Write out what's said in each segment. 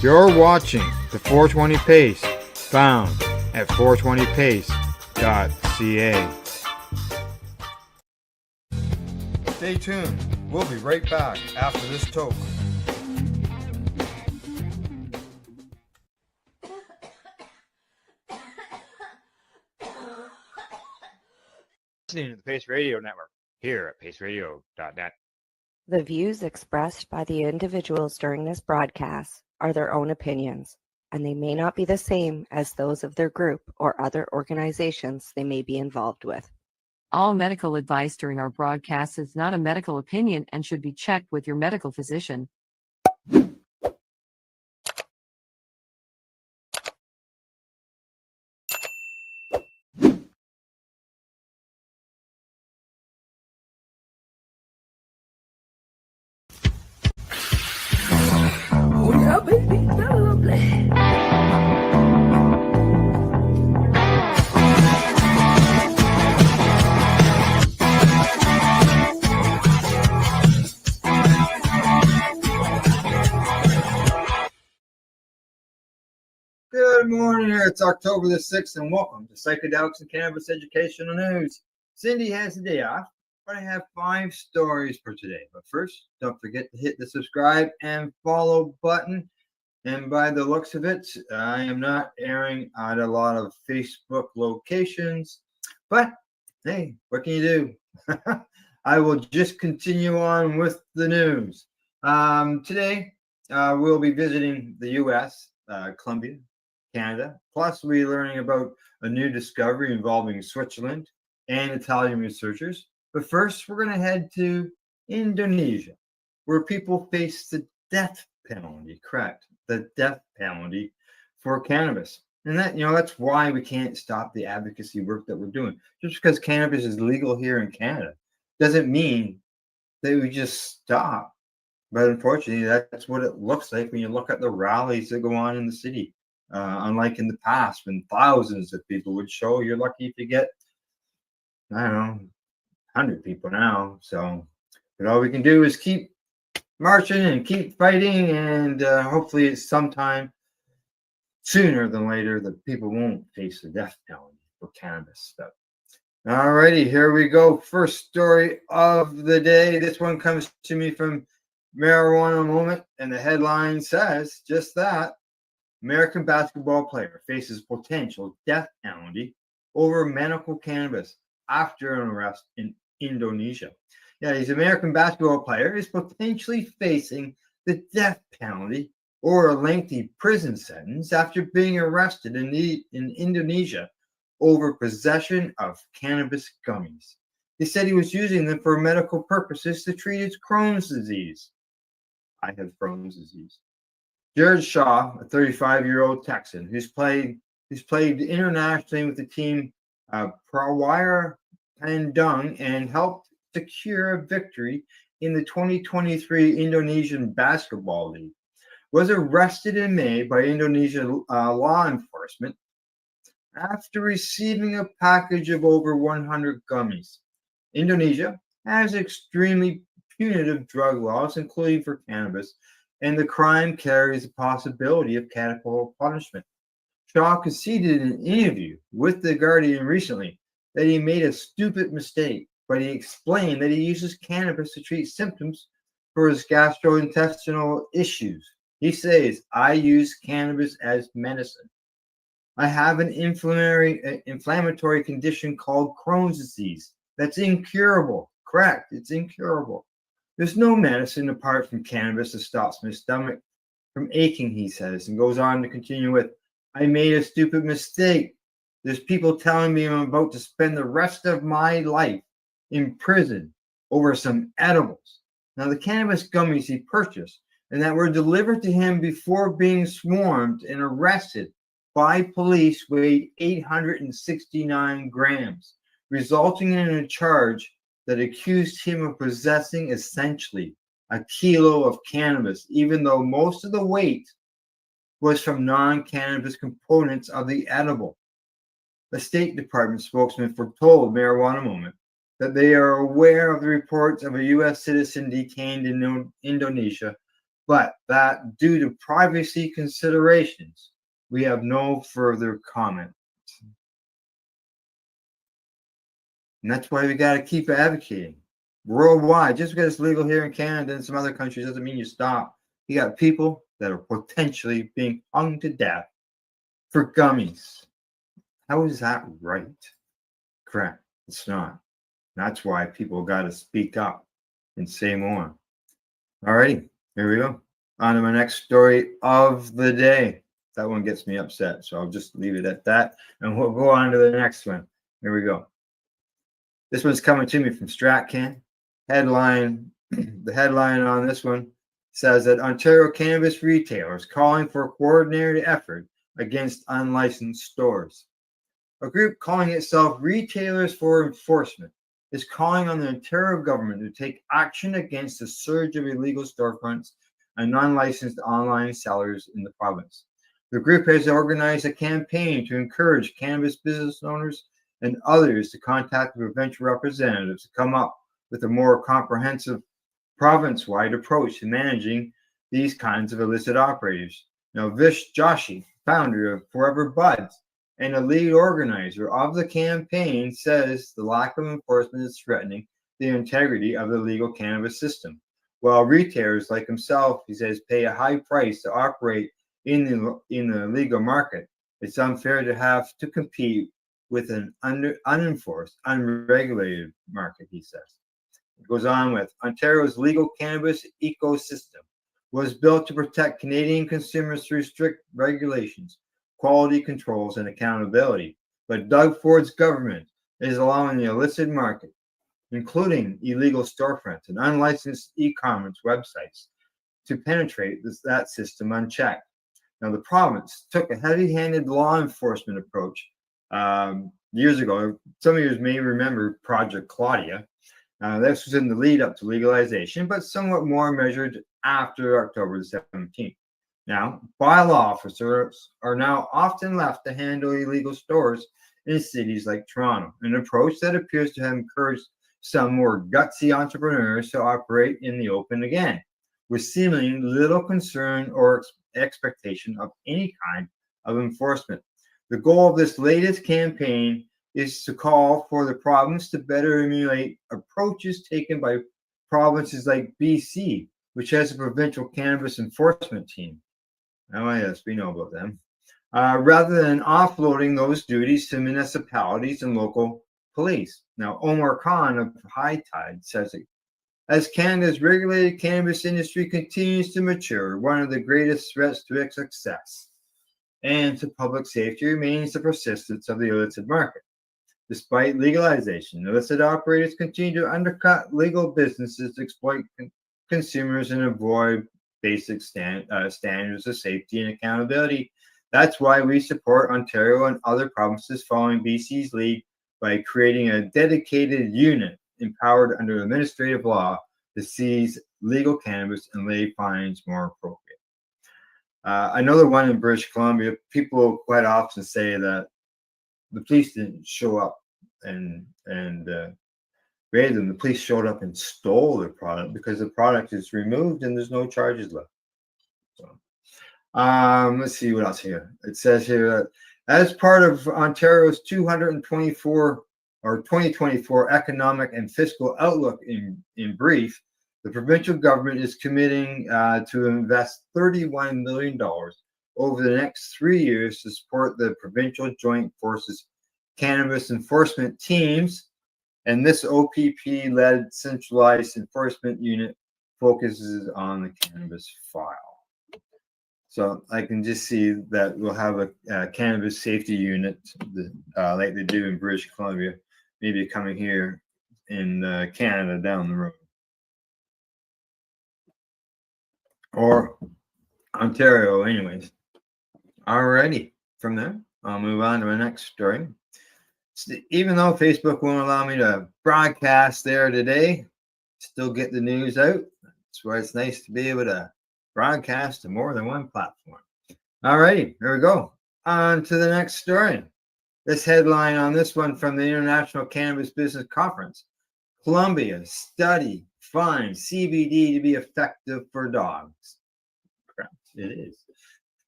You're watching the 420 Pace, found at 420pace.ca. Stay tuned. We'll be right back after this toke. Listening to the Pace Radio Network here at paceradio.net. The views expressed by the individuals during this broadcast are their own opinions, and they may not be the same as those of their group or other organizations they may be involved with. All medical advice during our broadcast is not a medical opinion and should be checked with your medical physician. Oh yeah, baby, that's lovely. Good morning, it's October the 6th, and welcome to Psychedelics and Cannabis Educational News. Cindy has the day off, but I have 5 stories for today. But first, don't forget to hit the subscribe and follow button. And by the looks of it, I am not airing at a lot of Facebook locations, but hey, what can you do? I will just continue on with the news. Today, we'll be visiting the U.S., Colombia, Canada. Plus, we're learning about a new discovery involving Switzerland and Italian researchers. But first, we're going to head to Indonesia, where people face the death penalty. Correct, the death penalty for cannabis. And that's why we can't stop the advocacy work that we're doing. Just because cannabis is legal here in Canada doesn't mean that we just stop. But unfortunately, that's what it looks like when you look at the rallies that go on in the city. Unlike in the past, when thousands of people would show, you're lucky if you get, 100 people now. So, but all we can do is keep marching and keep fighting, and hopefully it's sometime sooner than later that people won't face the death penalty for cannabis stuff. Alrighty, here we go. First story of the day. This one comes to me from Marijuana Moment, and the headline says just that. American basketball player faces potential death penalty over medical cannabis after an arrest in Indonesia. Yeah, he's an American basketball player is potentially facing the death penalty or a lengthy prison sentence after being arrested in Indonesia over possession of cannabis gummies. He said he was using them for medical purposes to treat his Crohn's disease. I have Crohn's disease. Jared Shaw, a 35-year-old Texan who's played internationally with the team Prawira Bandung and helped secure a victory in the 2023 Indonesian Basketball League, was arrested in May by Indonesian law enforcement after receiving a package of over 100 gummies. Indonesia has extremely punitive drug laws, including for cannabis, and the crime carries the possibility of capital punishment. Shaw conceded in an interview with The Guardian recently that he made a stupid mistake, but he explained that he uses cannabis to treat symptoms for his gastrointestinal issues. He says, "I use cannabis as medicine. I have an inflammatory condition called Crohn's disease that's incurable." Correct, it's incurable. There's no medicine apart from cannabis that stops my stomach from aching, he says, and goes on to continue with, "I made a stupid mistake. There's people telling me I'm about to spend the rest of my life in prison over some edibles." Now, the cannabis gummies he purchased and that were delivered to him before being swarmed and arrested by police weighed 869 grams, resulting in a charge that accused him of possessing essentially a kilo of cannabis, even though most of the weight was from non-cannabis components of the edible. The State Department spokesman told Marijuana Moment that they are aware of the reports of a U.S. citizen detained in Indonesia, but that due to privacy considerations, we have no further comment. And that's why we got to keep advocating worldwide. Just because it's legal here in Canada and some other countries doesn't mean you stop. You got people that are potentially being hung to death for gummies. How is that right? Correct. It's not. That's why people got to speak up and say more. All righty, here we go. On to my next story of the day. That one gets me upset, so I'll just leave it at that. And we'll go on to the next one. Here we go. This one's coming to me from StratCan. Headline, the headline on this one says that Ontario cannabis retailers calling for a coordinated effort against unlicensed stores. A group calling itself Retailers for Enforcement is calling on the Ontario government to take action against the surge of illegal storefronts and unlicensed online sellers in the province. The group has organized a campaign to encourage cannabis business owners and others to contact the provincial representatives to come up with a more comprehensive province-wide approach to managing these kinds of illicit operators. Now, Vish Joshi, founder of Forever Buds and a lead organizer of the campaign, says the lack of enforcement is threatening the integrity of the legal cannabis system. While retailers like himself, he says, pay a high price to operate in the legal market, it's unfair to have to compete with an unenforced, unregulated market, he says. It goes on with Ontario's legal cannabis ecosystem was built to protect Canadian consumers through strict regulations, quality controls, and accountability. But Doug Ford's government is allowing the illicit market, including illegal storefronts and unlicensed e-commerce websites, to penetrate that system unchecked. Now, the province took a heavy-handed law enforcement approach years ago. Some of you may remember Project Claudia. This was in the lead up to legalization, but somewhat more measured after October the 17th. Now, bylaw officers are now often left to handle illegal stores in cities like Toronto, an approach that appears to have encouraged some more gutsy entrepreneurs to operate in the open again, with seemingly little concern or expectation of any kind of enforcement. The goal of this latest campaign is to call for the province to better emulate approaches taken by provinces like BC, which has a provincial cannabis enforcement team. Oh, yes, we know about them. Rather than offloading those duties to municipalities and local police. Now, Omar Khan of High Tide says it. As Canada's regulated cannabis industry continues to mature, one of the greatest threats to its success and to public safety remains the persistence of the illicit market. Despite legalization, illicit operators continue to undercut legal businesses to exploit consumers and avoid basic standards of safety and accountability. That's why we support Ontario and other provinces following BC's lead by creating a dedicated unit empowered under administrative law to seize legal cannabis and lay fines more appropriate. Another one in British Columbia, people quite often say that the police didn't show up and raid them. The police showed up and stole their product because the product is removed and there's no charges left. So, let's see what else here. It says here that as part of Ontario's 2024 economic and fiscal outlook in brief, the provincial government is committing to invest $31 million over the next 3 years to support the provincial joint forces cannabis enforcement teams. And this OPP-led centralized enforcement unit focuses on the cannabis file. So I can just see that we'll have a cannabis safety unit like they do in British Columbia, maybe coming here in Canada down the road. Or Ontario, anyways. Alrighty, from there, I'll move on to my next story. Even though Facebook won't allow me to broadcast there today, still get the news out. That's why it's nice to be able to broadcast to more than one platform. Alrighty, here we go. On to the next story. This headline on this one from the International Cannabis Business Conference. Colombia study finds CBD to be effective for dogs. It is.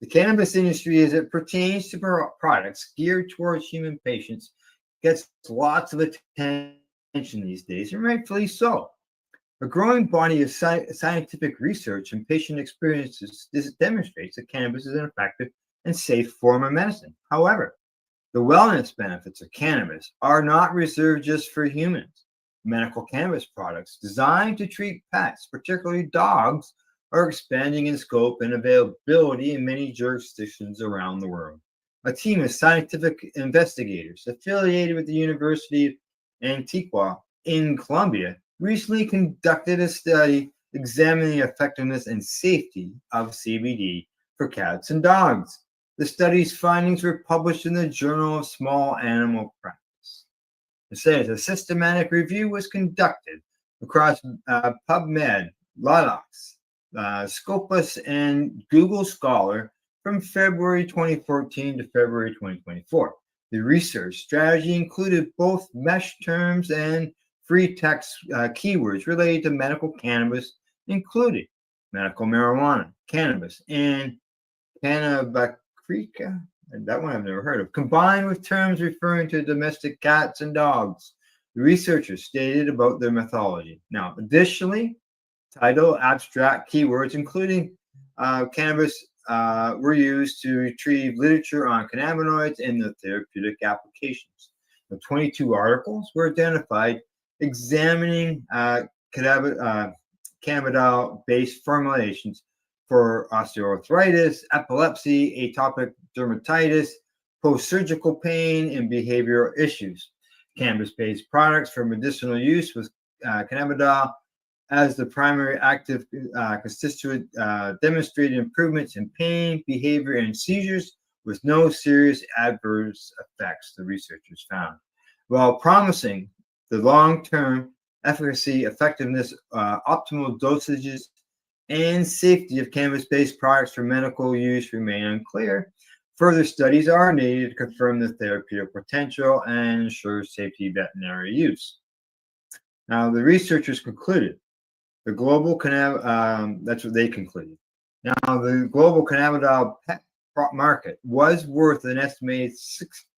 The cannabis industry, as it pertains to products geared towards human patients, gets lots of attention these days, and rightfully so. A growing body of scientific research and patient experiences demonstrates that cannabis is an effective and safe form of medicine. However, the wellness benefits of cannabis are not reserved just for humans. Medical cannabis products designed to treat pets, particularly dogs, are expanding in scope and availability in many jurisdictions around the world. A team of scientific investigators affiliated with the University of Antigua in Colombia recently conducted a study examining the effectiveness and safety of CBD for cats and dogs. The study's findings were published in the Journal of Small Animal Practice. It says a systematic review was conducted across PubMed, Lilacs, Scopus, and Google Scholar from February 2014 to February 2024. The research strategy included both mesh terms and free text keywords related to medical cannabis, including medical marijuana, cannabis, and cannabicrica. That one I've never heard of. Combined with terms referring to domestic cats and dogs, the researchers stated about their methodology. Now, additionally, title, abstract keywords, including cannabis, were used to retrieve literature on cannabinoids and the therapeutic applications. The 22 articles were identified examining cannabidiol-based formulations for osteoarthritis, epilepsy, atopic dermatitis, post-surgical pain, and behavioral issues. Cannabis-based products for medicinal use with cannabidiol as the primary active constituent demonstrated improvements in pain, behavior, and seizures with no serious adverse effects, the researchers found. While promising, the long-term efficacy, effectiveness, optimal dosages, and safety of cannabis-based products for medical use remain unclear. Further studies are needed to confirm the therapeutic potential and ensure safety veterinary use. Now, the researchers concluded the global that's what they concluded. Now, the global cannabidiol pet market was worth an estimated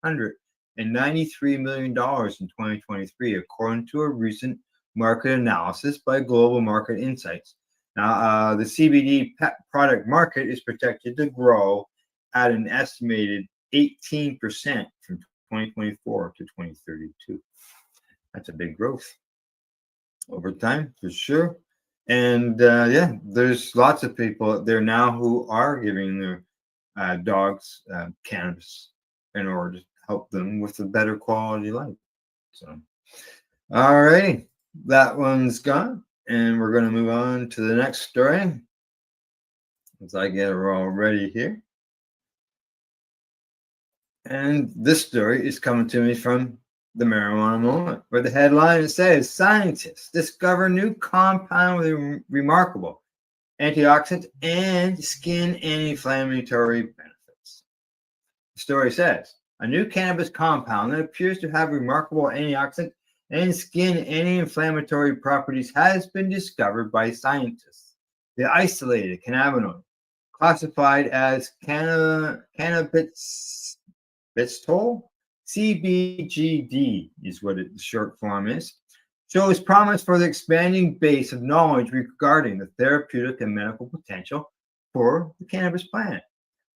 $693 million in 2023, according to a recent market analysis by Global Market Insights. Now, the CBD pet product market is projected to grow at an estimated 18% from 2024 to 2032. That's a big growth over time, for sure. And yeah, there's lots of people out there now who are giving their dogs cannabis in order to help them with a better quality life. So, all righty, that one's gone. And we're going to move on to the next story as I get it all ready here. And this story is coming to me from the Marijuana Moment, where the headline says, scientists discover new compound with remarkable antioxidant and skin anti-inflammatory benefits. The story says, a new cannabis compound that appears to have remarkable antioxidant and skin anti-inflammatory properties has been discovered by scientists. The isolated cannabinoid, classified as cannabitol, CBGD is what the short form is, shows promise for the expanding base of knowledge regarding the therapeutic and medical potential for the cannabis plant.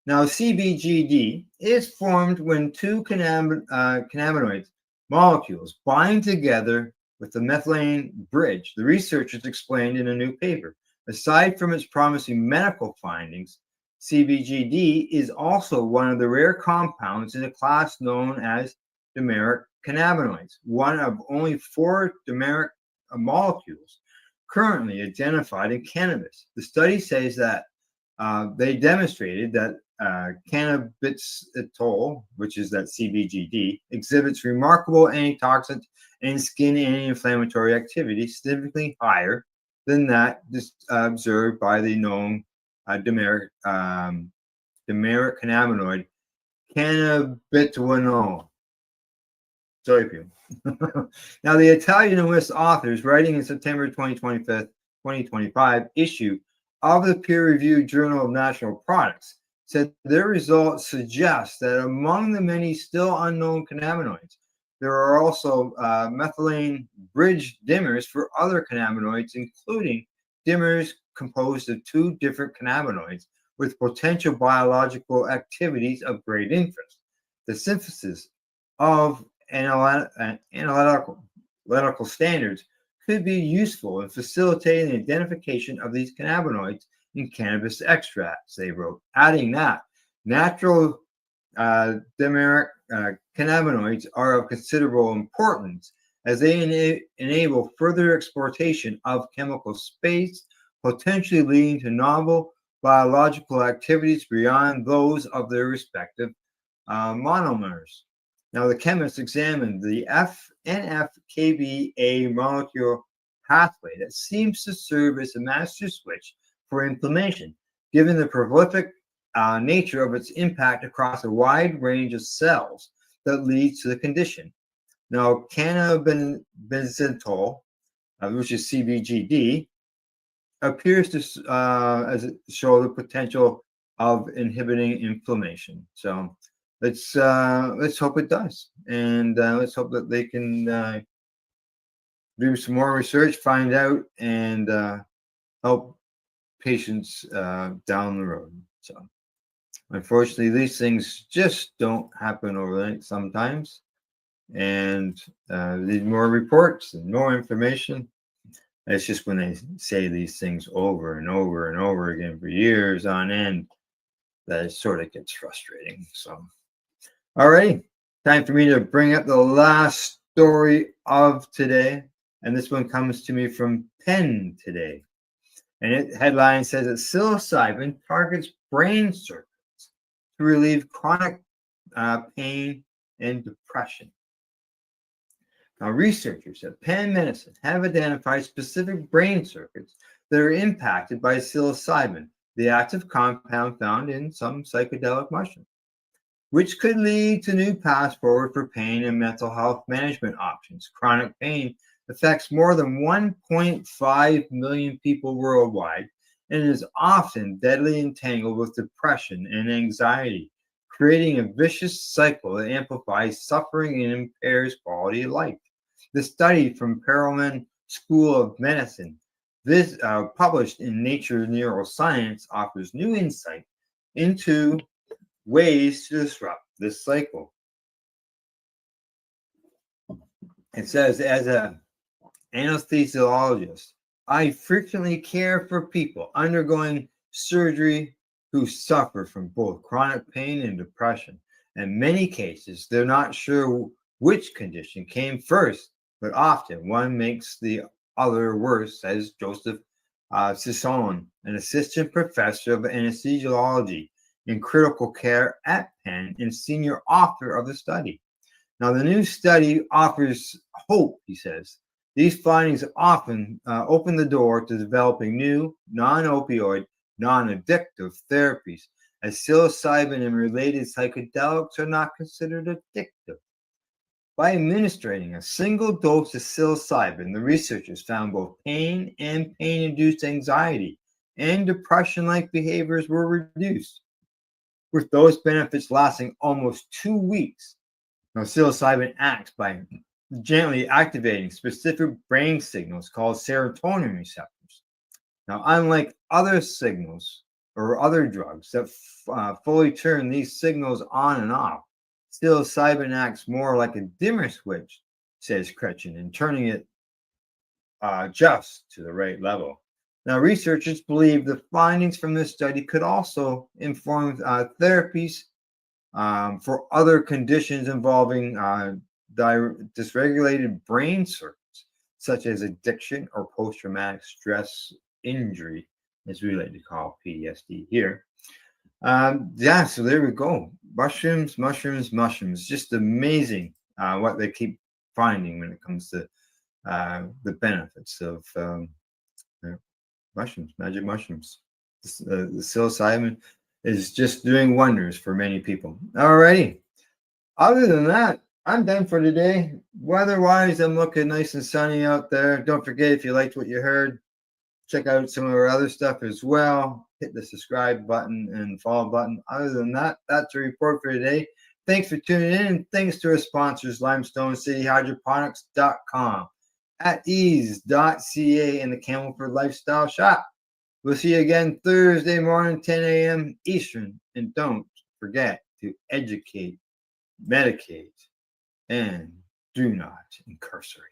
Now, CBGD is formed when two cannabinoids molecules bind together with the methylene bridge, the researchers explained in a new paper. Aside from its promising medical findings, CBGD is also one of the rare compounds in a class known as dimeric cannabinoids, one of only 4 dimeric molecules currently identified in cannabis. The study says that they demonstrated that cannabitol, which is that CBGD, exhibits remarkable antitoxin and skin anti-inflammatory activity, significantly higher than that observed by the known dimeric cannabinoid cannabinoid. Sorry, people. Now, the Italian and Swiss authors, writing in September 2025 issue of the peer-reviewed Journal of Natural Products said their results suggest that among the many still unknown cannabinoids, there are also methylene bridge dimmers for other cannabinoids, including dimmers composed of two different cannabinoids with potential biological activities of great interest. The synthesis of analytical standards could be useful in facilitating the identification of these cannabinoids in cannabis extracts, they wrote, adding that natural dimeric cannabinoids are of considerable importance as they enable further exploitation of chemical space, potentially leading to novel biological activities beyond those of their respective monomers. Now, the chemists examined the NF-kBA molecule pathway that seems to serve as a master switch for inflammation, given the prolific nature of its impact across a wide range of cells that leads to the condition. Now, cannabinol, which is CBGD, appears to show the potential of inhibiting inflammation. So let's hope it does, and let's hope that they can do some more research, find out, and help patients down the road. So unfortunately, these things just don't happen overnight sometimes, and need more reports and more information. It's just when they say these things over and over and over again for years on end that it sort of gets frustrating. So, all right, time for me to bring up the last story of today. And this one comes to me from Penn today. And it headline says that psilocybin targets brain circuits to relieve chronic pain and depression. Now, researchers at Penn Medicine have identified specific brain circuits that are impacted by psilocybin, the active compound found in some psychedelic mushrooms, which could lead to new paths forward for pain and mental health management options. Chronic pain affects more than 1.5 million people worldwide and is often deadly entangled with depression and anxiety, creating a vicious cycle that amplifies suffering and impairs quality of life. The study from Perelman School of Medicine, this published in Nature Neuroscience, offers new insight into ways to disrupt this cycle. It says, as an anesthesiologist, I frequently care for people undergoing surgery who suffer from both chronic pain and depression. In many cases, they're not sure which condition came first, but often one makes the other worse, says Joseph Sisson, an assistant professor of anesthesiology in critical care at Penn and senior author of the study. Now, the new study offers hope, he says. These findings often open the door to developing new, non-opioid, non-addictive therapies, as psilocybin and related psychedelics are not considered addictive. By administering a single dose of psilocybin, the researchers found both pain and pain-induced anxiety and depression-like behaviors were reduced, with those benefits lasting almost 2 weeks. Now, psilocybin acts by gently activating specific brain signals called serotonin receptors. Now, unlike other signals or other drugs that fully turn these signals on and off, psilocybin acts more like a dimmer switch, says Kretchen, and turning it just to the right level. Now, researchers believe the findings from this study could also inform therapies for other conditions involving dysregulated brain circuits, such as addiction or post-traumatic stress injury, as we like to call PTSD here. Yeah, so there we go. Mushrooms. Just amazing what they keep finding when it comes to the benefits of mushrooms, magic mushrooms. The psilocybin is just doing wonders for many people. Alrighty. Other than that, I'm done for today. Weather-wise, I'm looking nice and sunny out there. Don't forget, if you liked what you heard, check out some of our other stuff as well. Hit the subscribe button and follow button. Other than that, that's a report for today. Thanks for tuning in. And thanks to our sponsors, LimestoneCityHydroponics.com, at ease.ca, and the Campbellford Lifestyle Shop. We'll see you again Thursday morning, 10 a.m. Eastern. And don't forget to educate, medicate, and do not incarcerate.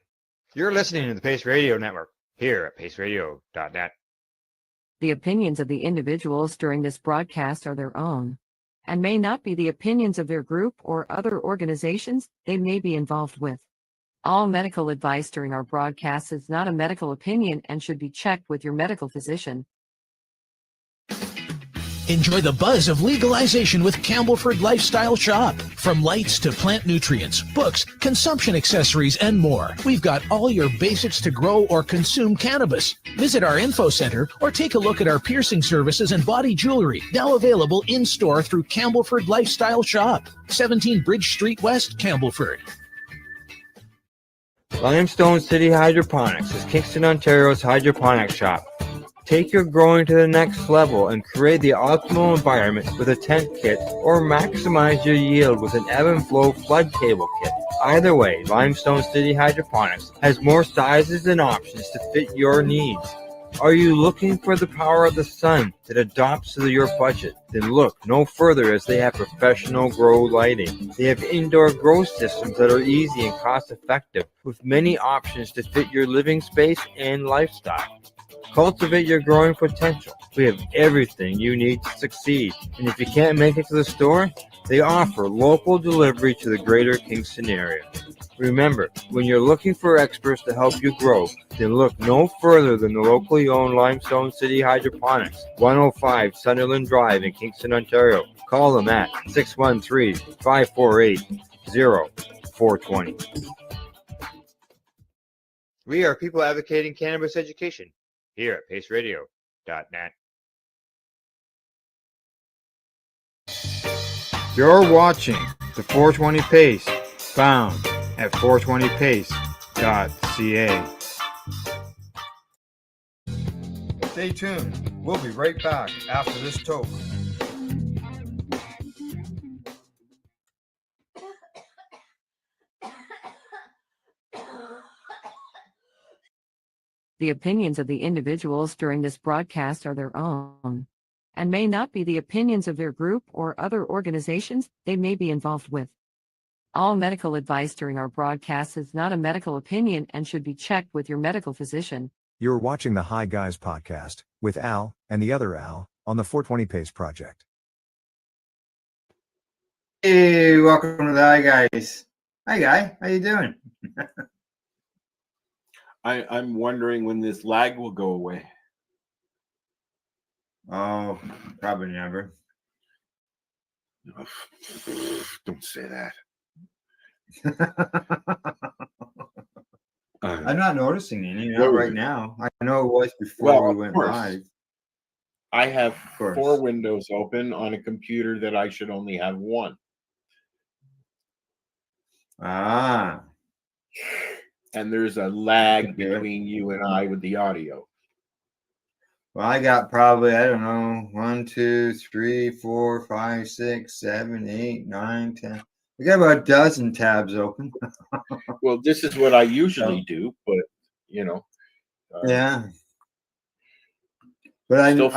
You're listening to the Pace Radio Network here at paceradio.net. The opinions of the individuals during this broadcast are their own and may not be the opinions of their group or other organizations they may be involved with. All medical advice during our broadcast is not a medical opinion and should be checked with your medical physician. Enjoy the buzz of legalization with Campbellford Lifestyle Shop. From lights to plant nutrients, books, consumption accessories, and more, we've got all your basics to grow or consume cannabis. Visit our info center or take a look at our piercing services and body jewelry, now available in-store through Campbellford Lifestyle Shop, 17 Bridge Street West, Campbellford. Limestone City Hydroponics is Kingston, Ontario's hydroponic shop. Take your growing to the next level and create the optimal environment with a tent kit, or maximize your yield with an ebb and flow flood table kit. Either way, Limestone City Hydroponics has more sizes and options to fit your needs. Are you looking for the power of the sun that adapts to your budget? Then look no further, as they have professional grow lighting. They have indoor grow systems that are easy and cost effective, with many options to fit your living space and lifestyle. Cultivate your growing potential. We have everything you need to succeed. And if you can't make it to the store, they offer local delivery to the greater Kingston area. Remember, when you're looking for experts to help you grow, then look no further than the locally owned Limestone City Hydroponics, 105 Sunderland Drive in Kingston, Ontario. Call them at 613-548-0420. We are people advocating cannabis education here at paceradio.net. You're watching the 420 Pace, found at 420pace.ca. Stay tuned. We'll be right back after this toke. The opinions of the individuals during this broadcast are their own and may not be the opinions of their group or other organizations they may be involved with. All medical advice during our broadcast is not a medical opinion and should be checked with your medical physician. You're watching the Hi Guys podcast with Al and the other Al on the 420 Pace Project. Hey, welcome to the Hi Guys. Hi, Guy. How you doing? I'm wondering when this lag will go away. Oh, probably never. Don't say that. I'm not noticing any right now. I know it was before we went live. I have 4 windows open on a computer that I should only have 1. Ah. And there's a lag between you and I with the audio. Well, I got probably, I don't know, 1, 2, 3, 4, 5, 6, 7, 8, 9, 10. We got about a dozen tabs open. Well, this is what I usually do, but you know. Yeah. But I know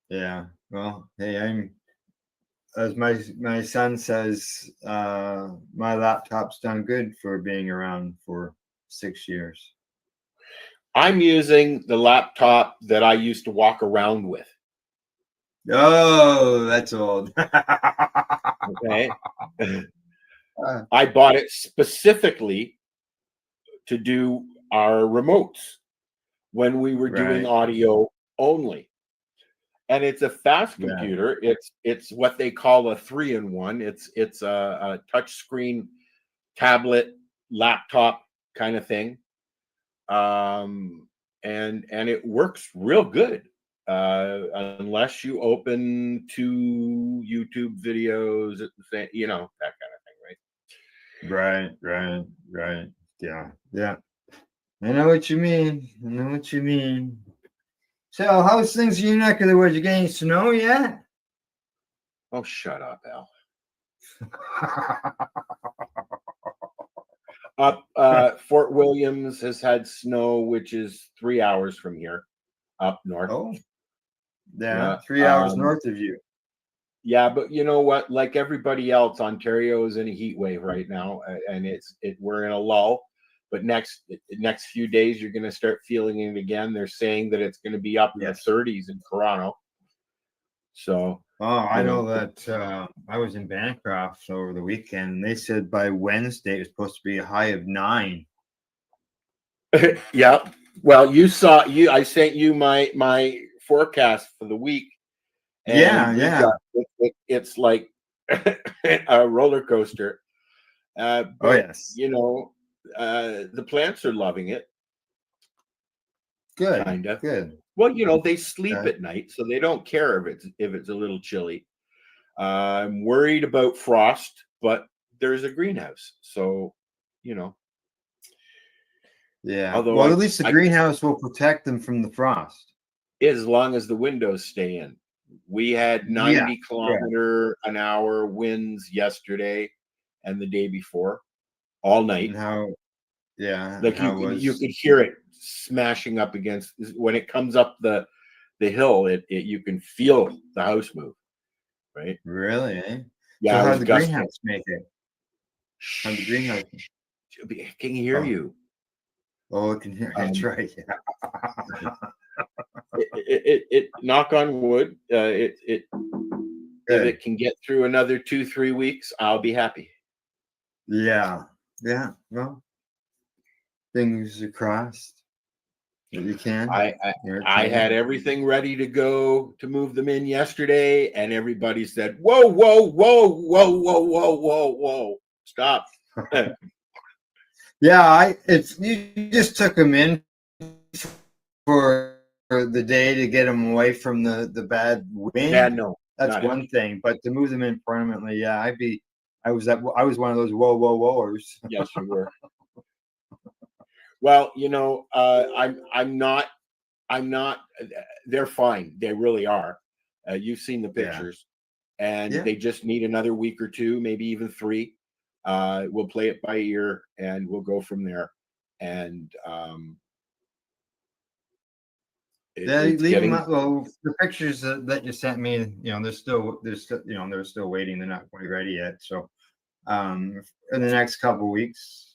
yeah. Well, hey, as my son says, my laptop's done good for being around for 6 years. I'm using the laptop that I used to walk around with. Oh, that's old. Okay. I bought it specifically to do our remotes when we were doing audio only. And it's a fast computer. It's what they call a 3-in-1. It's a touch screen tablet laptop kind of thing. And it works real good. Unless you open 2 YouTube videos at the same, that kind of thing, right? Right. Yeah. I know what you mean. I know what you mean. So, how's things in your neck of the woods? You getting snow yet? Oh, shut up, Al. Fort Williams has had snow, which is 3 hours from here, up north. Oh, yeah, Yeah, 3 hours north of you. Yeah, but you know what? Like everybody else, Ontario is in a heat wave right now, and we're in a lull. But next few days, you're going to start feeling it again. They're saying that it's going to be up in the 30s in Toronto. So, oh, I know that I was in Bancroft over the weekend. And they said by Wednesday it was supposed to be a high of 9. Yeah. Well, I sent you my forecast for the week. And Yeah. It's like a roller coaster. But, yes. The plants are loving it. Good. Kind of. Good. Well, they sleep at night, so they don't care if it's a little chilly. I'm worried about frost, but there's a greenhouse, so Yeah. Although well, at least the greenhouse will protect them from the frost. As long as the windows stay in. We had 90-kilometer-an-hour winds yesterday and the day before, all night. And you could hear it smashing up against when it comes up the hill. You can feel the house move, right? Really? Eh? Yeah. So how did the greenhouse make it? How did the greenhouse? Can you hear you? Oh, it can hear. That's right. Yeah. It knock on wood. If it can get through another 2-3 weeks, I'll be happy. Yeah. Well, fingers are crossed that you can. I had everything ready to go to move them in yesterday, and everybody said, "Whoa, whoa, whoa, whoa, whoa, whoa, whoa, whoa, stop!" Yeah, you just took them in for the day to get them away from the bad wind. Yeah, no, that's one thing. But to move them in permanently, yeah, I was one of those whoa whoa-whoers. Yes, you were. Well, I'm not. They're fine. They really are. You've seen the pictures, and they just need another week or two, maybe even 3. We'll play it by ear, and we'll go from there. And the pictures that you sent me, they're still waiting. They're not quite ready yet. So, in the next couple of weeks.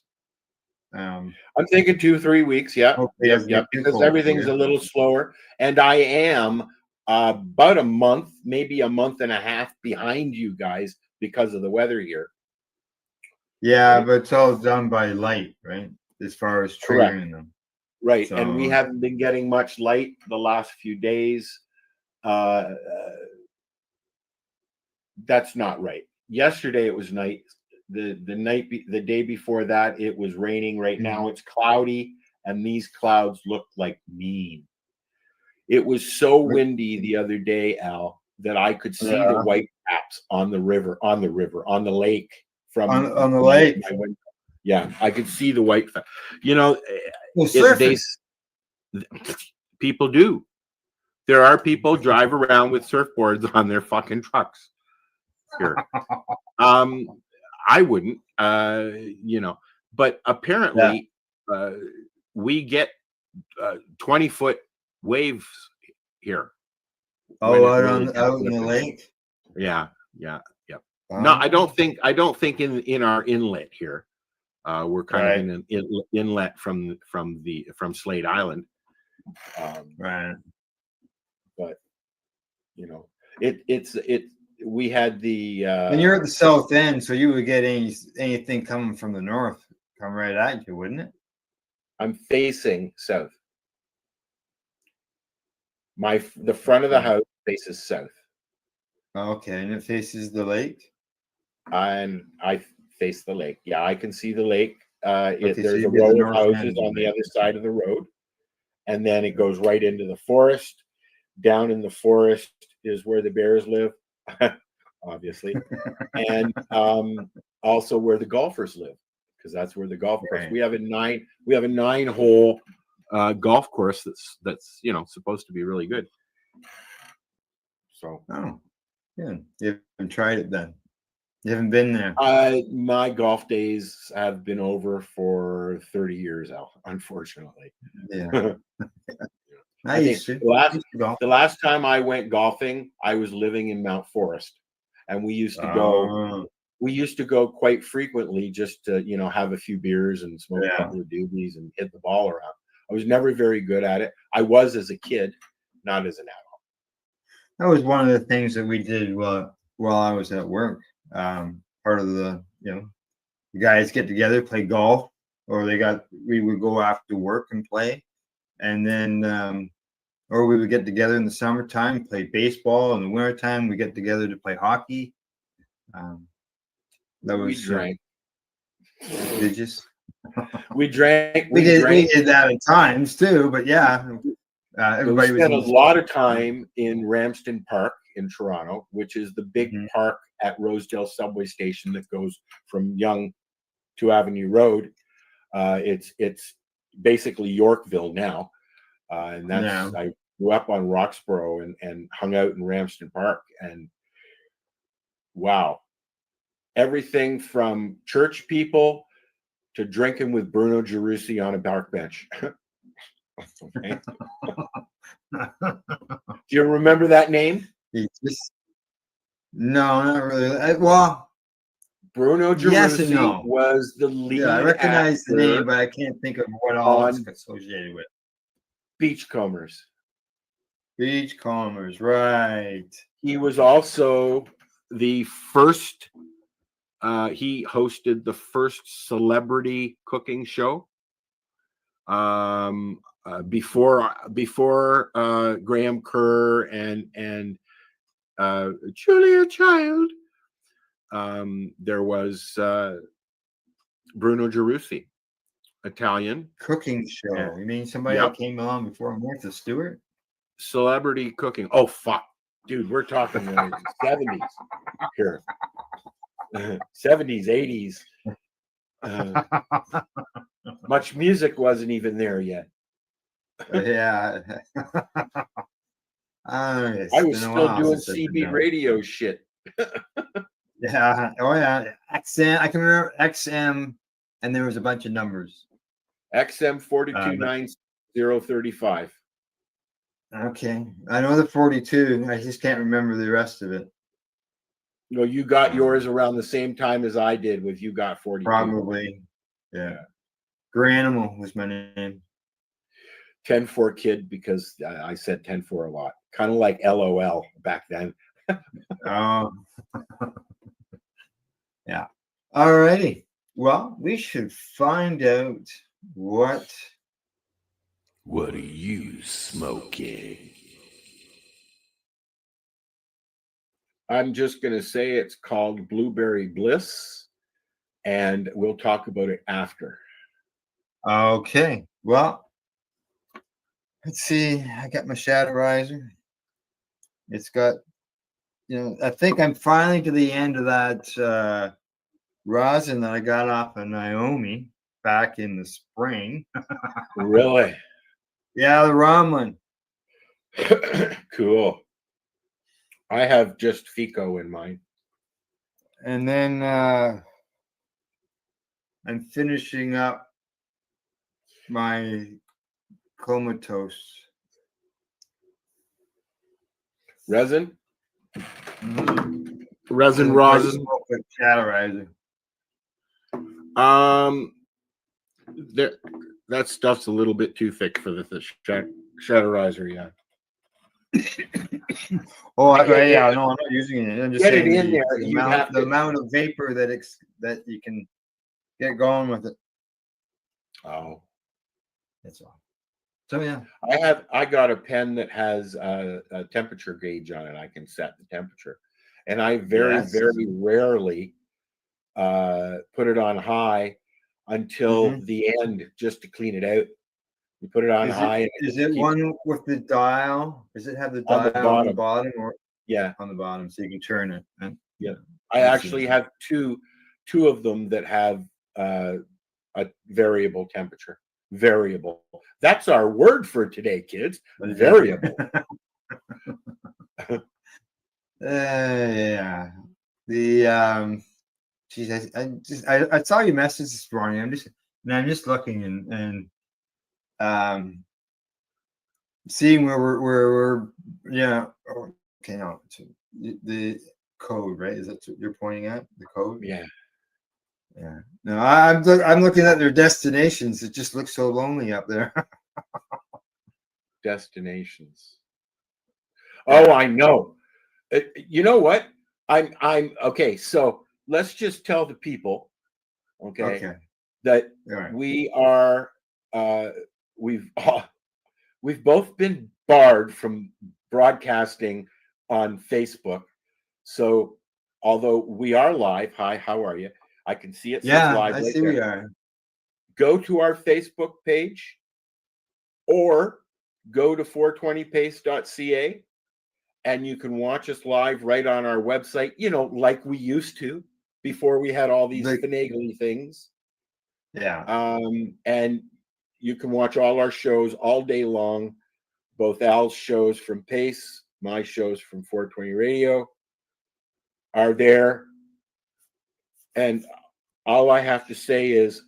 I'm thinking 2-3 weeks. Yeah, because everything's a little slower, and I am about a month, maybe a month and a half behind you guys because of the weather here. Yeah, right? But it's all done by light, right? As far as triggering them. Right, and we haven't been getting much light the last few days. That's not right. Yesterday it was night. The day before that it was raining. Right now it's cloudy, and these clouds look like mean. It was so windy the other day, Al, that I could see the white caps on the lake from on the lake. Yeah, I could see the white. People do. There are people drive around with surfboards on their fucking trucks here. I wouldn't, but apparently we get 20-foot waves here. Out in the lake. Yeah. No, I don't think in our inlet here. We're kind of in an inlet from Slade Island. Right. But we had the and you're at the south end, so you would get anything coming from the north come right at you, wouldn't it? I'm facing south. The front of the house faces south. Okay, and it faces the lake. And I face the lake. Yeah, I can see the lake. There's a row of houses on the other side of the road, and then it goes right into the forest. Down in the forest is where the bears live, obviously, and also where the golfers live. because that's where the golf course. Right. We have a 9-hole golf course that's supposed to be really good. So Oh, yeah. You haven't tried it then. You haven't been there. my golf days have been over for 30 years, Al, unfortunately. Yeah. I think to. the last time I went golfing, I was living in Mount Forest, and we used to go. Oh, We used to go quite frequently just to have a few beers and smoke Yeah. a couple of doobies and hit the ball around. I was never very good at it. I was as a kid, not as an adult. that was one of the things that we did while I was at work. Part of the the guys get together, play golf, or we would go after work and play, and then or we would get together in the summertime, play baseball. In the wintertime, we get together to play hockey. That We was drank. Did just We drank. we did that at times too, but yeah, everybody We was spent a in lot of time in Ramsden Park in Toronto, which is the big Mhm. park at Rosedale subway station that goes from Yonge to Avenue Road. It's basically Yorkville now, and that's Yeah. I grew up on Roxborough and hung out in Ramsden Park, and wow, everything from church people to drinking with Bruno Gerussi on a park bench. Okay. Do you remember that name? No, not really. Well, Bruno yes and Gerussi no. was the lead Yeah, I recognize the actor name, but I can't think of what all it's on associated with. Beachcombers. Beachcombers, right? He was also the first. He hosted the first celebrity cooking show. Before Graham Kerr and Julia Child, there was Bruno Gerussi, Italian Cooking show. Yeah. You mean somebody Yep. that came along before Martha Stewart? celebrity cooking. Oh fuck, dude, we're talking the 70s here, 70s, 80s. Much music wasn't even there yet. Yeah. I was still doing CB radio shit. Yeah. Oh yeah. XM. I can remember XM, and there was a bunch of numbers. XM 4290035. Okay, I know the 42. I just can't remember the rest of it. No, you got yours around the same time as I did with You Got 42. Probably. Yeah. Granimal was my name. 10-4 kid, because I said 10-4 a lot. Kind of like LOL back then. Oh. Yeah. All righty. Well, we should find out what are you smoking? I'm just going to say it's called Blueberry Bliss, and we'll talk about it after. Okay. Well, let's see. I got my shadow riser. It's got, I think I'm finally to the end of that rosin that I got off of Naomi back in the spring. Really? Yeah, the rum one. Cool. I have just Fico in mine. And then I'm finishing up my comatose Resin? Mhm. Resin rosin. Shadow There, that stuff's a little bit too thick for the Shadowrizer, yeah. Oh, yeah, no, I'm not using it. I'm just Get it saying in there. the amount of vapor that you can get going with it. Oh, That's all. So yeah, I got a pen that has a temperature gauge on it. I can set the temperature, and I very rarely put it on high until the end, just to clean it out. You put it on high. Is it one with the dial? Does it have the dial on the bottom or on the bottom, so you can turn it? Yeah, I actually have two of them that have a variable temperature. Variable. That's our word for today, kids. Variable. Yeah. The geez, I saw your message this morning. I'm just looking and seeing where we're yeah. Okay, no, the code, right? Is that what you're pointing at? The code? Yeah. Yeah. No, I'm looking at their destinations. It just looks so lonely up there. Destinations. Oh, I know. You know what? I'm okay. So let's just tell the people, okay, that Right. we are we've both been barred from broadcasting on Facebook. So although we are live, hi, how are you? I can see it says live I right see there. we are. Go to our Facebook page or go to 420pace.ca and you can watch us live right on our website, like we used to before we had all these finagly things. Yeah. And you can watch all our shows all day long, both Al's shows from Pace, my shows from 420 Radio are there. And all I have to say is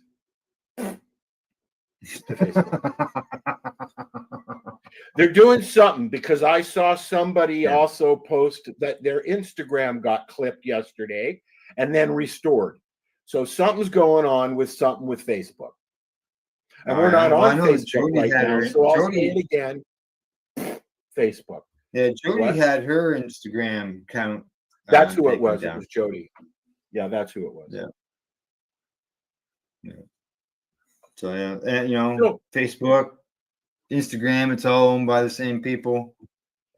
they're doing something, because I saw somebody also post that their Instagram got clipped yesterday and then restored. So something's going on with Facebook. And we're not on Facebook right now, so I'll say it again. Facebook. Yeah, Jody had her Instagram account. That's who it was. It was Jody. Yeah, that's who it was. Yeah. So yeah, and Facebook, Instagram, it's all owned by the same people.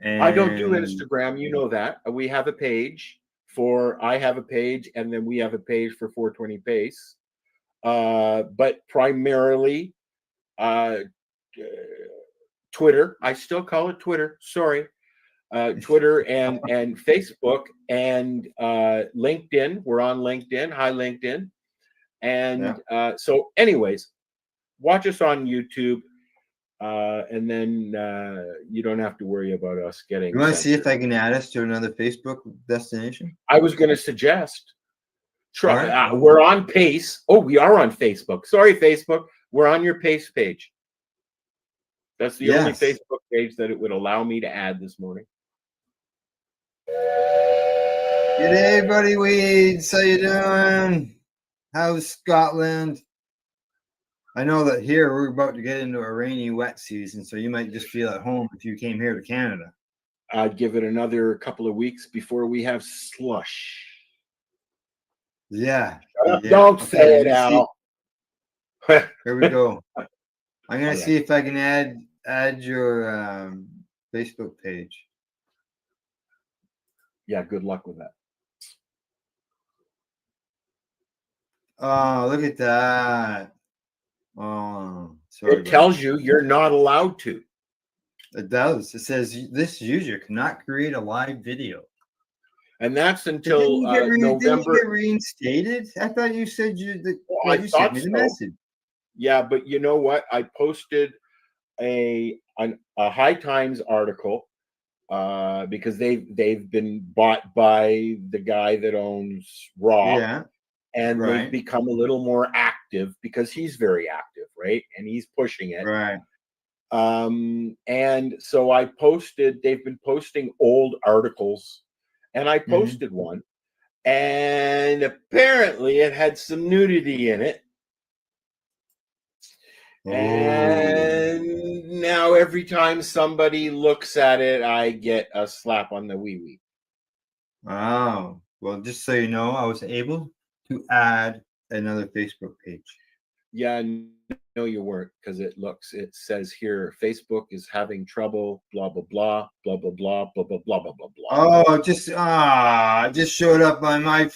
And I don't do Instagram, you know that. We have a page I have a page, and then we have a page for 420 Pace. But primarily Twitter. I still call it Twitter. Sorry. Twitter and Facebook and LinkedIn. We're on LinkedIn. Hi, LinkedIn. And so anyways, watch us on YouTube. And then you don't have to worry about us getting. You want to see if I can add us to another Facebook destination? I was going to suggest. We're on Pace. Oh, we are on Facebook. Sorry, Facebook. We're on your Pace page. That's the only Facebook page that it would allow me to add this morning. G'day, buddy Weeds. How you doing? How's Scotland? I know that here we're about to get into a rainy, wet season, so you might just feel at home if you came here to Canada. I'd give it another couple of weeks before we have slush. Yeah. Don't say it, Al. Here we go. I'm gonna see if I can add your Facebook page. Yeah, good luck with that. Oh, look at that. Oh, sorry. It tells you you're not allowed to. It does. It says this user cannot create a live video. And that's until November. Didn't you get reinstated? I thought you said you sent me the message. Yeah, but you know what? I posted a High Times article because they've been bought by the guy that owns Raw. Yeah. And they've become a little more active because he's very active, right? And he's pushing it. Right. And so they've been posting old articles, and I posted one, and apparently it had some nudity in it. And now every time somebody looks at it, I get a slap on the wee-wee. Oh, well, just so you know, I was able to add another Facebook page. Yeah, no, you weren't, because it says here Facebook is having trouble, blah blah blah, blah blah blah, blah blah blah blah blah blah. Oh, just showed up on my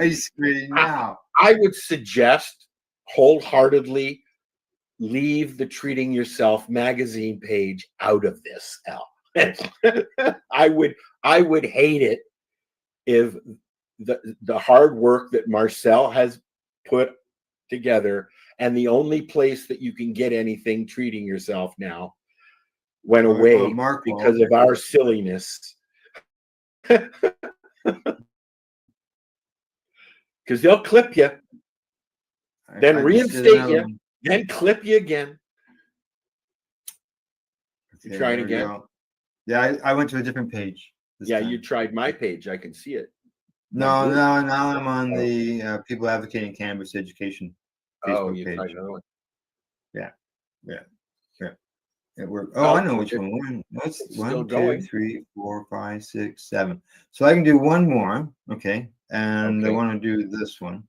screen now. I would suggest wholeheartedly leave the Treating Yourself magazine page out of this, Al. I would hate it if the hard work that Marcel has put together, and the only place that you can get anything treating yourself now went away because of our silliness. Because they'll clip you, then reinstate you, then clip you again. You try it again? Yeah, I went to a different page. Yeah, you tried my page. I can see it. No, now I'm on the People Advocating Cannabis Education Facebook you page. tried another one. Yeah. It worked. Oh, I know which one. That's it's still 1, 2, going. 3, 4, 5, 6, 7. So I can do one more. Okay. And I want to do this one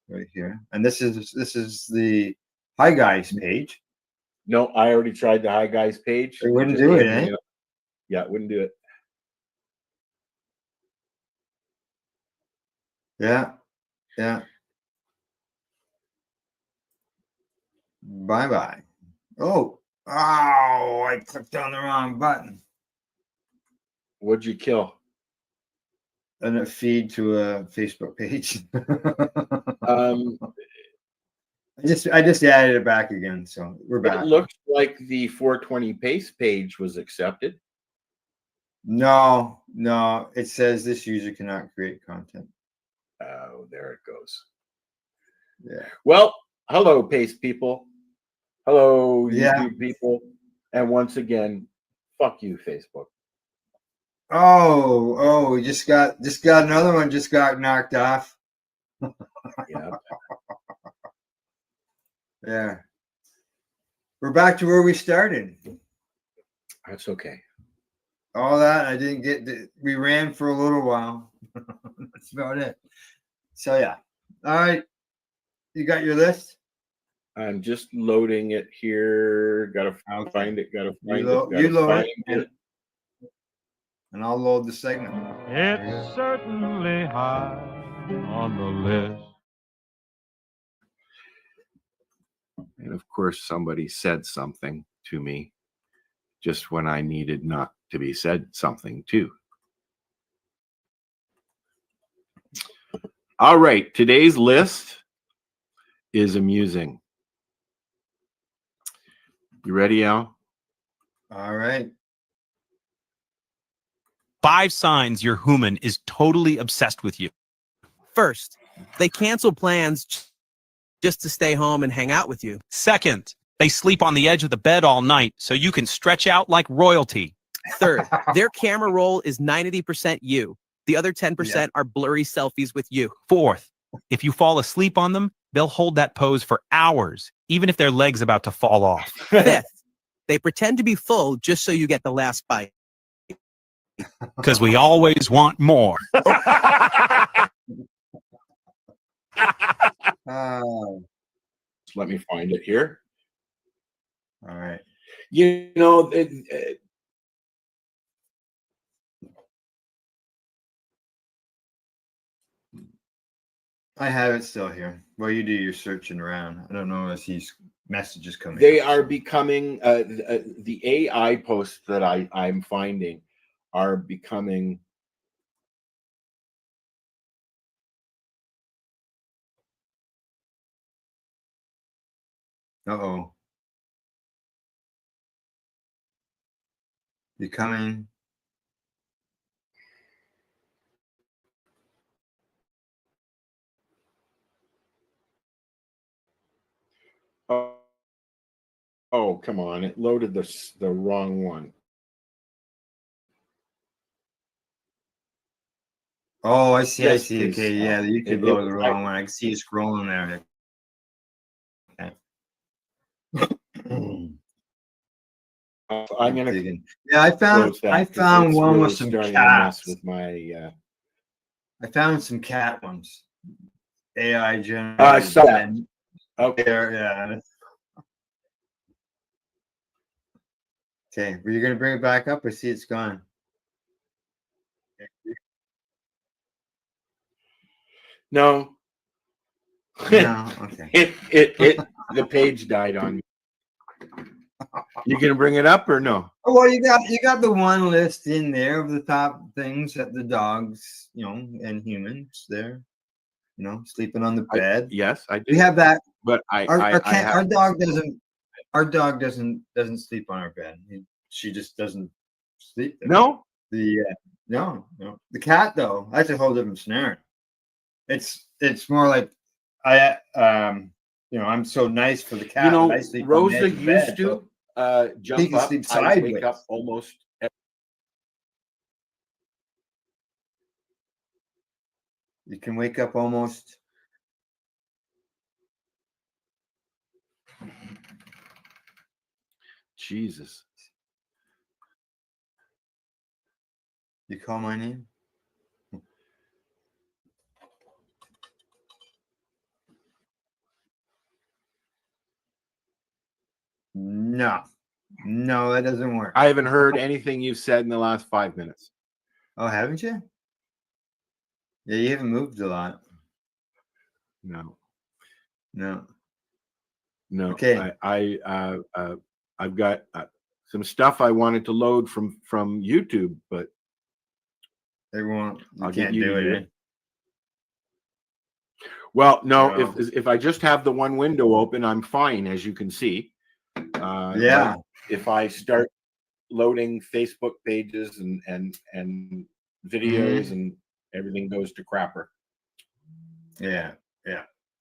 right here. And this is the Hi Guys page. No, I already tried the Hi Guys page. It wouldn't do it, eh? Yeah, it wouldn't do it. Yeah. Bye-bye. Oh, I clicked on the wrong button. What'd you kill? And a feed to a Facebook page. I just added it back again, so we're back. It looks like the 420 Paste page was accepted. No, it says this user cannot create content. Oh, there it goes. Yeah. Well, hello, Paste people. Hello, YouTube people. And once again, fuck you, Facebook. Oh, we just got another one just got knocked off. Yeah. Yeah. We're back to where we started. That's okay. All that I didn't get. We ran for a little while. That's about it. So yeah. All right. You got your list? I'm just loading it here. Gotta find it. Gotta find it. You load it. And I'll load the segment. It's certainly high on the list. And of course, somebody said something to me just when I needed not to be said something to. All right, today's list is amusing. You ready, Al? All right. 5 signs your human is totally obsessed with you. First, they cancel plans just to stay home and hang out with you. Second, they sleep on the edge of the bed all night so you can stretch out like royalty. Third, their camera roll is 90% you. The other 10% are blurry selfies with you. Fourth, if you fall asleep on them, they'll hold that pose for hours, even if their leg's about to fall off. Fifth, they pretend to be full just so you get the last bite. Because we always want more. Let me find it here. All right. You know, I have it still here. Well, you do your searching around. I don't know if these messages coming. They are becoming the AI posts that I'm finding are becoming becoming oh, come on, it loaded the wrong one. Oh, I see. Yes, I see. please. Okay, yeah, the YouTube loaded the wrong one. I can see you scrolling there. Okay. I'm gonna. Yeah, I found one really with some cats. With my. I found some cat ones. AI generated. I saw that. Okay. Yeah. Okay, were you gonna bring it back up or see it's gone? No. No. Okay. it the page died on me. You gonna bring it up or no? Oh, well, you got the one list in there of the top things that the dogs, and humans there. sleeping on the bed. Yes, I do. We have that. But Our dog doesn't. Our dog doesn't sleep on our bed. She just doesn't sleep there. No. No. The cat though, that's a whole different scenario. It's more like I'm so nice for the cat. that I sleep on the Rosa edge of the used bed, to so he jump can up. sleep I wake sideways. up almost. You can wake up almost. Jesus. You call my name? No, that doesn't work. I haven't heard anything you've said in the last 5 minutes. Oh, haven't you? Yeah, you haven't moved a lot. No. Okay. I've got some stuff I wanted to load from YouTube, but they won't. I'll Can't get you do to do it. it. Well, no, No. if I just have the one window open, I'm fine, as you can see. Yeah. But if I start loading Facebook pages and videos and everything goes to crapper. Yeah.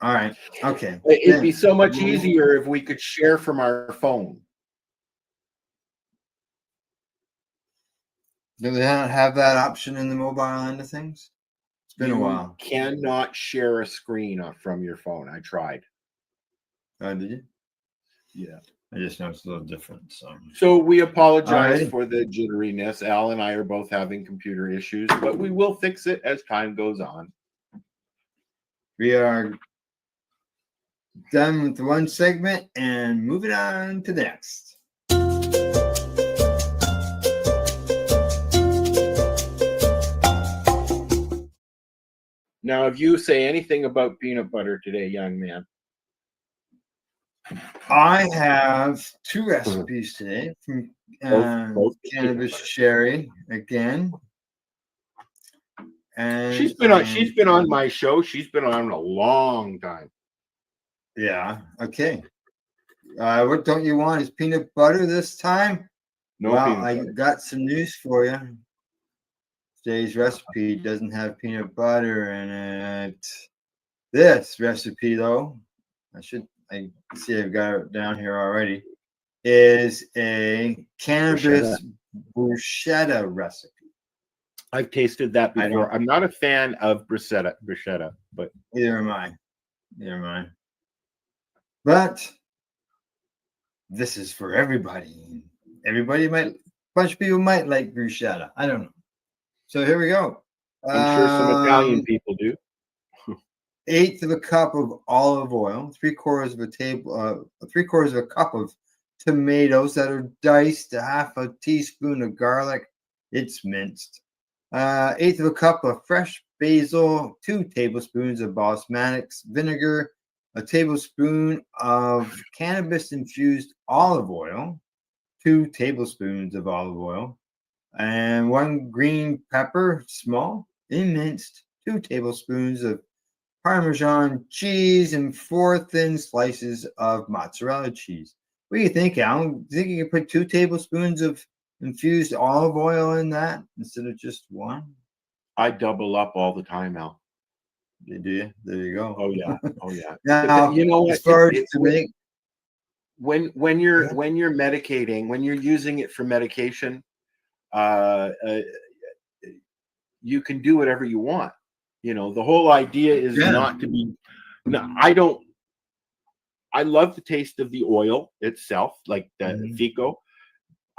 All right. Okay. It'd be so much easier if we could share from our phone. Do they not have that option in the mobile end of things? It's been a while. You cannot share a screen from your phone. I tried. Oh, did you? Yeah. I just know it's a little different. So we apologize Alrighty. for the jitteriness. Al and I are both having computer issues, but we will fix it as time goes on. We are done with one segment and moving on to the next. Now, if you say anything about peanut butter today, young man. I have two recipes today from Both Cannabis Sherry again. And she's been on my show. She's been on a long time. Yeah. Okay. What don't you want? Is peanut butter this time? No well, peanut I butter. got some news for you. Today's recipe doesn't have peanut butter in it. This recipe, though, I see I've got it down here already, is a cannabis bruschetta recipe. I've tasted that before. I'm not a fan of bruschetta, but Neither am I. But this is for everybody. A bunch of people might like bruschetta. I don't know. So here we go. I'm sure some Italian people do. 1/8 of a cup of olive oil, 3/4 of a cup of tomatoes that are diced, 1/2 teaspoon of garlic. It's minced. 1/8 of a cup of fresh basil, 2 tablespoons of basmati vinegar, a tablespoon of cannabis-infused olive oil, 2 tablespoons of olive oil, and 1 green pepper, small, minced, 2 tablespoons of Parmesan cheese, and 4 thin slices of mozzarella cheese. What do you think, Alan? Do you think you could put 2 tablespoons of infused olive oil in that instead of just 1? I double up all the time, Al. You do? There you go. Oh yeah. Oh yeah. Now, you know, as far as to make when you're medicating, when you're using it for medication, you can do whatever you want. You know, the whole idea is not to be. No, I love the taste of the oil itself, like the Fico.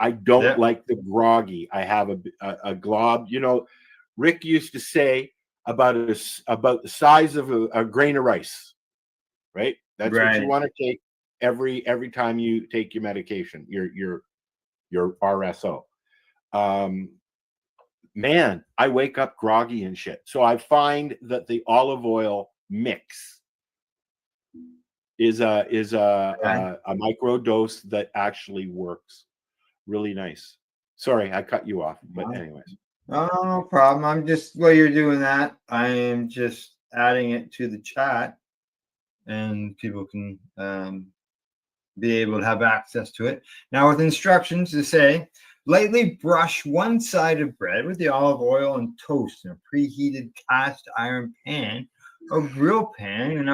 I don't like the groggy. I have a glob. You know, Rick used to say about the size of a grain of rice, right? That's what you want to take every time you take your medication, your RSO. Man, I wake up groggy and shit. So I find that the olive oil mix is a micro dose that actually works really nice. Sorry, I cut you off, but anyways. Oh, no problem. I'm just while you're doing that, I am just adding it to the chat, and people can be able to have access to it. Now, with instructions to say, lightly brush one side of bread with the olive oil and toast in a preheated cast iron pan or grill pan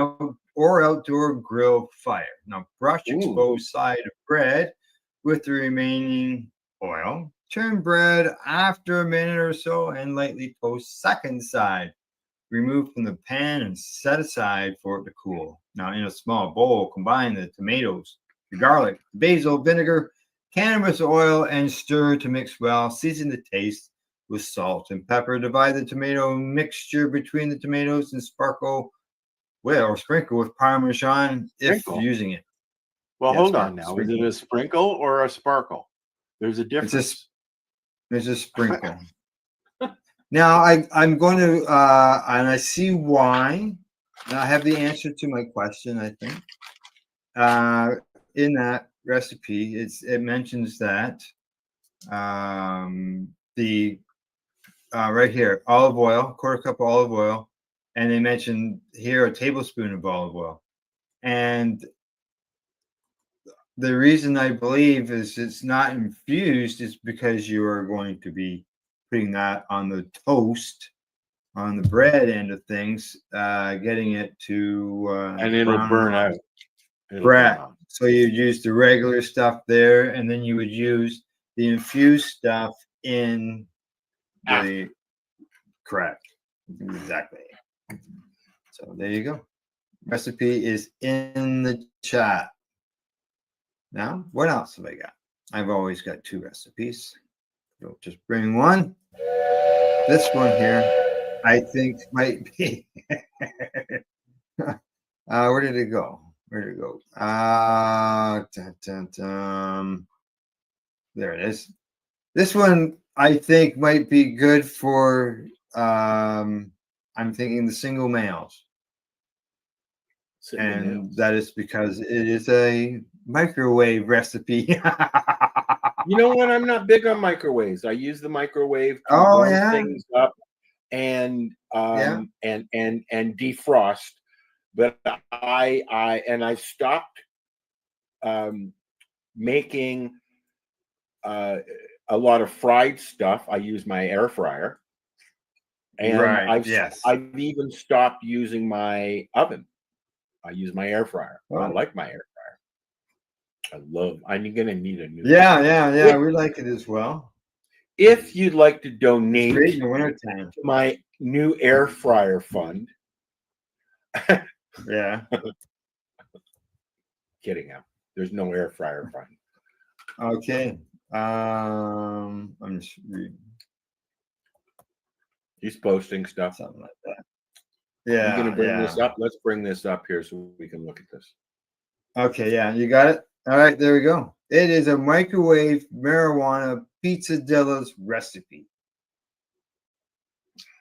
or outdoor grill fire. Now, brush exposed side of bread with the remaining oil. Turn bread after a minute or so and lightly toast second side. Remove from the pan and set aside for it to cool. Now, in a small bowl, combine the tomatoes, the garlic, basil, vinegar, cannabis oil, and stir to mix well. Season to taste with salt and pepper. Divide the tomato mixture between the tomatoes and sprinkle with Parmesan if using it. Well, hold on now. Is it a sprinkle or a sparkle? There's a difference. There's a sprinkle. Now I'm going to, and I see why. And I have the answer to my question, I think. In that recipe, it mentions that the right here, olive oil, quarter cup of olive oil, and they mentioned here a tablespoon of olive oil. And the reason I believe is it's not infused is because you are going to be putting that on the toast, on the bread end of things, getting it to and it'll burn out. Correct. So you'd use the regular stuff there, and then you would use the infused stuff in the correct. Exactly. So there you go. Recipe is in the chat. Now, what else have I got? I've always got two recipes. So just bring one. This one here, I think might be. Where did it go? Where did it go? There it is. This one I think might be good for. I'm thinking the single males. That is because it is a microwave recipe. You know what? I'm not big on microwaves. I use the microwave to warm things up and defrost. But I stopped making a lot of fried stuff. I use my air fryer, and I've even stopped using my oven. I use my air fryer. I like my air fryer. I'm gonna need a new. Yeah. We like it as well. If you'd like to donate in the wintertime to my new air fryer fund. Yeah. Kidding him. There's no air fryer fund. Okay. I'm just reading. He's posting stuff. Something like that. Yeah. I'm gonna bring this up. Let's bring this up here so we can look at this. Okay, yeah, you got it. All right, there we go. It is a microwave marijuana pizzadillas recipe.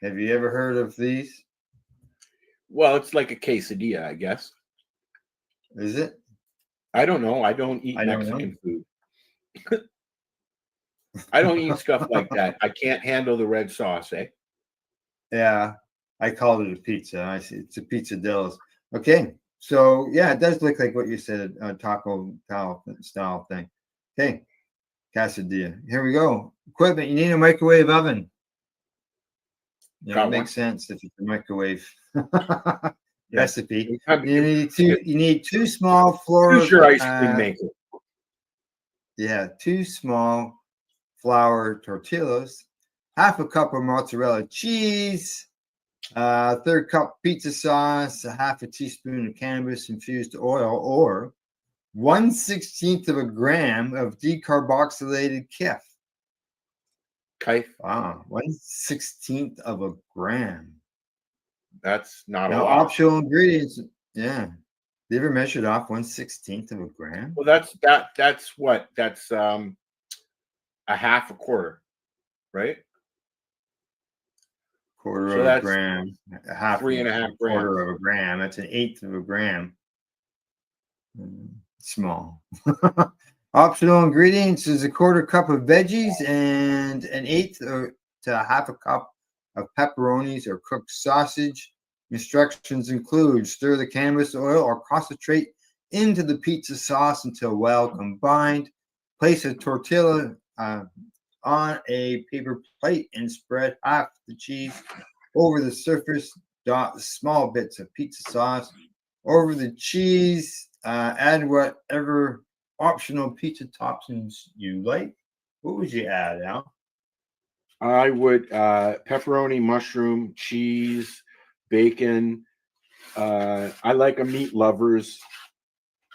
Have you ever heard of these? Well, it's like a quesadilla, I guess. Is it? I don't know. I don't eat Mexican food. I don't eat stuff like that. I can't handle the red sauce, eh? Yeah, I called it a pizza. I see it's a pizzadillas. Okay, so yeah, it does look like what you said, taco style thing. Okay, quesadilla. Here we go. Equipment: you need a microwave oven. Yeah, it makes sense if it's a microwave recipe. You need two small flour. Who's your ice cream maker? Yeah, 2 small flour tortillas, half a cup of mozzarella cheese, 1/3 cup pizza sauce, a half a teaspoon of cannabis infused oil, or 1/16 of a gram of decarboxylated kef. Wow, 1/16 of a gram. That's not now, a lot. Optional ingredients. Yeah. You ever measured off 1/16 of a gram? Well, that's what? That's a half a quarter, right? Quarter of a gram. A half 3.5 grams. Quarter of a gram. That's 1/8 of a gram. Small. Optional ingredients is a 1/4 cup of veggies and 1/8 to a half a cup of pepperonis or cooked sausage, Instructions include stir the cannabis oil or concentrate into the pizza sauce until well combined. Place a tortilla on a paper plate and spread half the cheese over the surface. Dot small bits of pizza sauce over the cheese. Add whatever optional pizza toppings you like. What would you add, Al? I would pepperoni, mushroom, cheese, bacon. I like a meat lovers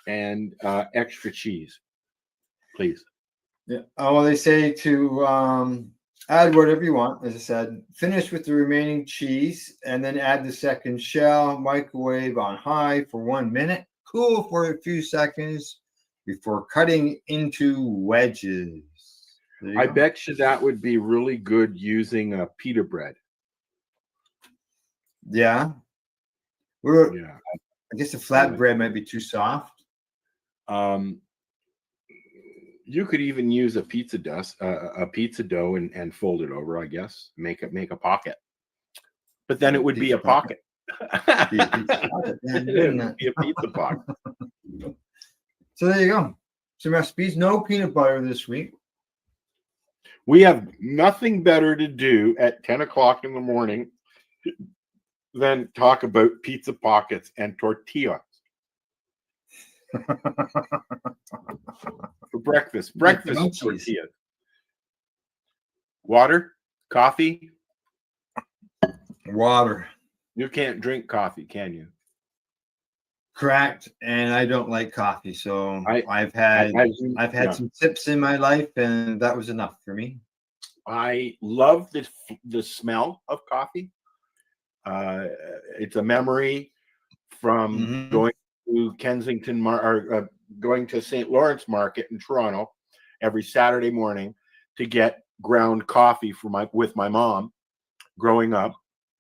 and extra cheese, please. Yeah. Oh, well, they say to add whatever you want. As I said, finish with the remaining cheese and then add the second shell. Microwave on high for 1 minute. Cool for a few seconds before cutting into wedges. I bet you that would be really good using a pita bread. Yeah. Yeah. I guess the flatbread might be too soft. You could even use a pizza dough and fold it over, I guess. Make a pocket. But then it would be a pocket. Be a pizza pocket, then, wouldn't it? Be a pizza pocket. So there you go. Some recipes. No peanut butter this week. We have nothing better to do at 10 o'clock in the morning than talk about pizza pockets and tortillas. For breakfast. Breakfast tortillas. Water? Coffee? Water. You can't drink coffee, can you? Correct. And I don't like coffee, so I've had some sips in my life, and that was enough for me. I love the smell of coffee. It's a memory from going to Kensington or going to St. Lawrence Market in Toronto every Saturday morning to get ground coffee with my mom growing up,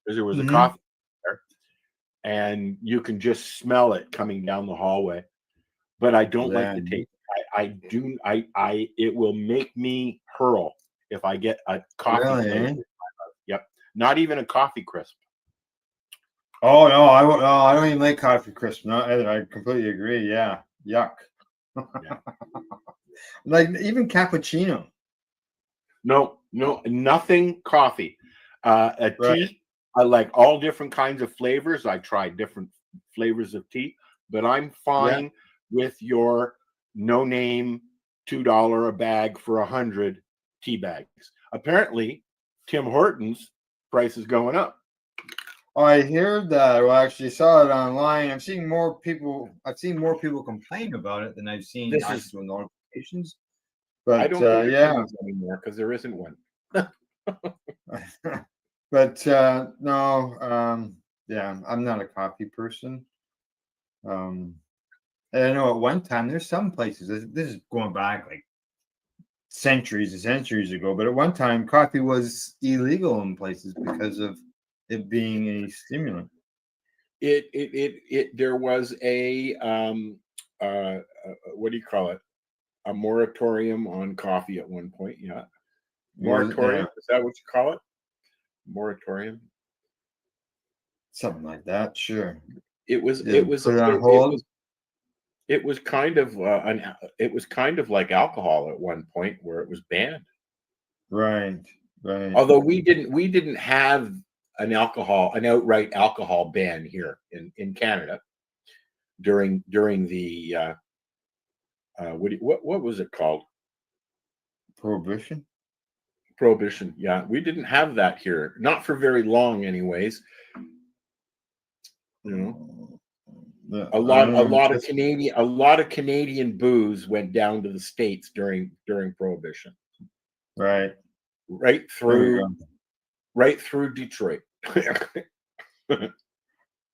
because there was a coffee there, and you can just smell it coming down the hallway. But I don't like the taste. It will make me hurl if I get a coffee. Really? Yep. Not even a coffee crisp. Oh no, I don't even like coffee crisp. No, I completely agree. Yeah, yuck. Yeah. Like even cappuccino. No, nothing coffee. Tea. I like all different kinds of flavors. I tried different flavors of tea, but I'm fine with your no-name $2 a bag for 100 tea bags. Apparently, Tim Hortons price is going up. Oh, I heard that. Well, I actually saw it online. I've seen more people complain about it than I've seen actual notifications. But I don't think there's anymore because there isn't one. But no, yeah, I'm not a coffee person. And I know at one time there's some places. This is going back like centuries and centuries ago. But at one time, coffee was illegal in places because of it being a stimulant. There was a what do you call it? A moratorium on coffee at one point. Yeah. Moratorium. Is that what you call it? Moratorium. Something like that. Sure. It was kind of it was kind of like alcohol at one point where it was banned. Right. Although we didn't have an outright alcohol ban here in Canada during the what was it called? Prohibition. Yeah, we didn't have that here, not for very long, anyways. You know, a lot of Canadian booze went down to the States during Prohibition. Right through Detroit.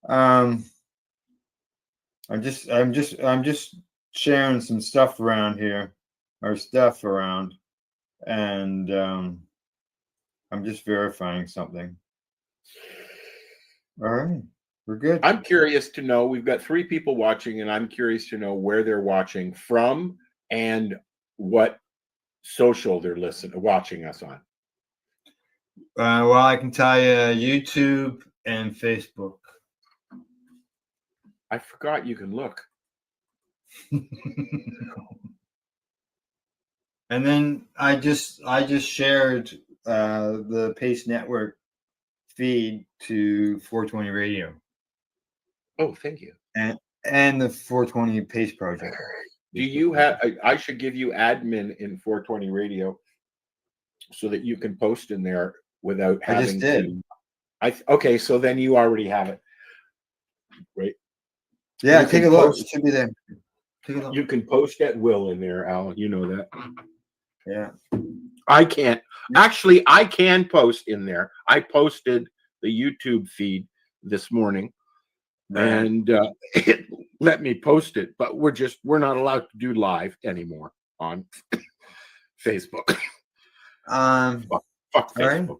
I'm just sharing some stuff around here, and I'm just verifying something. All right, we're good. I'm curious to know. We've got 3 people watching, and I'm curious to know where they're watching from and what social they're watching us on. Well, I can tell you YouTube and Facebook. I forgot you can look. And then I just shared the Pace Network feed to 420 Radio. Oh, thank you. And the 420 Pace Project. Do you have? I should give you admin in 420 Radio so that you can post in there without having I just did. to. Okay, so then you already have it. Right. Yeah, take a look. It should be there. Take a look. You can post at will in there, Al. You know that. Yeah. I can't. Actually, I can post in there. I posted the YouTube feed this morning, and it let me post it, but we're not allowed to do live anymore on Facebook. Fuck Facebook.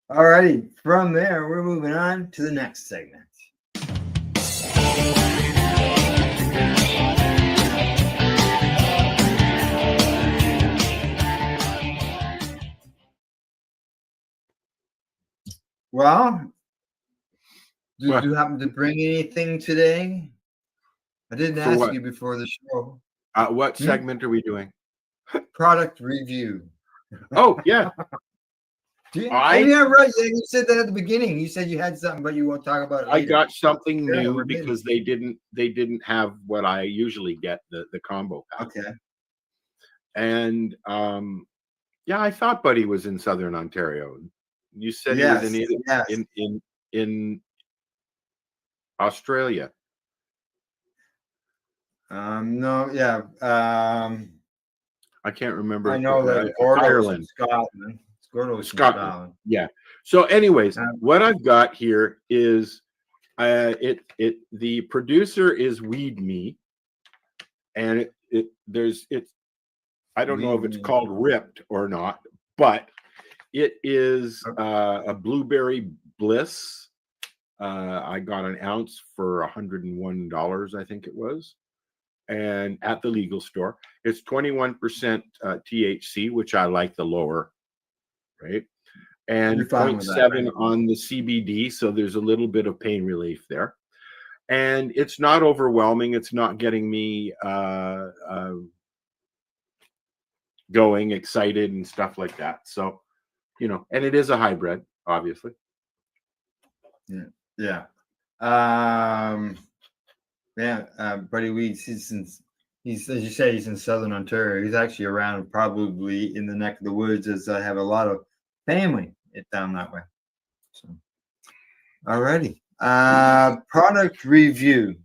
All righty. From there, we're moving on to the next segment. Well, did you happen to bring anything today? I didn't ask you before the show. What segment are we doing? Product review. Oh, yeah. Yeah, right. Yeah, you said that at the beginning. You said you had something, but you won't talk about it later. I got something new because they didn't have what I usually get, the combo pack. Okay. And yeah, I thought Buddy was in Southern Ontario. You said he was in Australia. No, yeah. I can't remember. I know that Ireland, Scotland. Scotland. Yeah. So, anyways, what I've got here is the producer is Weed Me, and I don't know if it's called Ripped or not, but it is a blueberry bliss. I got an ounce for $101, I think it was, and at the legal store. It's 21% THC, which I like the lower, right? And 0.7 on the CBD, so there's a little bit of pain relief there. And it's not overwhelming. It's not getting me going, excited and stuff like that. So, and it is a hybrid, obviously. Yeah. Buddy Weeds, he's as you say, he's in Southern Ontario. He's actually around probably in the neck of the woods, as I have a lot of family down that way. So, alrighty. Product review.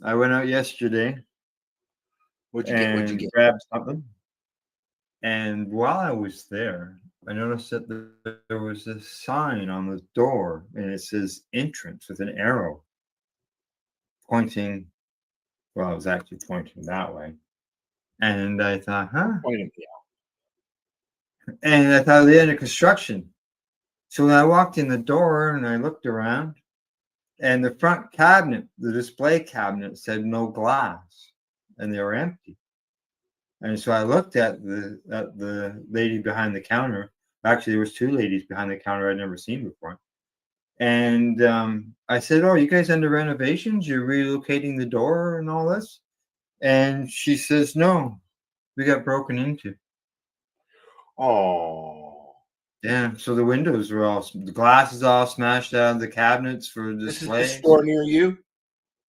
I went out yesterday. What'd you get? Grabbed something. And while I was there, I noticed that there was a sign on the door, and it says entrance with an arrow pointing. Well, it was actually pointing that way. And I thought, and I thought they under construction. So when I walked in the door and I looked around, and the front cabinet, the display cabinet, said no glass, and they were empty. And so I looked at the lady behind the counter. Actually, there was two ladies behind the counter I'd never seen before. And I said, "Oh, you guys under renovations? You're relocating the door and all this?" And she says, "No, we got broken into." Oh. Yeah, so the windows were the glass is all smashed out of the cabinets for display. This is the store near you?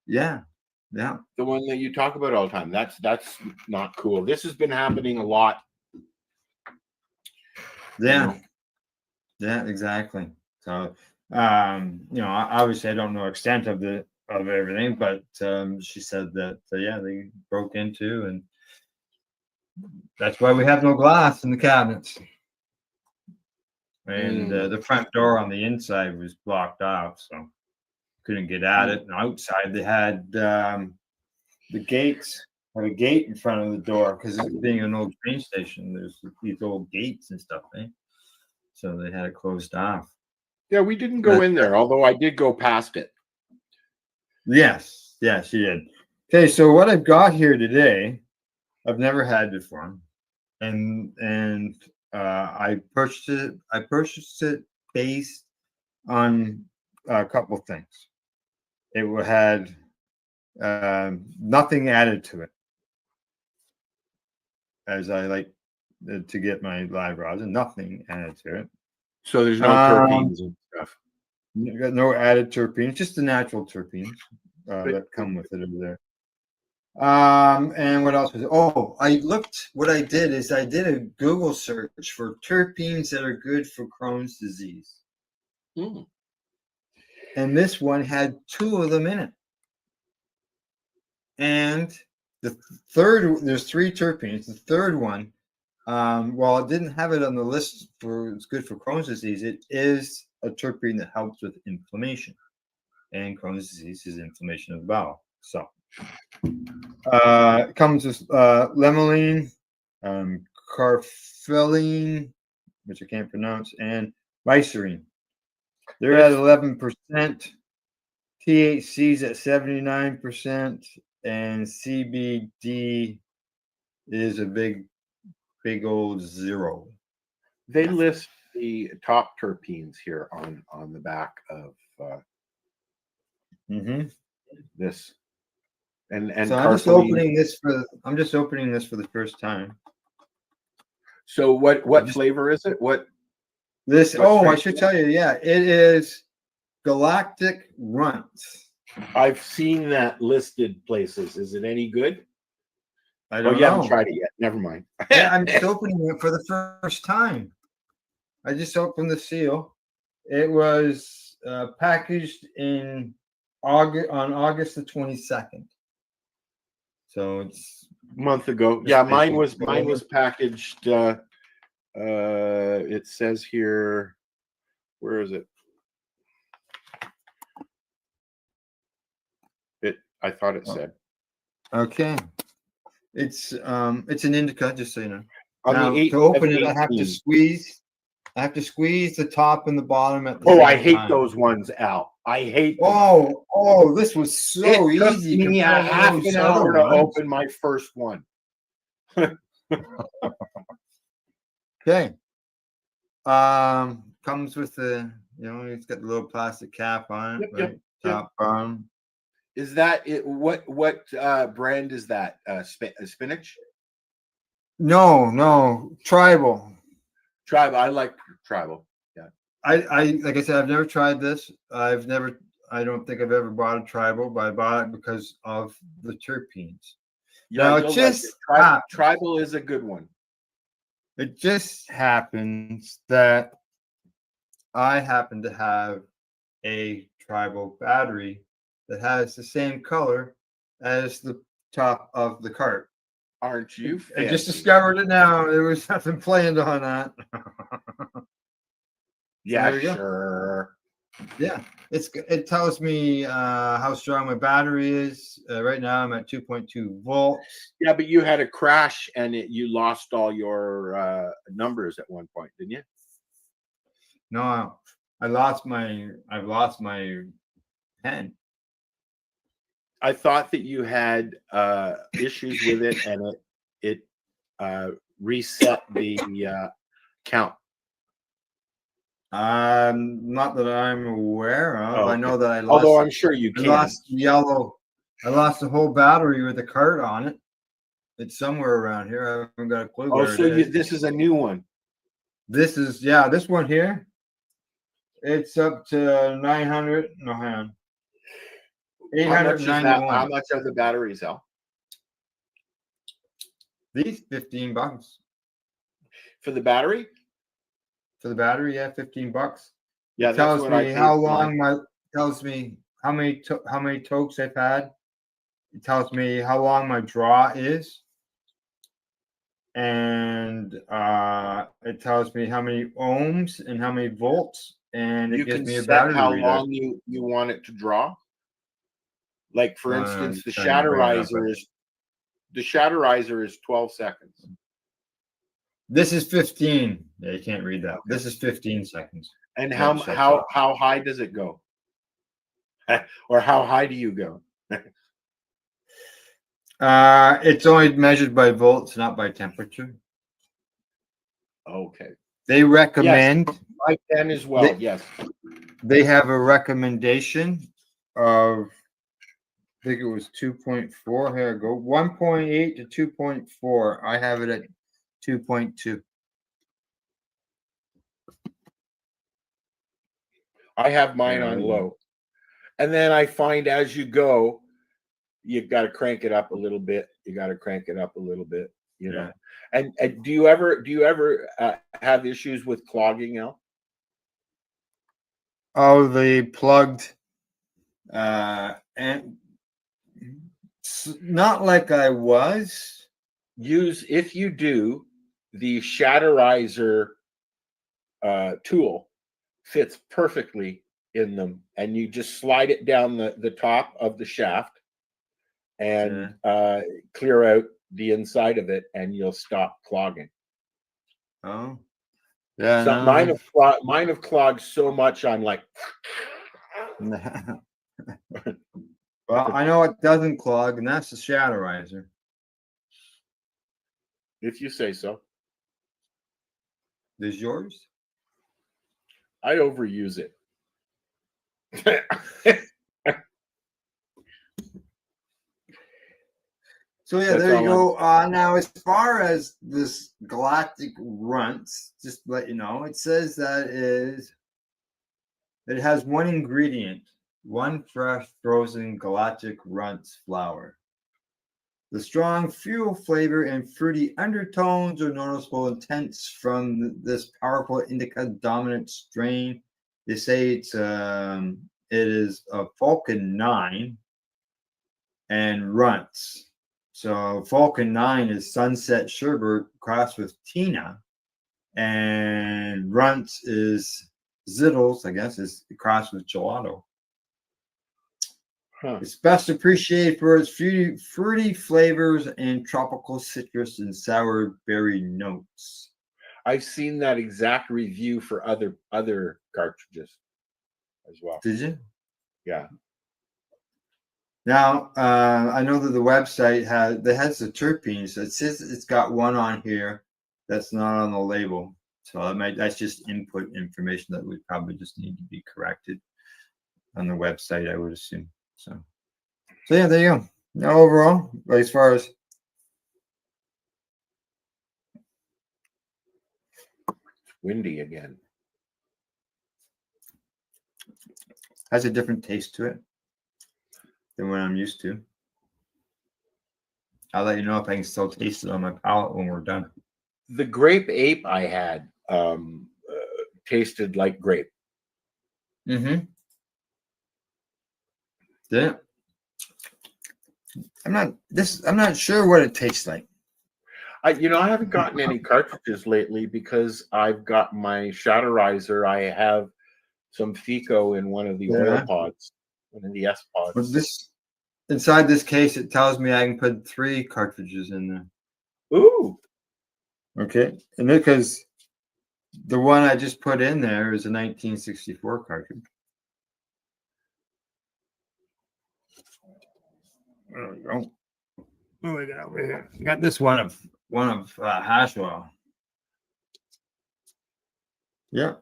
Yeah. Yeah. The one that you talk about all the time. That's not cool. This has been happening a lot. Yeah. Yeah, exactly. So obviously I don't know extent of everything, but she said that they broke into, and that's why we have no glass in the cabinets. And the front door on the inside was blocked off, so couldn't get at it. And outside they had the gates, had a gate in front of the door, because it being an old train station, there's these old gates and stuff, eh? So they had it closed off. Yeah, we didn't go in there, although I did go past it. Yes, you did. Okay, so what I've got here today, I've never had before, and I purchased it based on a couple things. It had nothing added to it, as I like to get my live rosin. Nothing added to it. So there's no terpenes and stuff. You got no added terpenes, just the natural terpenes that come with it over there. And what else was it? Oh, what I did is I did a Google search for terpenes that are good for Crohn's disease. Mm. And this one had 2 of them in it. And the third, there's 3 terpenes. The third one, while it didn't have it on the list for it's good for Crohn's disease, it is a terpene that helps with inflammation. And Crohn's disease is inflammation of the bowel. So it comes with limonene, carfilene, which I can't pronounce, and mycerine. They're at 11%. THC's at 79%, and CBD is a big old 0. They list the top terpenes here on the back of this. And so I'm just opening this for the first time. So what flavor is it? What this? Oh, I should tell you. Yeah, it is Galactic Runt. I've seen that listed places. Is it any good? I don't know. You haven't tried it yet. Never mind. Yeah, I'm just opening it for the first time. I just opened the seal. It was packaged in August the 22nd. So it's a month ago. Yeah, mine was packaged. It says here, where is it? I thought it said. Okay. It's an indica, just so you know. Now, to open it, I have to squeeze the top and the bottom at the same I hate those ones, Al. I hate them. Oh, this was so easy. It took me a half an hour to open my first one. Okay. Comes with the, it's got the little plastic cap on it, right? Top, bottom. Is that it? What brand is that? Spinach? No, Tribal. I like Tribal. Yeah. I like I said, I've never tried this. I don't think I've ever bought a Tribal, but I bought it because of the terpenes. Yeah, Tribal is a good one. It just happens that I happen to have a Tribal battery that has the same color as the top of the cart. Aren't you fancy? I just discovered it now. There was nothing planned on that. Yeah, sure. Yeah, it tells me how strong my battery is. Right now, I'm at 2.2 volts. Yeah, but you had a crash and you lost all your numbers at one point, didn't you? No, I've lost my pen. I thought that you had issues with it and it reset the count. Not that I'm aware of. Oh, okay. I know that I lost. Although I'm sure you can. I lost the whole battery with the cart on it. It's somewhere around here. I haven't got a clue. Oh, so this is a new one. This is this one here. It's up to 900. No, hang on. 891. How much are the batteries, Al? These $15 for the battery. For the battery, yeah, $15. Yeah, it tells me how long tells me how many tokes I've had. It tells me how long my draw is, and it tells me how many ohms and how many volts, and it gives me a battery how reader. long you want it to draw. Like for instance, the Shatterizer is 12 seconds. This is 15. Yeah, you can't read that. Okay. This is 15 seconds. And how high does it go? Or how high do you go? It's only measured by volts, not by temperature. Okay. They recommend. Yes, I can as well. Yes. They have a recommendation of, I think it was 2.4. Here I go. 1.8 to 2.4. I have it at 2.2. I have mine on low. And then I find as you go, you've got to crank it up a little bit. You got to crank it up a little bit, you know. And do you ever have issues with clogging, Al? Oh, they plugged, and not like I was. If you do, the Shatterizer tool fits perfectly in them, and you just slide it down the top of the shaft and clear out the inside of it, and you'll stop clogging. Oh, yeah. So No. mine have clogged so much. I'm like, well, I know it doesn't clog, and that's the Shatterizer. if you say so. Is yours? I overuse it. So yeah, That's there you all go. Now, as far as this galactic runts, just to let you know, it says that it has one ingredient, one fresh frozen galactic runts flour. The strong fuel flavor and fruity undertones are noticeable intense from this powerful indica dominant strain. They say it is a Falcon 9 and runts. So Falcon 9 is Sunset Sherbet crossed with Tina, and runts is Zittles, I guess, is crossed with gelato. It's best appreciated for its fruity flavors and tropical citrus and sour berry notes. I've seen that exact review for other cartridges as well. Did you? Yeah. Now, I know that the website has the terpenes. It says it's got one on here that's not on the label. So that's just input information that would probably just need to be corrected on the website, I would assume. So yeah, there you go. Now overall, as far as windy again. Has a different taste to it than what I'm used to. I'll let you know if I can still taste it on my palate when we're done. The grape ape I had tasted like grape. Mm-hmm. Yeah. I'm not sure what it tastes like. I haven't gotten any cartridges lately because I've got my Shatterizer. I have some Fico in one of the oil pods, one of the S pods. Well, inside this case, it tells me I can put 3 cartridges in there. Ooh. Okay, and because the one I just put in there is a 1964 cartridge. There we go. What do we got over here? We got this one of hash oil. Yeah.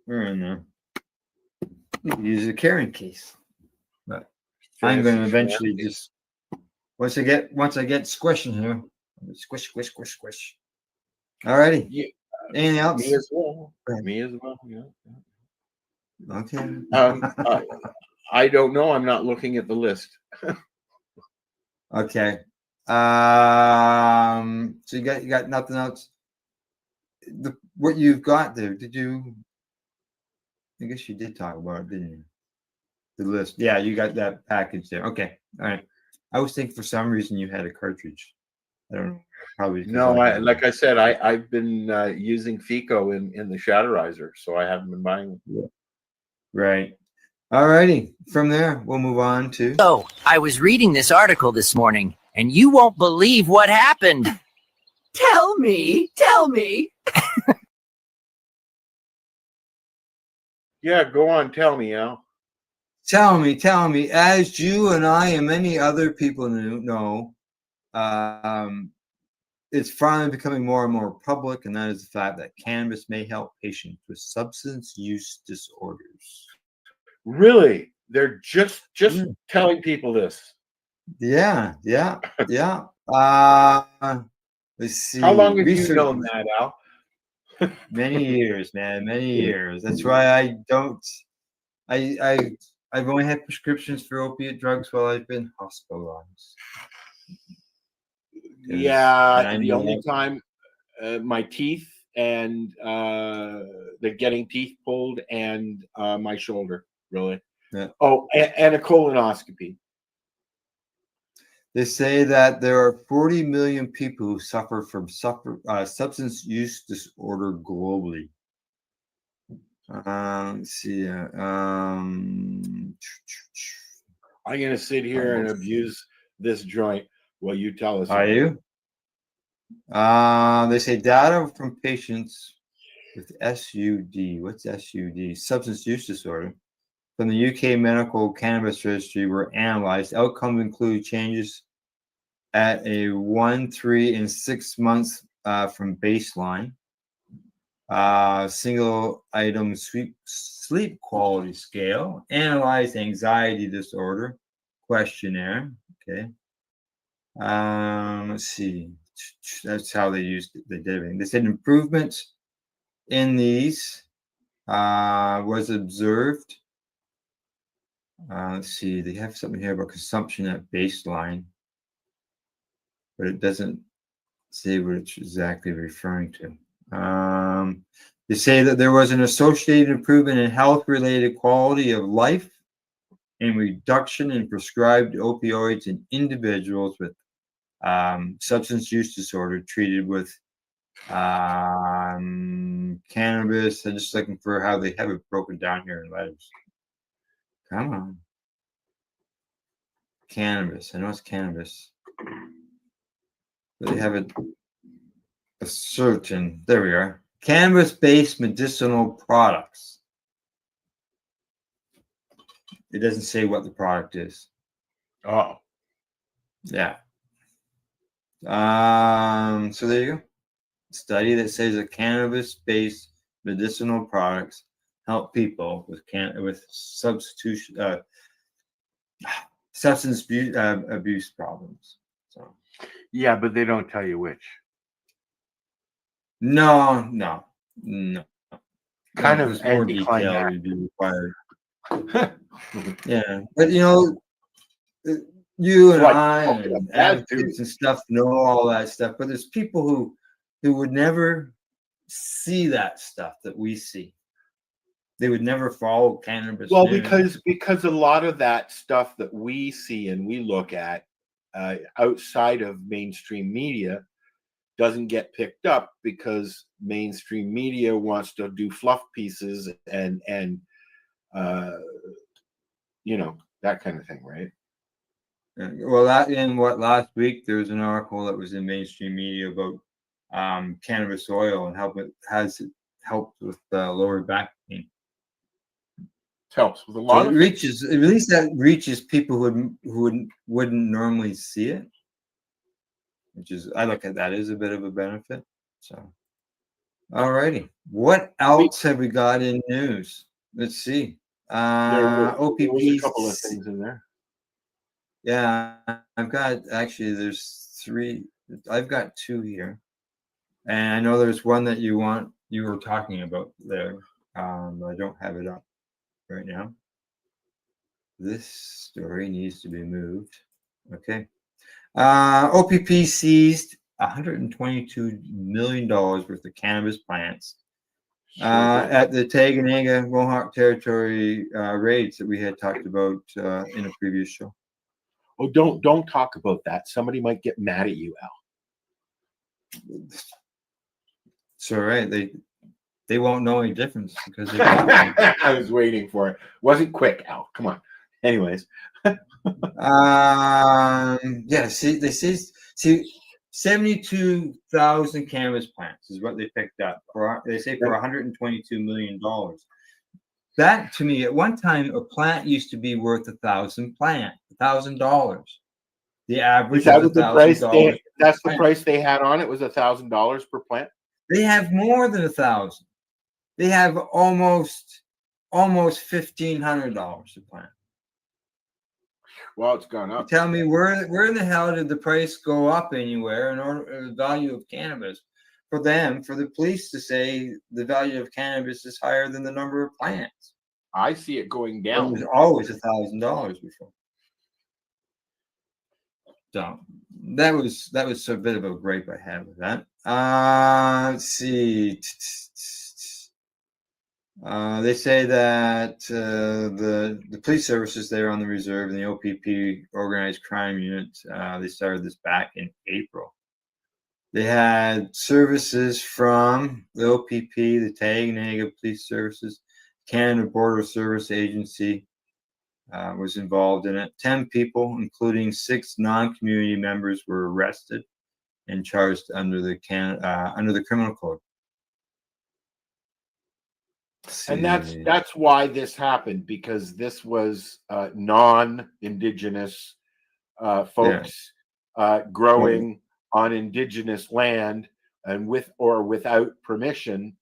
We're in there. You can use a carrying case, but I'm going to eventually just once I get squishing here, squish. Alrighty. Yeah. Anything else? Me as well. Me as well. Yeah. Okay. I don't know. I'm not looking at the list. Okay. So you got nothing else. What you've got there? Did you? I guess you did talk about it, didn't you? The list. Yeah, you got that package there. Okay. All right. I was thinking for some reason you had a cartridge. I don't know. Probably. No, like I said, I've been using Fico in the Shatterizer, so I haven't been buying them. Yeah. Right. All righty. From there, we'll move on to. So I was reading this article this morning, and you won't believe what happened. Tell me. Yeah, go on. Tell me, Al. Tell me. As you and I and many other people know, it's finally becoming more and more public, and that is the fact that cannabis may help patients with substance use disorders. Really? They're just telling people this. Yeah. Let's see. How long have you Research known that, Al? many years, man, many years. That's why I don't. I've only had prescriptions for opiate drugs while I've been hospitalized. Yeah, the only time my teeth and the getting teeth pulled and my shoulder, really. Yeah. Oh, and a colonoscopy. They say that there are 40 million people who suffer from substance use disorder globally. Let's see. I'm going to sit here and abuse this joint while you tell us. Are you? They say data from patients with SUD. What's SUD? Substance use disorder. From the UK Medical Cannabis Registry were analyzed. Outcomes include changes at a 1, 3, and 6 months from baseline. Single item sleep quality scale, analyzed anxiety disorder questionnaire. Okay. Let's see. That's how they used it. They did everything. They said improvements in these was observed. Let's see. They have something here about consumption at baseline, but it doesn't say what it's exactly referring to. They say that there was an associated improvement in health-related quality of life and reduction in prescribed opioids in individuals with substance use disorder treated with cannabis. I'm just looking for how they have it broken down here in letters. Come on. Cannabis. I know it's cannabis. They have it a certain, there we are. Cannabis-based medicinal products. It doesn't say what the product is. Oh. Yeah. So there you go. Study that says that cannabis-based medicinal products help people with substance abuse problems. So. Yeah, but they don't tell you which. No. Kind of more detail would be required. Yeah, but you and I and advocates and stuff know all that stuff, but there's people who would never see that stuff that we see. They would never follow cannabis. Well, news. because a lot of that stuff that we see and we look at outside of mainstream media doesn't get picked up because mainstream media wants to do fluff pieces and that kind of thing, right? Well, last week there was an article that was in mainstream media about cannabis oil and how it has helped with lower back pain. It helps with a lot of reaches, at least that reaches people who wouldn't normally see it, which is, I look at that as a bit of a benefit. So, all righty, what else have we got in news? Let's see. There was OPP. a couple of things in there. Yeah, I've got, actually there's 3. I've got 2 here, and I know there's one that you were talking about there. I don't have it up right now. This story needs to be moved. Okay. OPP seized $122 million worth of cannabis plants at the Taganega Mohawk Territory raids that we had talked about in a previous show. Oh, don't talk about that. Somebody might get mad at you, Al. It's all right. They won't know any difference because they I was waiting for it. Wasn't quick, Al. Come on. Anyways. Yeah, see, they see 72,000 cannabis plants is what they picked up for. They say for $122 million. That, to me, at one time, a plant used to be worth $1,000. The average Is that is was the price $1,000. that's the price they had on it, was $1,000 per plant? They have more than 1,000. They have almost $1,500 a plant. Well, it's gone up. Tell me where in the hell did the price go up anywhere in order the value of cannabis for them, for the police to say the value of cannabis is higher than the number of plants? I see it going It down. was always $1,000 before. So that was a bit of a gripe I had with that. Let's see. They say that the police services there on the reserve and the OPP organized crime unit, they started this back in April. They had services from the OPP, the Taginaga Police Services, Canada Border Service Agency was involved in it. 10 people, including 6 non-community members, were arrested and charged under the criminal code. And that's why this happened, because this was non-indigenous folks growing on indigenous land, and with or without permission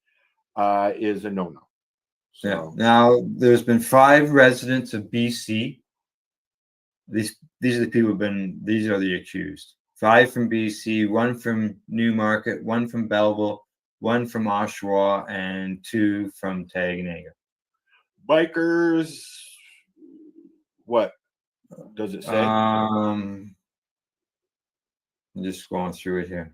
is a no-no. So. Yeah. Now there's been 5 residents of BC. These are the people these are the accused. 5 from BC, 1 from Newmarket, 1 from Belleville, 1 from Oshawa, and 2 from Taginaga. Bikers, what does it say? I'm just going through it here.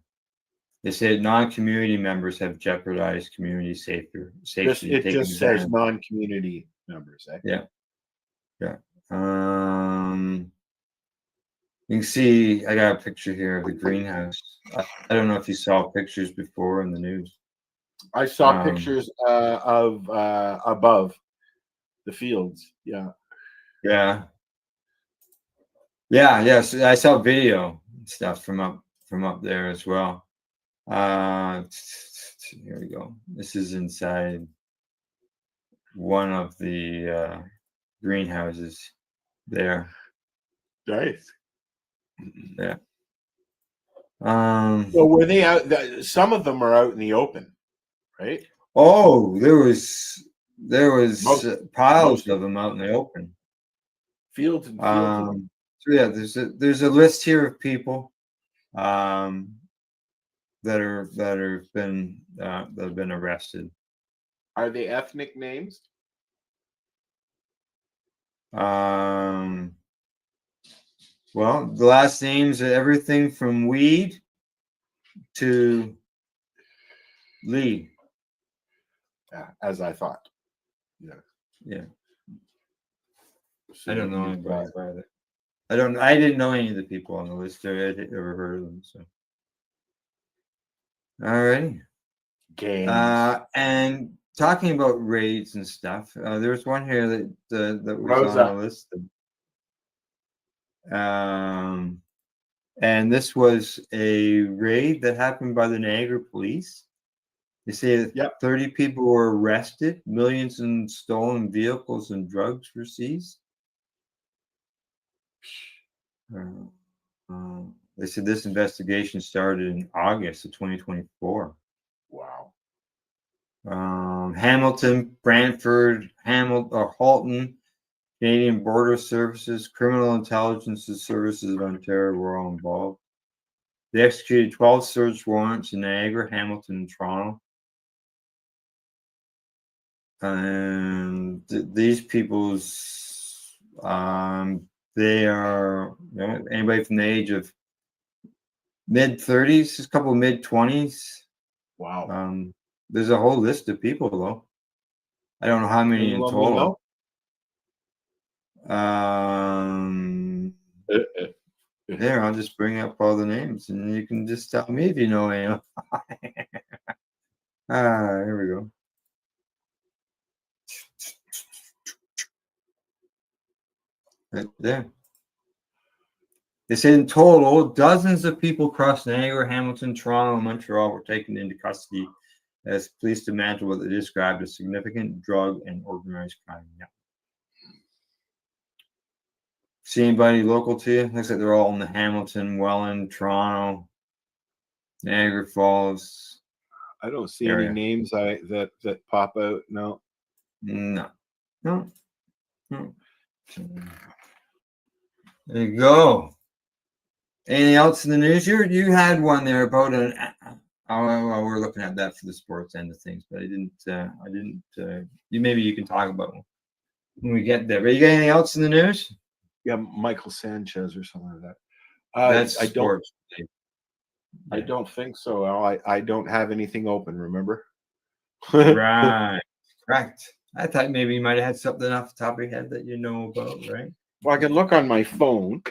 They say non-community members have jeopardized community safety. It just says non-community members. Eh? Yeah. Yeah. You can see I got a picture here of the greenhouse. I don't know if you saw pictures before in the news. I saw pictures of above the fields. Yeah. Yeah. Yeah. Yeah. So I saw video and stuff from up there as well. Here we go. This is inside one of the greenhouses there. Nice. Yeah. So were they out? Some of them are out in the open, right? Oh, there was piles of them out in the open. Fields and fields. So yeah, there's a list here of people that have been arrested. Are they ethnic names? Well, the last names are everything from Weed to Lee. As I thought. Yeah. Yeah. So I don't know anybody by that. I didn't know any of the people on the list. I had ever heard of them. So. All right. Gangs. And talking about raids and stuff, there's one here that was on the list. And this was a raid that happened by the Niagara police. They say that 30 people were arrested, millions in stolen vehicles and drugs were seized. They said this investigation started in August of 2024. Wow. Hamilton, Brantford, Halton, Canadian Border Services, Criminal Intelligence Services of Ontario were all involved. They executed 12 search warrants in Niagara, Hamilton, and Toronto. And these people's, they are anybody from the age of mid-30s, a couple mid-20s. Wow. There's a whole list of people, though. I don't know how many in total. There, I'll just bring up all the names, and you can just tell me if you know any. Here we go. Right there. They said in total, dozens of people across Niagara, Hamilton, Toronto, and Montreal were taken into custody as police dismantled what they described as significant drug and organized crime network. See anybody local to you? Looks like they're all in the Hamilton, Welland, Toronto, Niagara Falls I don't see area. any names that pop out. No. No. No. No. There you go. Anything else in the news? You had one there about an. Oh, well, we're looking at that for the sports end of things, but I didn't. Maybe you can talk about it when we get there. But you got anything else in the news? Yeah, Michael Sanchez or something like that. That's I don't. sports. I don't think so. Al. I don't have anything open. Remember? Right. Correct. I thought maybe you might have had something off the top of your head that you know about, right? Well, I can look on my phone.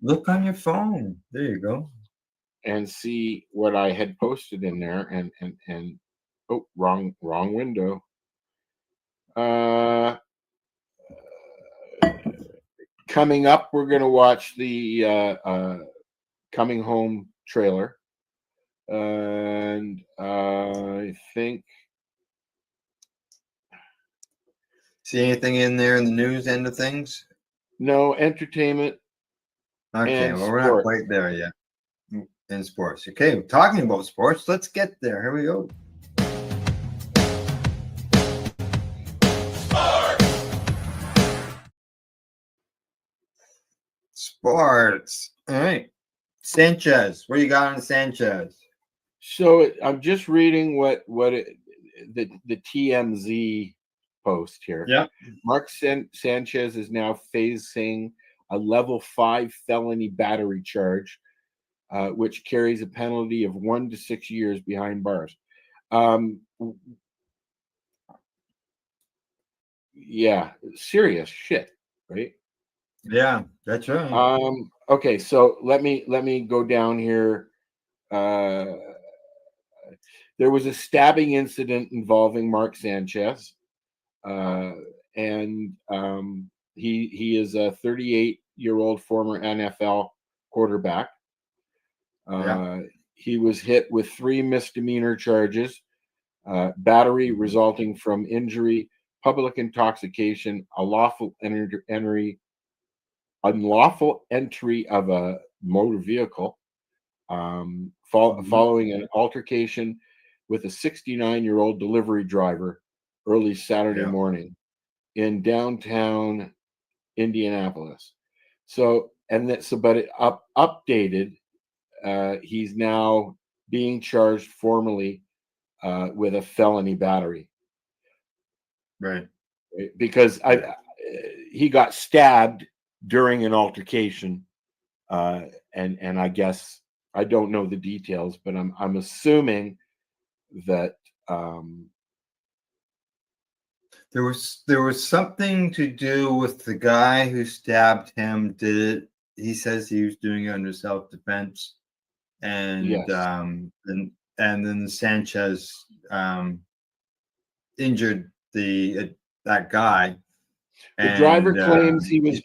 Look on your phone. There you go. And see what I had posted in there, and oh, wrong window. Coming up, we're gonna watch the Coming Home trailer, and I think. See anything in there in the news end of things? No, entertainment. Okay, and well, we're not sports. quite there yet. In sports. Okay, talking about sports, let's get there. Here we go. Sports. All right. Sanchez. What do you got on Sanchez? So I'm just reading the TMZ post here. Yeah. Mark Sanchez is now facing a level 5 felony battery charge, which carries a penalty of 1 to 6 years behind bars. Yeah, serious shit, right? Yeah, that's right. Okay, so let me go down here. There was a stabbing incident involving Mark Sanchez, and he is a 38-year-old former NFL quarterback. He was hit with 3 misdemeanor charges: battery resulting from injury, public intoxication, unlawful entry of a motor vehicle, following an altercation with a 69-year-old delivery driver early Saturday morning in downtown Indianapolis. But it updated. He's now being charged formally with a felony battery. Right. Because he got stabbed during an altercation, and I guess I don't know the details, but I'm assuming that there was something to do with the guy who stabbed him. He says he was doing it under self-defense, and yes. And then Sanchez injured that guy. The driver claims he was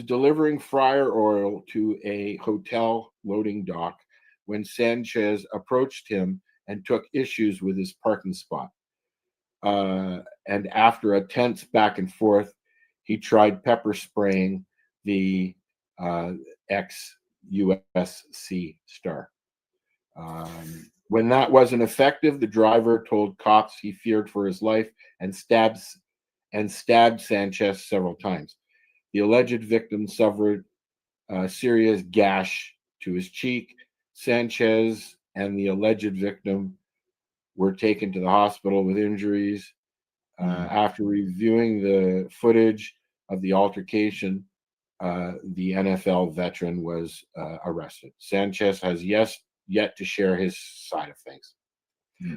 delivering fryer oil to a hotel loading dock when Sanchez approached him and took issues with his parking spot. And after a tense back and forth, he tried pepper spraying the ex-USC star. When that wasn't effective, the driver told cops he feared for his life and stabbed Sanchez several times. The alleged victim suffered a serious gash to his cheek. Sanchez and the alleged victim were taken to the hospital with injuries. After reviewing the footage of the altercation, the NFL veteran was arrested. Sanchez has yet to share his side of things.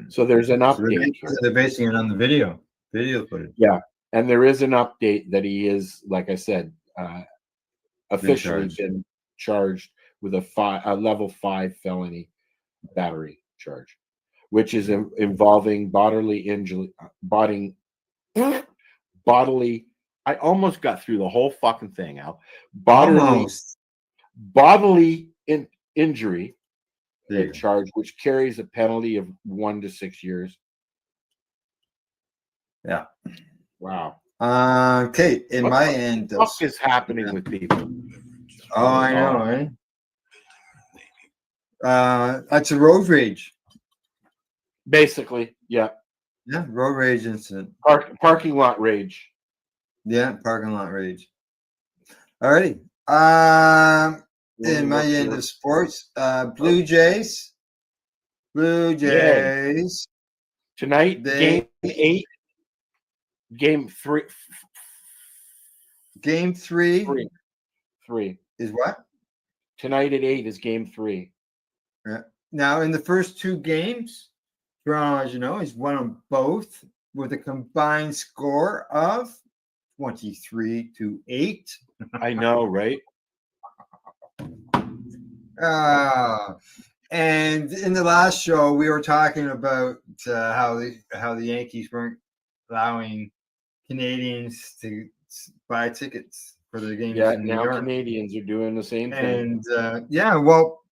So there's an update here. They're basing it on the video footage. Yeah, and there is an update that he is, like I said, officially been charged with a level 5 felony battery charge, which is involving bodily injury. I almost got through the whole fucking thing, Al. Bodily injury charge, which carries a penalty of 1 to 6 years. Yeah. Wow. Okay, in What my the end, fuck is happening with people? oh, I know, that's a road rage. Basically, yeah. Yeah, road rage incident. Parking lot rage. Yeah, parking lot rage. Alrighty. In my end of sports, Blue Jays. Blue Yay. Jays. Tonight, game 8. Game 3. Game 3. 3 is what? Tonight at 8 is game 3. Yeah. Now, in the first 2 games, Toronto, as you know, has won them both with a combined score of 23-8. I know, right? And in the last show, we were talking about how the Yankees weren't allowing Canadians to buy tickets for the games Yeah, in New now York. Canadians are doing the same thing. And well,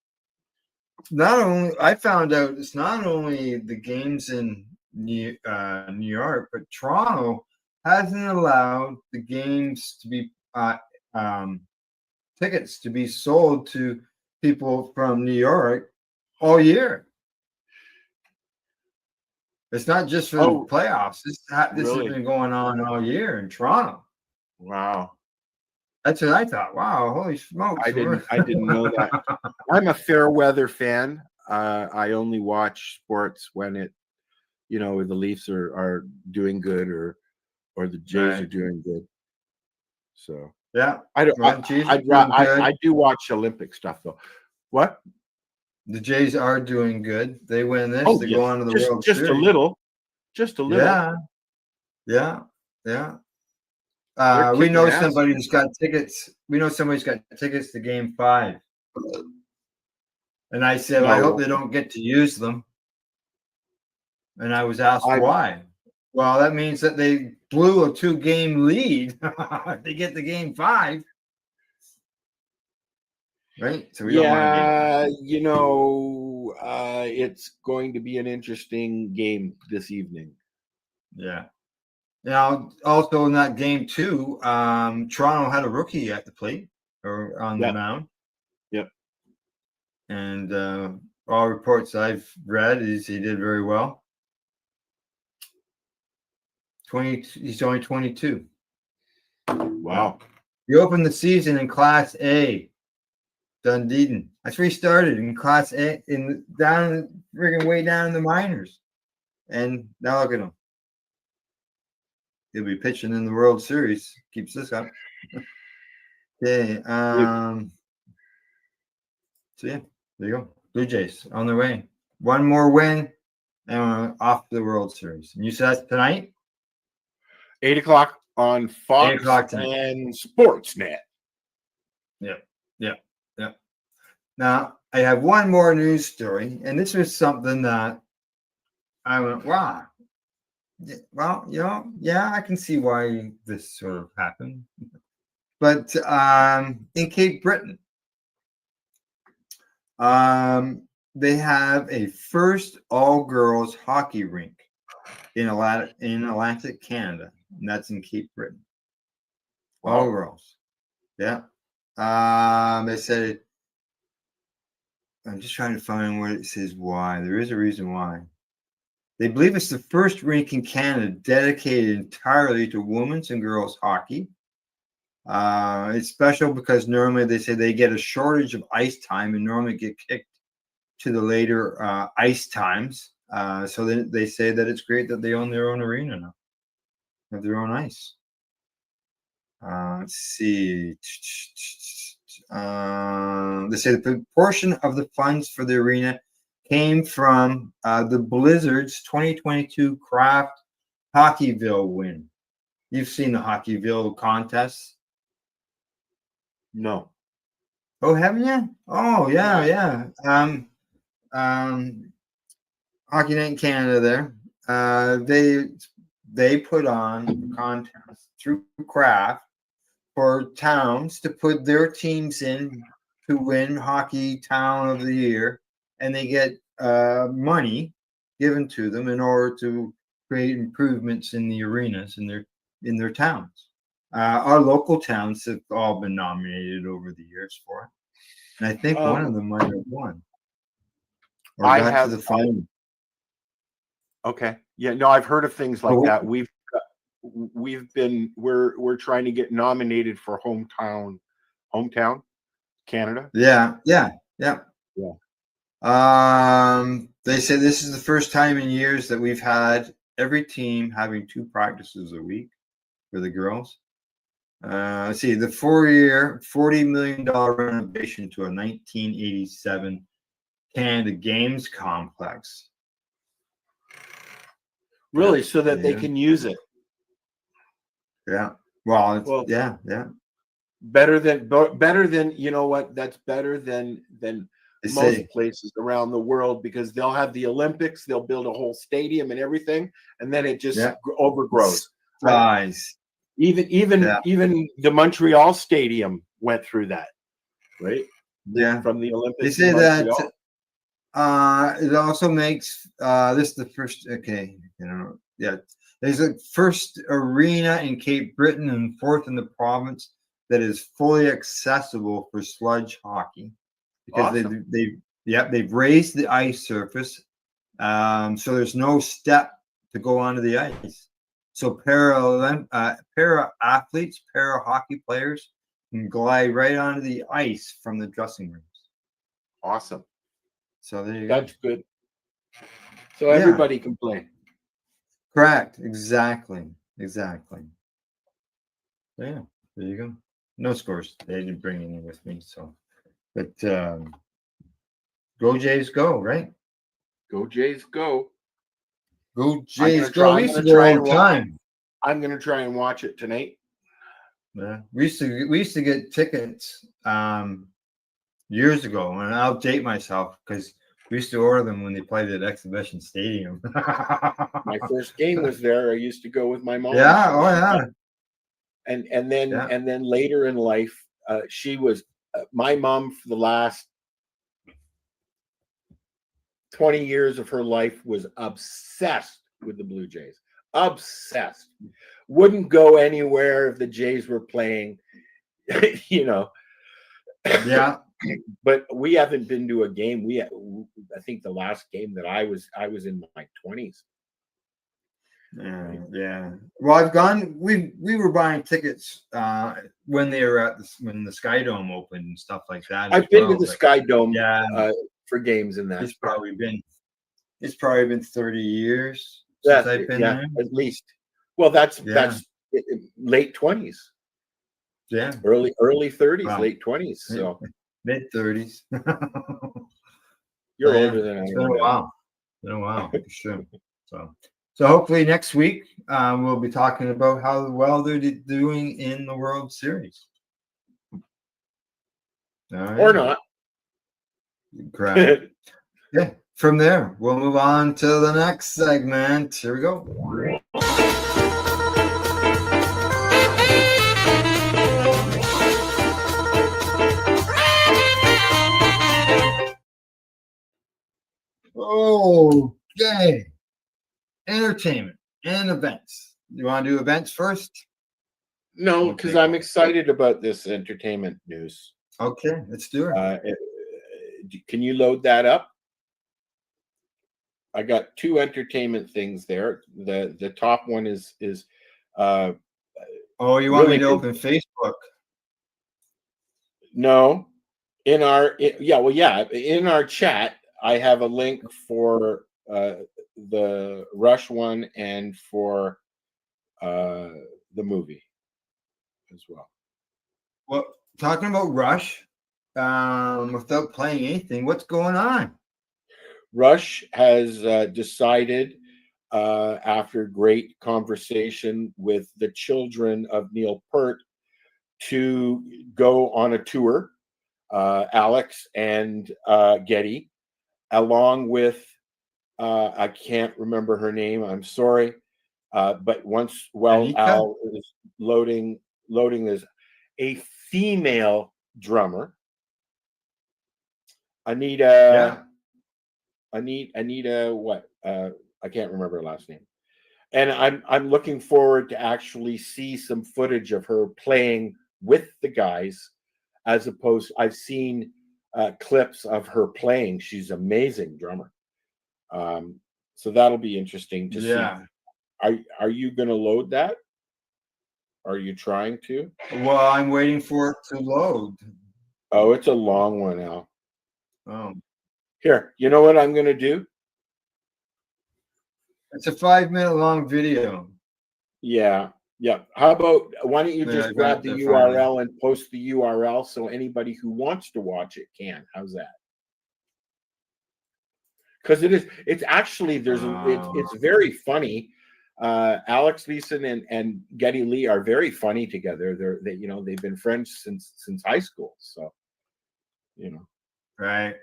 not only I found out it's not only the games in New York, but Toronto hasn't allowed the games to be tickets to be sold to people from New York all year. It's not just for the playoffs. This really? has been going on all year in Toronto. Wow. That's what I thought. Wow, holy smokes. I didn't know that. I'm a fair weather fan. I only watch sports when the Leafs are doing good or the Jays are doing good. So yeah, I do watch Olympic stuff though. What? The Jays are doing good. They win this. Oh, they yes. go on to the World Series. Just a little. Yeah. We They're know kicking ass. somebody who's got tickets. We know somebody's got tickets to Game 5. And I said, I hope they don't get to use them. And I was asked why. Well, that means that they blew a 2-game lead. They get the Game 5. Right? So we don't want it's going to be an interesting game this evening. Yeah. Now, also in that game too, Toronto had a rookie at the plate or on the mound. Yep. And all reports I've read is he did very well. He's only 22. Wow. He opened the season in Class A. Dunedin. That's where he started, in Class A, way down in the minors. And now look at him. He'll be pitching in the World Series. Keeps this up. Okay. So yeah, there you go. Blue Jays on their way. One more win, and we're off to the World Series. And you said that's tonight? 8 o'clock on Fox 8 o'clock tonight. and Sportsnet. Yeah. Now, I have one more news story, and this was something that I went, wow. Well, I can see why this sort of happened. But in Cape Breton, they have a first all-girls hockey rink in Atlantic Canada, and that's in Cape Breton. All girls. Yeah. They said, I'm just trying to find where it says why. There is a reason why. They believe it's the first rink in Canada dedicated entirely to women's and girls hockey. It's special because normally they say they get a shortage of ice time and normally get kicked to the later ice times. So they say that it's great that they own their own arena now, have their own ice. Let's see. They say the proportion of the funds for the arena came from the Blizzard's 2022 Craft Hockeyville win. You've seen the Hockeyville contests? No. Oh, haven't you? Oh, yeah. Hockey Night in Canada there. They put on a contest through Craft for towns to put their teams in to win Hockey Town of the Year, and they get money given to them in order to create improvements in the arenas, and in their towns. Our local towns have all been nominated over the years for it, and I think one of them might have won or I got have to the final. Okay. Yeah. No, I've heard of things like Oh. that. We're trying to get nominated for hometown Canada. Yeah. Yeah. They say this is the first time in years that we've had every team having 2 practices a week for the girls. Let's see, the 4-year, $40 million renovation to a 1987 Canada Games complex. Really, so that they can use it. Yeah. Well, Well, yeah. Better than you know what? That's better than most places around the world, because they'll have the Olympics, they'll build a whole stadium and everything, and then it just overgrows. Nice. Even the Montreal Stadium went through that, right? Yeah. From the Olympics. They say that it also makes this the first. Okay, there's a first arena in Cape Breton and 4th in the province that is fully accessible for sludge hockey, because they've raised the ice surface, so there's no step to go onto the ice. So para athletes, para hockey players can glide right onto the ice from the dressing rooms. Awesome. So there you go. That's good. So everybody can play. Correct. Exactly. Yeah. There you go. No scores. They didn't bring any with me. So, but go Jays, go! Right? Go Jays, go! Go Jays, go! We used to go all the time. I'm going to try and watch it tonight. Yeah, we used to get tickets years ago, and I'll date myself because we used to order them when they played at Exhibition Stadium. My first game was there. I used to go with my mom. Yeah, oh yeah. And then later in life, she was my mom for the last 20 years of her life was obsessed with the Blue Jays. Obsessed. Wouldn't go anywhere if the Jays were playing, you know. Yeah. But we haven't been to a game. I think the last game that I was in my 20s. Yeah. Well, I've gone. We were buying tickets when they were when the Sky Dome opened and stuff like that. I've been to the Sky Dome for games in that. It's probably been 30 years since I've been there. At least. Well, that's late 20s. Yeah. Early 30s, late 20s. So mid 30s. You're older than I am. It's been a while. For sure. So hopefully next week we'll be talking about how well they're doing in the World Series. Or not. Correct. Yeah. From there, we'll move on to the next segment. Here we go. Okay. Entertainment and events. You want to do events first? No, because I'm excited about this entertainment news. Okay, let's do it. Can you load that up? I got 2 entertainment things there. The top one is you want me to open Facebook? No. In our chat, I have a link for the Rush one and for the movie as well. Well, talking about Rush, without playing anything, what's going on? Rush has decided, after great conversation with the children of Neil Peart, to go on a tour, Alex and Getty, along with I can't remember her name. I'm sorry, but Al is loading this, a female drummer, Anita. What? I can't remember her last name. and I'm looking forward to actually see some footage of her playing with the guys, as opposed. I've seen clips of her playing. She's an amazing drummer. So that'll be interesting to see. Are you going to load that? Are you trying to? Well, I'm waiting for it to load. Oh, it's a long one, Al. Oh, here. You know what I'm going to do? it's a 5-minute long video. Yeah. How about, why don't you Yeah, just I grab got the that URL finally. and post the URL so anybody who wants to watch it can? How's that? Because it's actually, it's very funny. Alex Leeson and Geddy Lee are very funny together. They've been friends since high school. So, Right.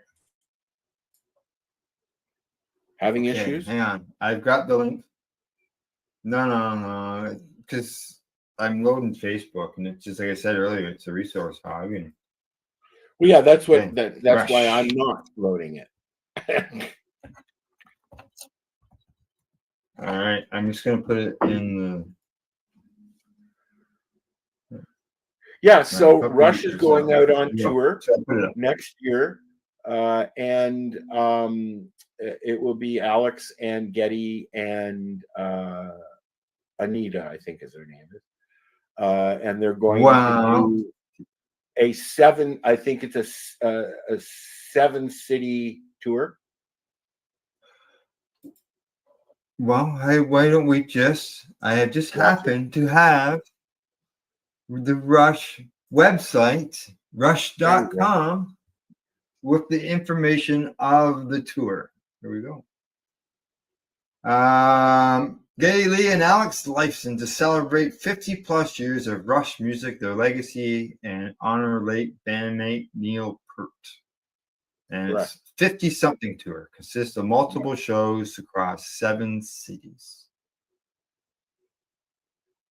Having Okay, issues? hang on. I've got the link. No. Because I'm loading Facebook, and it's just like I said earlier, it's a resource hog. And well, yeah, that's what okay. that's why I'm not loading it. All right, I'm just gonna put it in the. Yeah, so Rush is going out on tour next year, and it will be Alex and Geddy and Anita, I think is her name, and they're going to do a 7-city tour. Well, why don't we I have just happened to have the Rush website, rush.com, with the information of the tour. Here we go. Geddy Lee and Alex Lifeson to celebrate 50 plus years of Rush music, their legacy, and honor late bandmate Neil Peart. And it's 50-something tour, consists of multiple shows across 7 cities.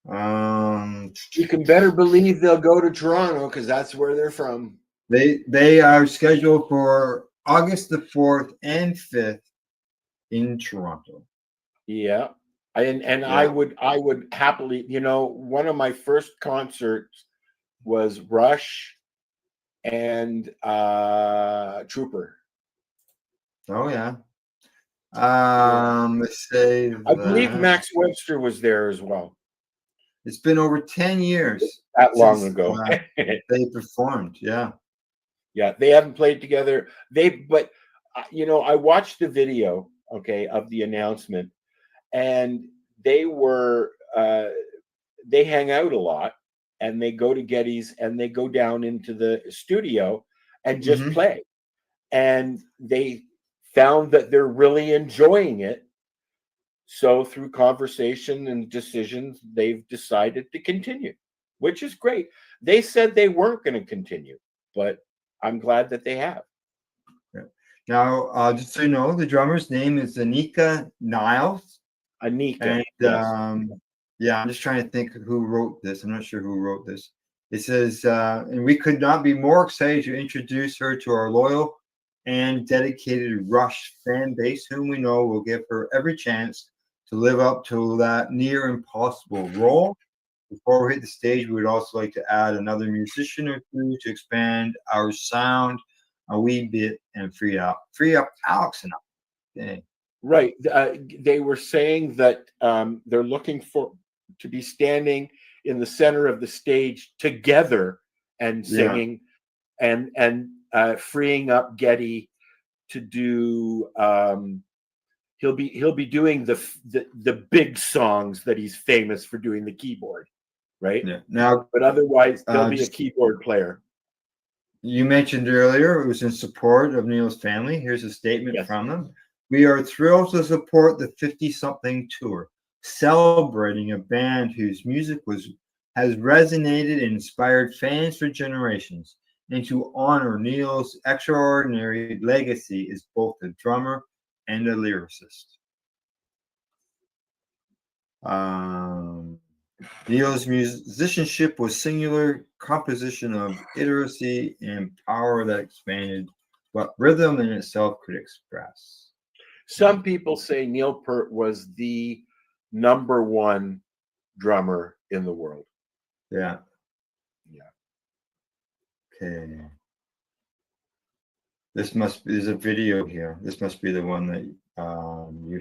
You can better believe they'll go to Toronto because that's where they're from. They are scheduled for August the 4th and 5th in Toronto. Yeah. I would happily, one of my first concerts was Rush and Trooper. Oh yeah. Let's say I believe Max Webster was there as well. It's been over 10 years. That long ago. They performed, yeah. Yeah, they haven't played together. But I watched the video, of the announcement, and they hang out a lot, and they go to Geddy's, and they go down into the studio and just play. And they found that they're really enjoying it. So through conversation and decisions, they've decided to continue, which is great. They said they weren't going to continue, but I'm glad that they have. Now, just so you know, the drummer's name is Anika Niles. Anika. And yes. Yeah, I'm just trying to think who wrote this. I'm not sure who wrote this. It says, and we could not be more excited to introduce her to our loyal and dedicated Rush fan base, whom we know will give her every chance to live up to that near impossible role. Before we hit the stage, we would also like to add another musician or two to expand our sound a wee bit and free up Alex and I. Okay. Right. They were saying that they're looking to be standing in the center of the stage together and singing, and freeing up Geddy to do. He'll be doing the big songs that he's famous for doing the keyboard, right? Yeah. Now, but otherwise, there'll be a keyboard player. You mentioned earlier it was in support of Neil's family. Here's a statement from them. We are thrilled to support the 50-something tour, celebrating a band whose music has resonated and inspired fans for generations, and to honor Neil's extraordinary legacy as both a drummer and a lyricist. Neil's musicianship was singular composition of iteracy and power that expanded what rhythm in itself could express. Some people say Neil Peart was the #1 drummer in the world. Yeah. Yeah. Okay. There's a video here. This must be the one that you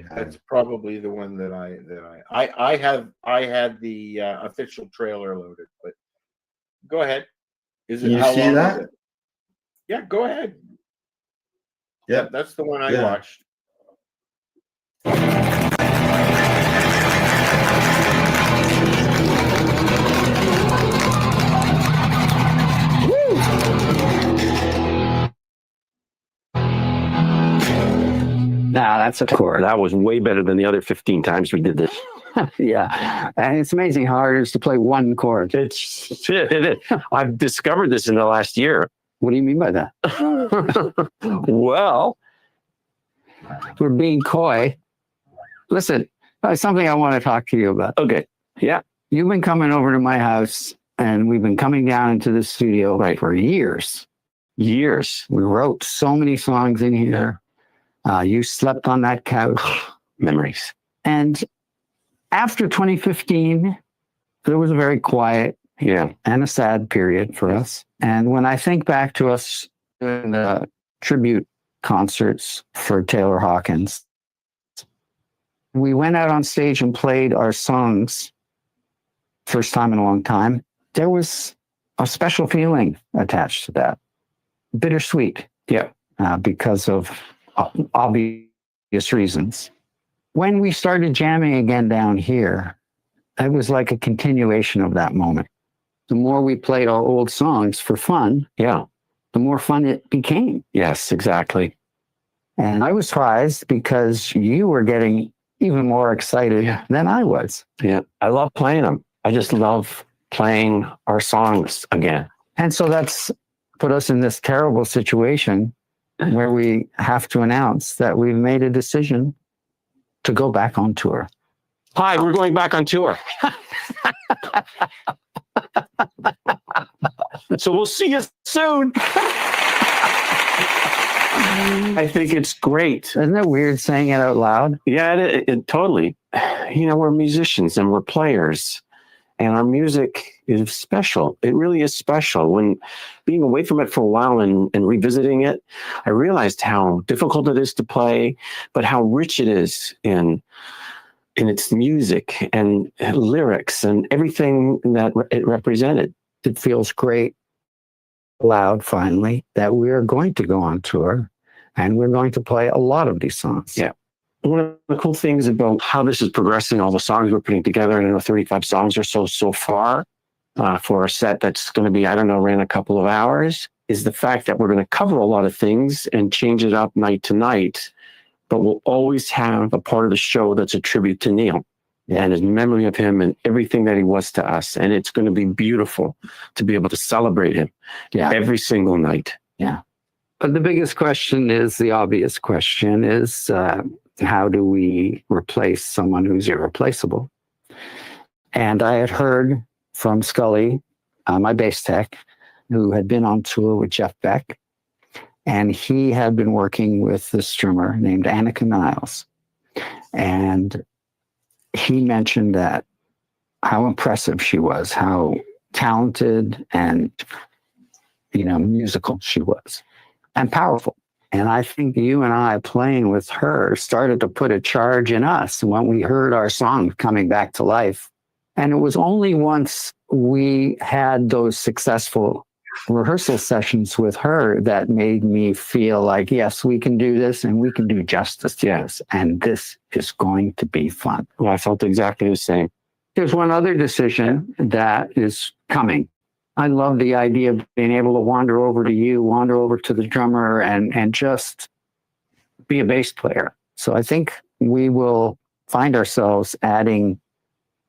had. That's probably the one that I had the official trailer loaded, but go ahead. Is it Can you how see long that? is it? Yeah, go ahead. Yeah, That's the one I Yeah. watched. Nah, that's a chord. That was way better than the other 15 times we did this. Yeah. And it's amazing how hard it is to play one chord. It is. I've discovered this in the last year. What do you mean by that? Well, we're being coy. Listen, something I want to talk to you about. Okay. Yeah. You've been coming over to my house, and we've been coming down into the studio for years. Years. We wrote so many songs in here. You slept on that couch. Memories. And after 2015, there was a very quiet and a sad period for us. And when I think back to us doing the tribute concerts for Taylor Hawkins, we went out on stage and played our songs first time in a long time. There was a special feeling attached to that. Bittersweet. Yeah. Because of obvious reasons. When we started jamming again down here, it was like a continuation of that moment. The more we played our old songs for fun, the more fun it became. Yes, exactly. And I was surprised because you were getting even more excited than I was. Yeah, I love playing them. I just love playing our songs again. And so that's put us in this terrible situation where we have to announce that we've made a decision to go back on tour. Hi, we're going back on tour. So we'll see you soon. I think it's great. Isn't it weird saying it out loud? Yeah, it totally. You know, we're musicians and we're players. And our music is special. It really is special. When being away from it for a while and revisiting it, I realized how difficult it is to play, but how rich it is in its music and lyrics and everything that it represented. It feels great, loud, finally, that we're going to go on tour and we're going to play a lot of these songs. Yeah. One of the cool things about how this is progressing, all the songs we're putting together, and I know 35 songs or so far for a set that's going to be, around a couple of hours, is the fact that we're going to cover a lot of things and change it up night to night, but we'll always have a part of the show that's a tribute to Neil and his memory of him and everything that he was to us. And it's going to be beautiful to be able to celebrate him every single night. Yeah. But the biggest question is, the obvious question is, how do we replace someone who's irreplaceable? And I had heard from Scully, my bass tech, who had been on tour with Jeff Beck, and he had been working with this drummer named Annika Niles. And he mentioned that how impressive she was, how talented and, musical she was, and powerful. And I think you and I playing with her started to put a charge in us when we heard our song coming back to life. And it was only once we had those successful rehearsal sessions with her that made me feel like, yes, we can do this and we can do justice to this. And this is going to be fun. Well, I felt exactly the same. There's one other decision that is coming. I love the idea of being able to wander over to you, wander over to the drummer, and just be a bass player. So I think we will find ourselves adding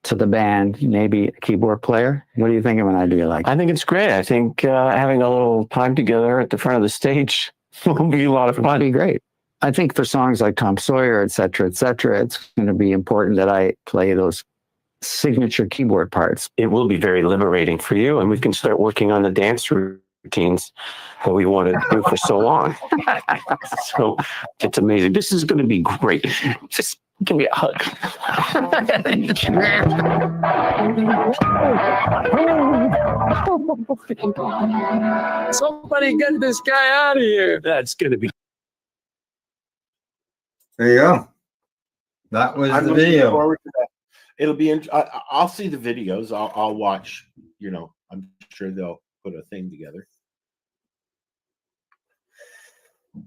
to the band maybe a keyboard player. What do you think of an idea like that? I think it's great. I think having a little time together at the front of the stage will be a lot of fun. It'll be great. I think for songs like Tom Sawyer, et cetera, it's going to be important that I play those signature keyboard parts. It will be very liberating for you, and we can start working on the dance routines that we wanted to do for so long. So it's amazing. This is going to be great. Give me a hug. Somebody get this guy out of here. That's going to be. There you go. That was I'm the looking video. forward to that. It'll be. I'll see the videos. I'll watch. I'm sure they'll put a thing together.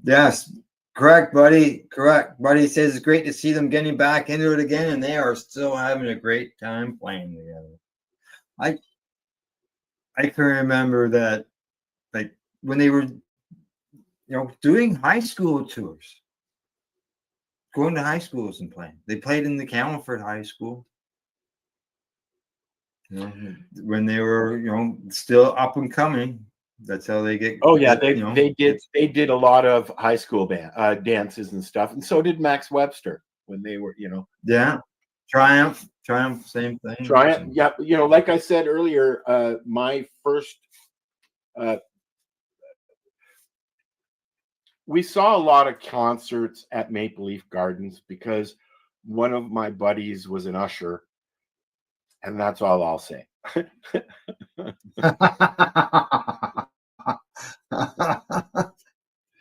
Yes, correct, buddy. Correct. Buddy says it's great to see them getting back into it again, and they are still having a great time playing together. I can remember that, like, when they were, doing high school tours, going to high schools and playing. They played in the Camelford High School. When they were, still up and coming. That's how they get. Oh yeah, they did a lot of high school dances and stuff, and so did Max Webster when they were, Yeah, Triumph, same thing. Triumph, yeah. Like I said earlier, my first, we saw a lot of concerts at Maple Leaf Gardens because one of my buddies was an usher, and that's all I'll say.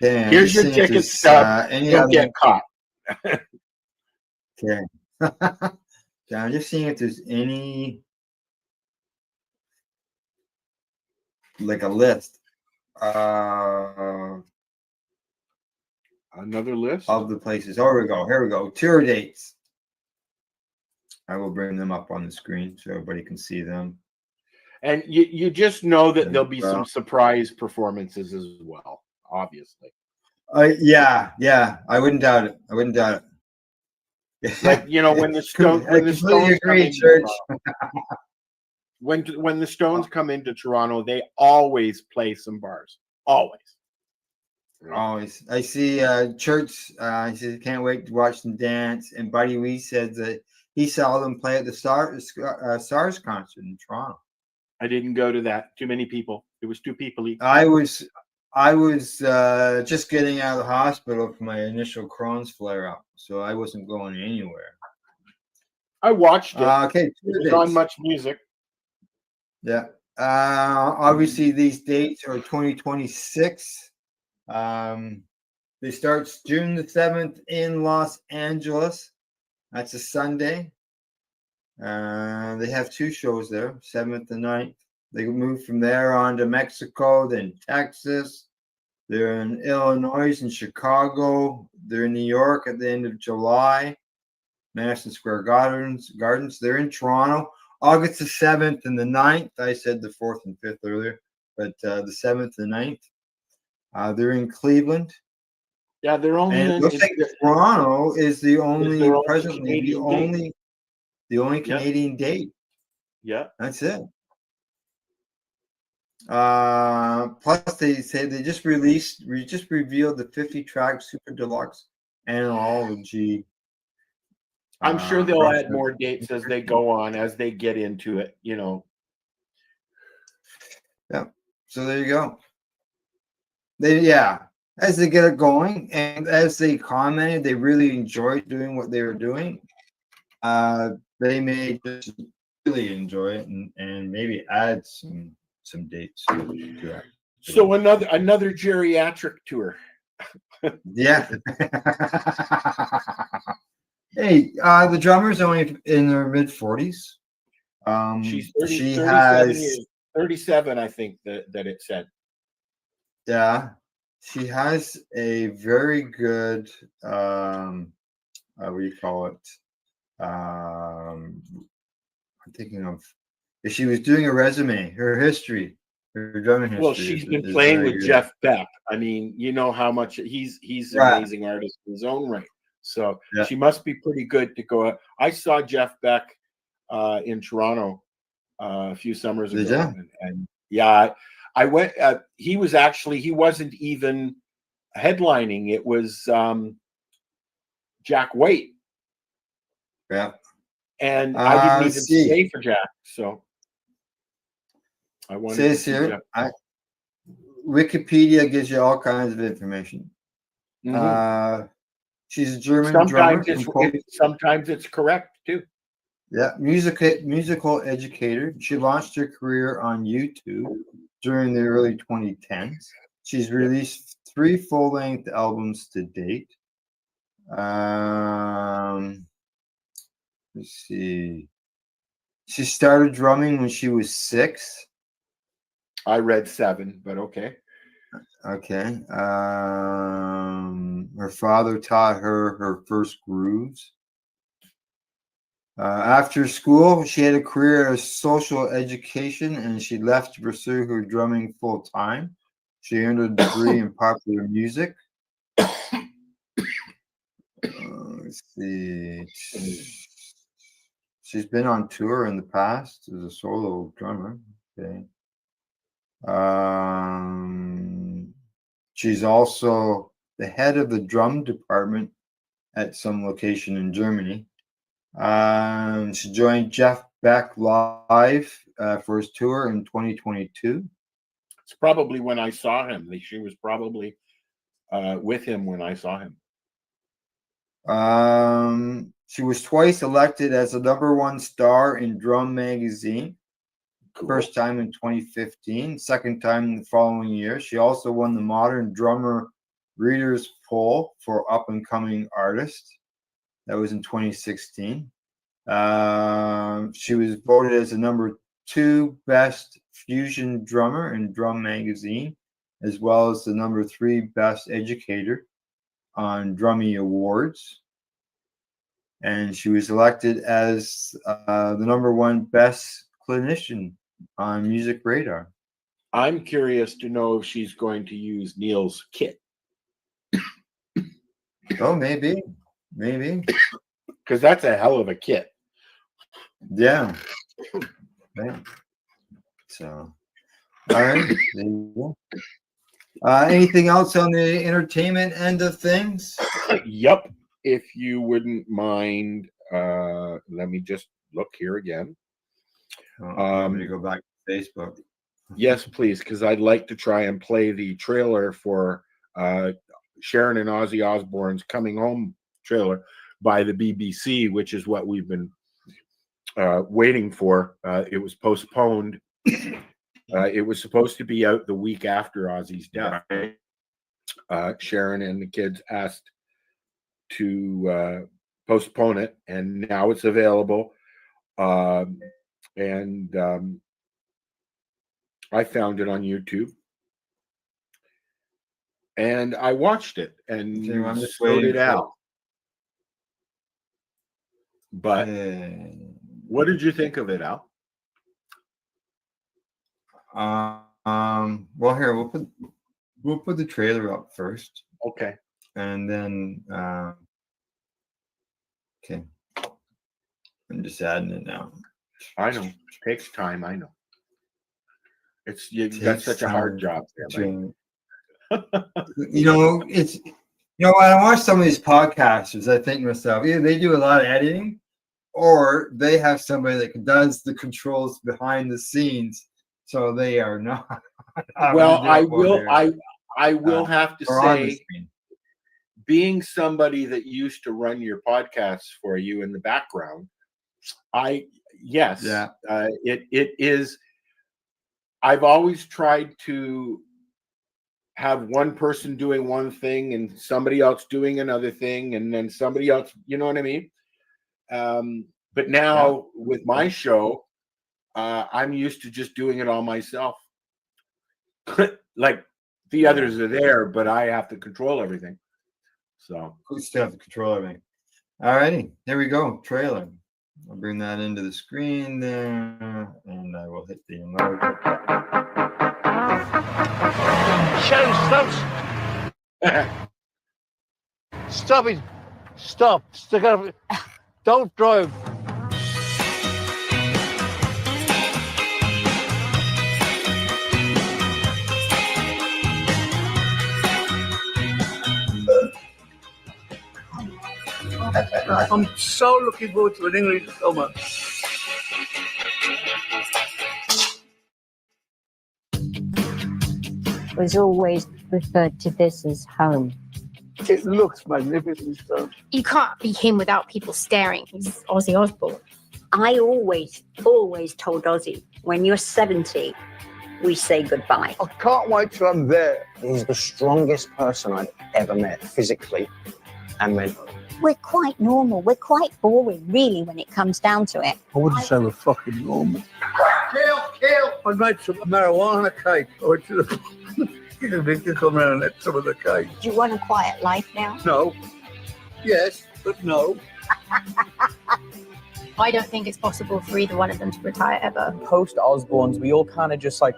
Damn, here's your ticket stub. Don't get caught. Okay. I'm just seeing if there's any, like, a list. Another list of the places. Here we go. Tour dates. I will bring them up on the screen so everybody can see them. And you just know that there'll be some surprise performances as well, obviously. Yeah, I wouldn't doubt it. Like, when the Stones, when the Stones come into Toronto, they always play some bars. Always. I see Church. He says, can't wait to watch them dance. And Buddy Wee said that he saw them play at the SARS concert in Toronto. I didn't go to that. Too many people. It was too people-y. I was just getting out of the hospital for my initial Crohn's flare-up, so I wasn't going anywhere. I watched it. Okay, it was on Much Music. Yeah. Obviously, these dates are 2026. They start June the 7th in Los Angeles. That's a Sunday. They have 2 shows there, 7th and 9th. They move from there on to Mexico, then Texas. They're in Illinois and Chicago. They're in New York at the end of July. Madison Square Gardens. They're in Toronto. August the 7th and the 9th. I said the 4th and 5th earlier, but the 7th and 9th. They're in Cleveland. Yeah, they're only. And it looks like Toronto is the only presently the only Canadian date. Yeah, that's it. Plus, they say they just revealed the 50-track Super Deluxe anthology. I'm sure they'll add more dates as they go on, as they get into it. Yeah. So there you go. As they get it going, and as they commented, they really enjoyed doing what they were doing. They may just really enjoy it and maybe add some dates to that. So another geriatric tour. Yeah. Hey, the drummer's only in her mid-40s. She's 30, she 37 has years, 37, I think that it said. Yeah, she has a very good what do you call it? I'm thinking of if she was doing a resume, her history, her drumming history. Well, she's been playing with Jeff Beck. I mean, you know how much he's an amazing artist in his own right. So she must be pretty good to go. I saw Jeff Beck in Toronto a few summers ago, and I went. He wasn't even headlining. It was Jack White. Yeah. And I didn't even stay for Jack, so I wanted to see here. Wikipedia gives you all kinds of information. Mm-hmm. She's a German drummer. Sometimes it's correct too. Yeah, musical educator. She launched her career on YouTube during the early 2010s. She's released 3 full-length albums to date. Let's see. She started drumming when she was 6. I read 7, but okay. Okay. Her father taught her her first grooves. After school, she had a career as social education, and she left to pursue her drumming full time. She earned a degree in popular music. Let's see. She's been on tour in the past as a solo drummer. Okay. She's also the head of the drum department at some location in Germany. She joined Jeff Beck live for his tour in 2022. It's probably when I saw him. She was probably with him when I saw him. She was twice elected as the #1 star in Drum Magazine. Cool. First time in 2015, second time the following year. She also won the Modern Drummer Readers Poll for up-and-coming artists. That was in 2016. She was voted as the #2 best fusion drummer in Drum Magazine, as well as the #3 best educator on Drummy Awards. And she was elected as the #1 best clinician on Music Radar. I'm curious to know if she's going to use Neil's kit. Oh, maybe. Because that's a hell of a kit. Yeah. So, all right. There you go. Anything else on the entertainment end of things? Yep. If you wouldn't mind, let me just look here again. I'm going to go back to Facebook. Yes, please, because I'd like to try and play the trailer for Sharon and Ozzy Osbourne's Coming Home trailer by the BBC, which is what we've been waiting for. It was postponed. It was supposed to be out the week after Ozzy's death. Sharon and the kids asked to postpone it, and now it's available. I found it on YouTube, and I watched it, and so did Al. But what did you think of it, Al? Well, here we'll put the trailer up first. Okay. And then okay. I'm just adding it now. I know. It takes time, I know. You've got such a hard job there, it's when I watch some of these podcasters, I think to myself, either they do a lot of editing or they have somebody that does the controls behind the scenes, so they are not. Well, I will have to say, being somebody that used to run your podcasts for you in the background, it is. I've always tried to have one person doing one thing and somebody else doing another thing, and then somebody else, you know what I mean? But now with my show, I'm used to just doing it all myself. Like the others are there, but I have to control everything. So we still have to control everything. All righty, here we go. Trailer. I'll bring that into the screen there, and I will hit the emoji. Sharon, stop! Stop it! Stop! Stick up! Don't drive! I'm so looking forward to an English summer. Was always referred to this as home. It looks magnificent, sir. You can't be him without people staring. He's Ozzy Osbourne. I always told Ozzy, when you're 70, we say goodbye. I can't wait till I'm there. He's the strongest person I've ever met, physically and mentally. We're quite normal. We're quite boring, really, when it comes down to it. I wouldn't say we're fucking normal. Kill! I made some marijuana cake. I went to the big to come around and eat some of the cake. Do you want a quiet life now? No. Yes, but no. I don't think it's possible for either one of them to retire ever. Post Osbournes, we all kind of just like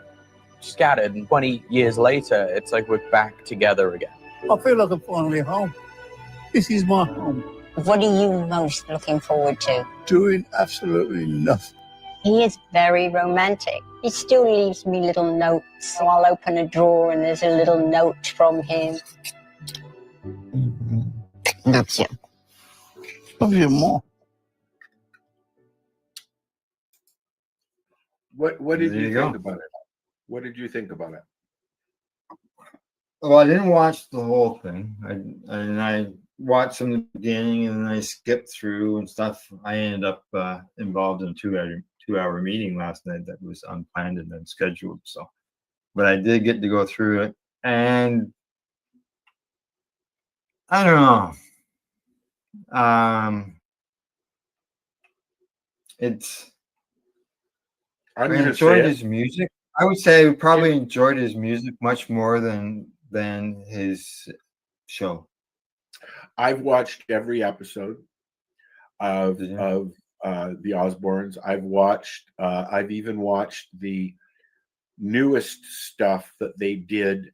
scattered, and 20 years later, it's like we're back together again. I feel like I'm finally home. This is my home. What are you most looking forward to? Doing absolutely nothing. He is very romantic. He still leaves me little notes. So I'll open a drawer and there's a little note from him. That's it. Love you more. What did There you you think go. about it? What did you think about it? Well, I didn't watch the whole thing. I watched from the beginning and then I skipped through and stuff. I ended up involved in a two-hour meeting last night that was unplanned and then scheduled. So, but I did get to go through it, and I don't know. I enjoyed his music. I would say I probably enjoyed his music much more than his show. I've watched every episode of the Osbournes. I've even watched the newest stuff that they did,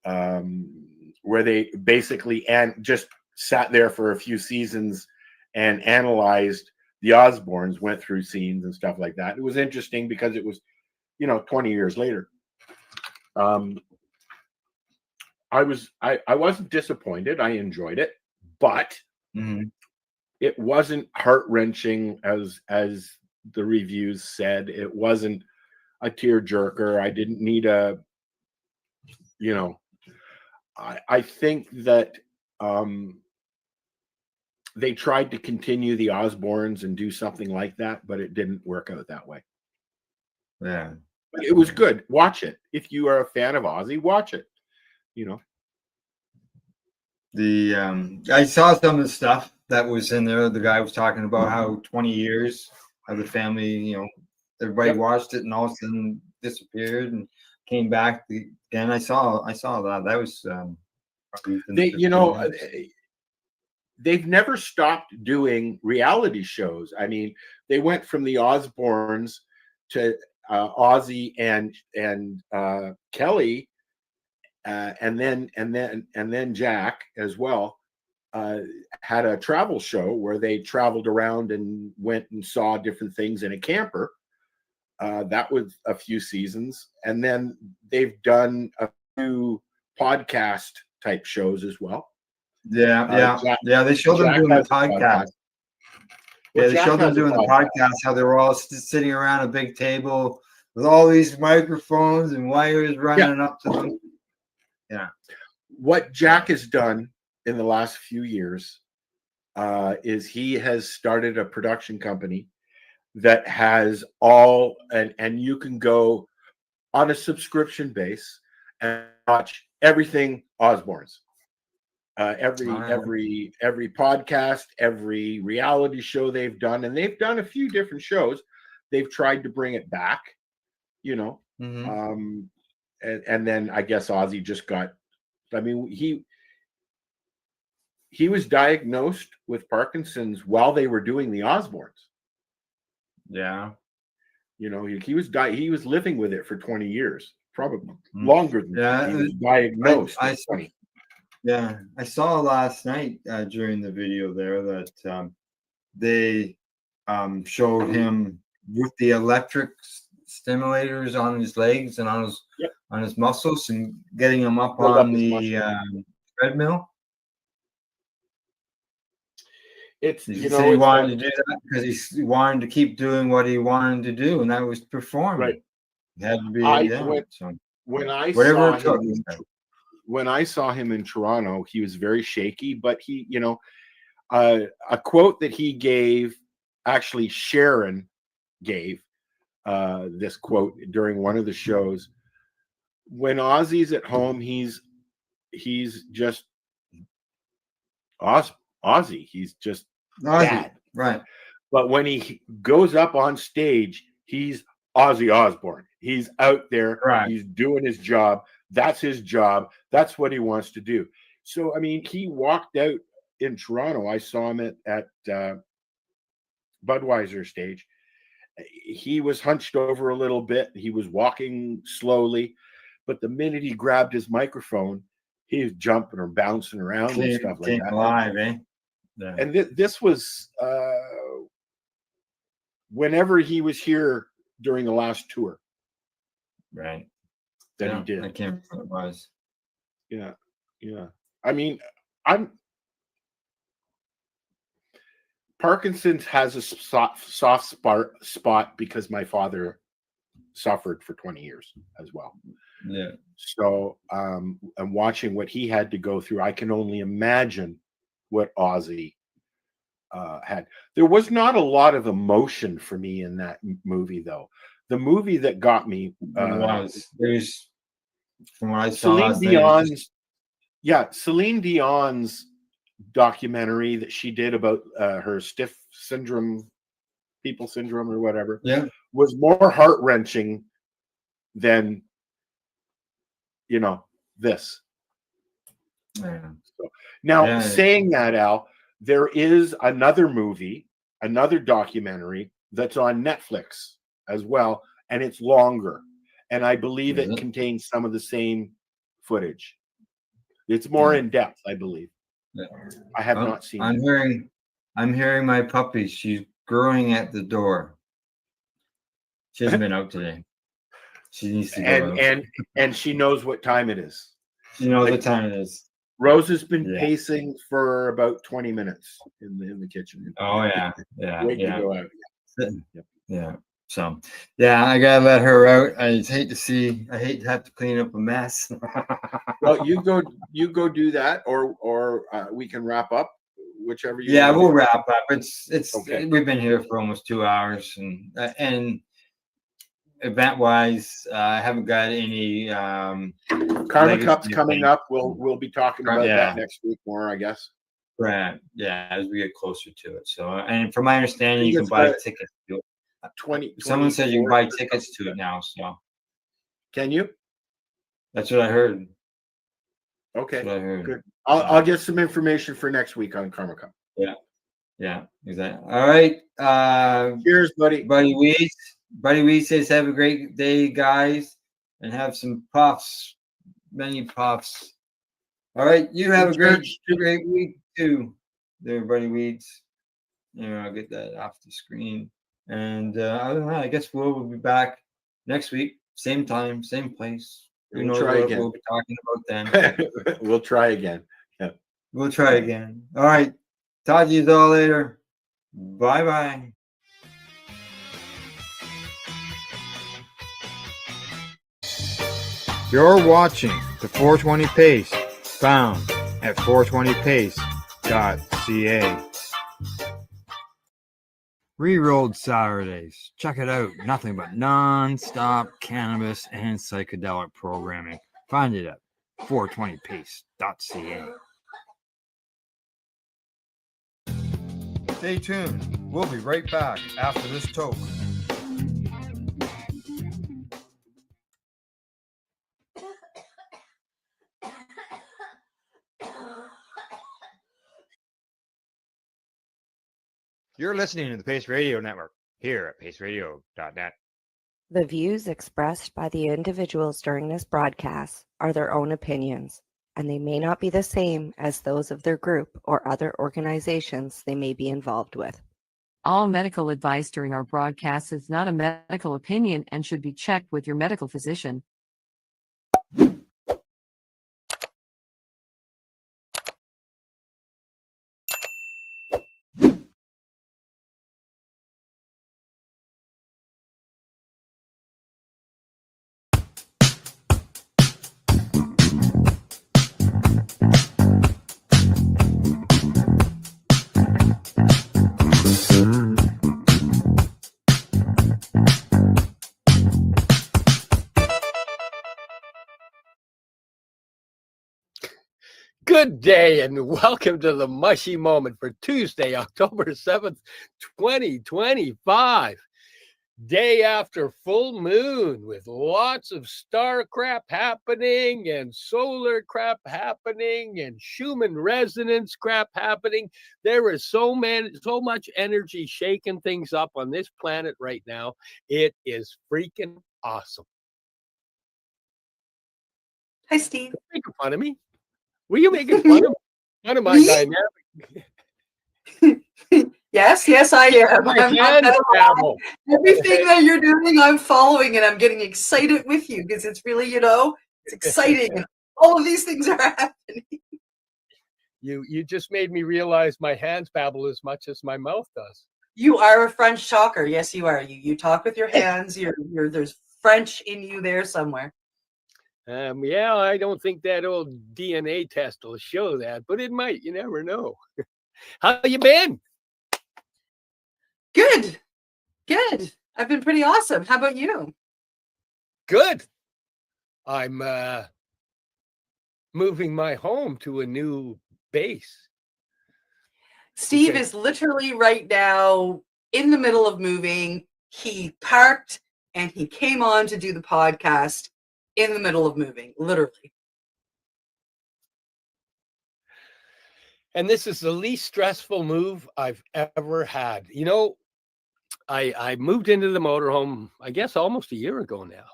where they basically just sat there for a few seasons and analyzed the Osbournes, went through scenes and stuff like that. It was interesting because it was, 20 years later. I wasn't disappointed. I enjoyed it, but it wasn't heart-wrenching as the reviews said. It wasn't a tearjerker. I didn't need I think that they tried to continue the Osbournes and do something like that, but it didn't work out that way. Yeah. But it was good. Watch it. If you are a fan of Ozzy, watch it. I saw some of the stuff that was in there. The guy was talking about how 20 years of the family, everybody watched it and all of a sudden disappeared and came back again. I saw that. That was they've never stopped doing reality shows. I mean, they went from the Osbournes to Ozzy and Kelly, and then Jack as well had a travel show where they traveled around and went and saw different things in a camper. That was a few seasons, and then they've done a few podcast type shows as well. Yeah. They showed them doing the podcast. Yeah, they showed them doing the podcast, how they were all sitting around a big table with all these microphones and wires running up to them. Yeah. What Jack has done in the last few years is he has started a production company that has all, and you can go on a subscription base and watch everything Osbournes. Every podcast, every reality show they've done, and they've done a few different shows. They've tried to bring it back, and then I guess Ozzy just got. I mean, he was diagnosed with Parkinson's while they were doing the Osbournes. Yeah, he was living with it for 20 years, probably longer than that. He was diagnosed. I saw last night during the video there that they showed him with the electric stimulators on his legs and on his muscles and getting him up on the treadmill. He said he wanted to do that because he wanted to keep doing what he wanted to do, and that was performing. Right. It had to be when I whatever saw it took. when I saw him in Toronto, he was very shaky, but he, a quote that he gave, actually Sharon gave this quote during one of the shows. When Ozzy's at home, he's just Ozzy. He's just dad. Right. But when he goes up on stage, he's Ozzy Osbourne. He's out there. Right. He's doing his job. That's his job. That's what he wants to do. So, I mean, he walked out in Toronto. I saw him at Budweiser stage. He was hunched over a little bit. He was walking slowly. But the minute he grabbed his microphone, he was jumping or bouncing around and stuff like that. Alive, eh? Yeah. And this was whenever he was here during the last tour. Right. That he did. I can't remember what it was. Yeah. Yeah. I mean, Parkinson's has a soft spot because my father suffered for 20 years as well. Yeah. So I'm watching what he had to go through. I can only imagine what Ozzy had. There was not a lot of emotion for me in that movie, though. The movie that got me there's, from what I saw, Celine Dion's documentary that she did about her stiff syndrome, people syndrome or whatever, was more heart-wrenching than this. Yeah. So, now, saying that, Al, there is another movie, another documentary that's on Netflix as well, and it's longer. And I believe it contains some of the same footage. It's more in depth, I believe. Yeah. I have not seen it. I'm hearing my puppy. She's growing at the door. She hasn't been out today. She needs to go out. And she knows what time it is. She knows what time it is. Rose has been pacing for about 20 minutes in the kitchen. Oh yeah. Waiting to go out. Yeah. So I gotta let her out. I hate to have to clean up a mess. Well, you go do that, or we can wrap up, whichever you. Yeah, we'll wrap up. It's okay. We've been here for almost 2 hours, and event wise, I haven't got any. Karma Cup's coming up. We'll be talking about that next week more, I guess. Right. Yeah, as we get closer to it. So, and from my understanding, you can buy tickets to it. 20. Someone said you can buy tickets to it now. So, can you? That's what I heard. Okay. That's what I heard. Good. I'll get some information for next week on Karma Cup. Yeah, exactly. All right. Cheers, buddy. Buddy Weed says, have a great day, guys, and have some puffs, many puffs. All right, you have a great week too, there, Buddy Weeds. I'll get that off the screen. And I guess we'll be back next week, same time, same place. We'll try again. We'll be talking about then. We'll try again. Yeah. We'll try again. All right. Talk to you all later. Bye-bye. You're watching the 420 Pace, found at 420pace.ca. Rerolled Saturdays. Check it out. Nothing but non-stop cannabis and psychedelic programming. Find it at 420pace.ca. Stay tuned. We'll be right back after this toke. You're listening to the Pace Radio Network here at paceradio.net. The views expressed by the individuals during this broadcast are their own opinions, and they may not be the same as those of their group or other organizations they may be involved with. All medical advice during our broadcast is not a medical opinion and should be checked with your medical physician. Good day and welcome to the Mushy Moment for Tuesday, October 7th, 2025. Day after full moon with lots of star crap happening and solar crap happening and Schumann resonance crap happening. There is so much energy shaking things up on this planet right now. It is freaking awesome. Hi, Steve. Don't make fun of me. Were you making fun of my dynamic? Yes, I am. My I'm not hands gonna lie. babble. Everything that you're doing, I'm following and I'm getting excited with you because it's really, it's exciting and all of these things are happening. You just made me realize my hands babble as much as my mouth does. You are a French talker. Yes, you are. You talk with your hands. There's French in you there somewhere. Yeah, I don't think that old DNA test will show that, but it might. You never know. How you been? Good. I've been pretty awesome. How about you? Good. I'm moving my home to a new base. Steve is literally right now in the middle of moving. He parked and he came on to do the podcast in the middle of moving, literally. And this is the least stressful move I've ever had. I moved into the motorhome, I guess, almost a year ago now.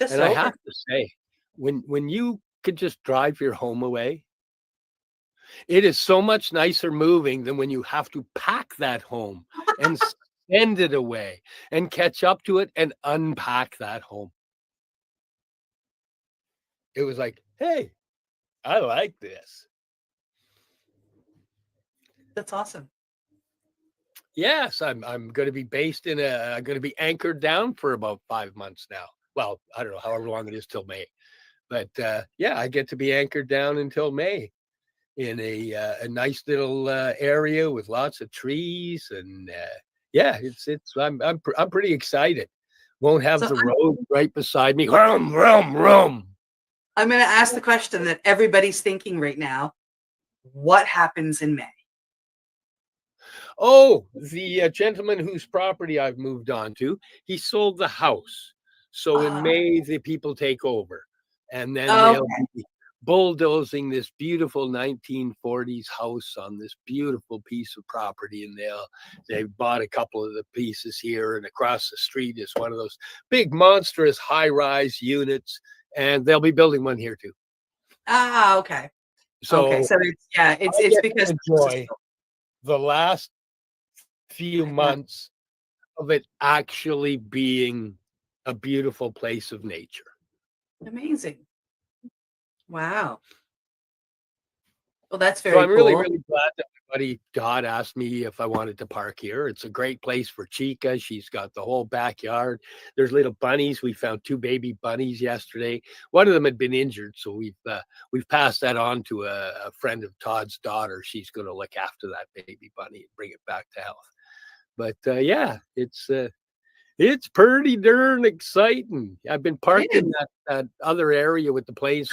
I have to say, when you could just drive your home away, it is so much nicer moving than when you have to pack that home and send it away and catch up to it and unpack that home. It was like, hey, I like this. That's awesome. Yes, I'm going to be based in I'm going to be anchored down for about 5 months now. Well, I don't know, however long it is till May. But yeah, I get to be anchored down until May in a nice little area with lots of trees, and yeah, I'm pretty excited. Won't have the road right beside me. Rum, rum, rum. I'm going to ask the question that everybody's thinking right now. What happens in May? Oh, the gentleman whose property I've moved on to, he sold the house. So in May, the people take over. And then they'll be bulldozing this beautiful 1940s house on this beautiful piece of property. And they've bought a couple of the pieces here. And across the street is one of those big, monstrous high-rise units. And they'll be building one here too. Okay. So it's because enjoy the last few months of it actually being a beautiful place of nature. Amazing. Wow. Well, that's very cool. I'm really, really glad that my buddy Todd asked me if I wanted to park here. It's a great place for Chica. She's got the whole backyard. There's little bunnies. We found 2 baby bunnies yesterday. One of them had been injured, so we've passed that on to a friend of Todd's daughter. She's going to look after that baby bunny and bring it back to health. But yeah, it's pretty darn exciting. I've been parked in that other area with the planes,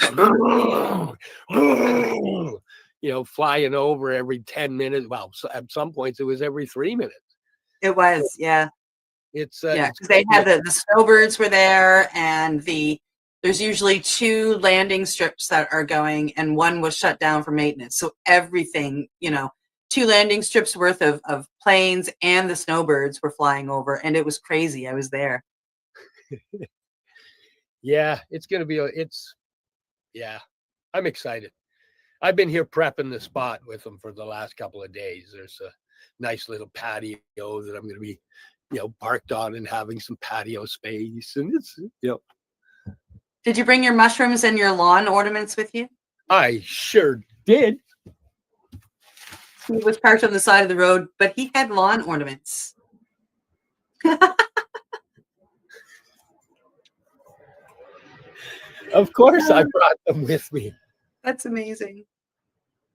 flying over every 10 minutes. Well, so at some points it was every 3 minutes. It was, yeah. It's because they had the snowbirds were there, and there's usually 2 landing strips that are going, and one was shut down for maintenance. So everything, 2 landing strips worth of planes and the snowbirds were flying over, and it was crazy. I was there. Yeah, it's going to be I'm excited. I've been here prepping the spot with them for the last couple of days. There's a nice little patio that I'm going to be, parked on and having some patio space. And it's, Did you bring your mushrooms and your lawn ornaments with you? I sure did. He was parked on the side of the road, but he had lawn ornaments. Of course, I brought them with me. That's amazing.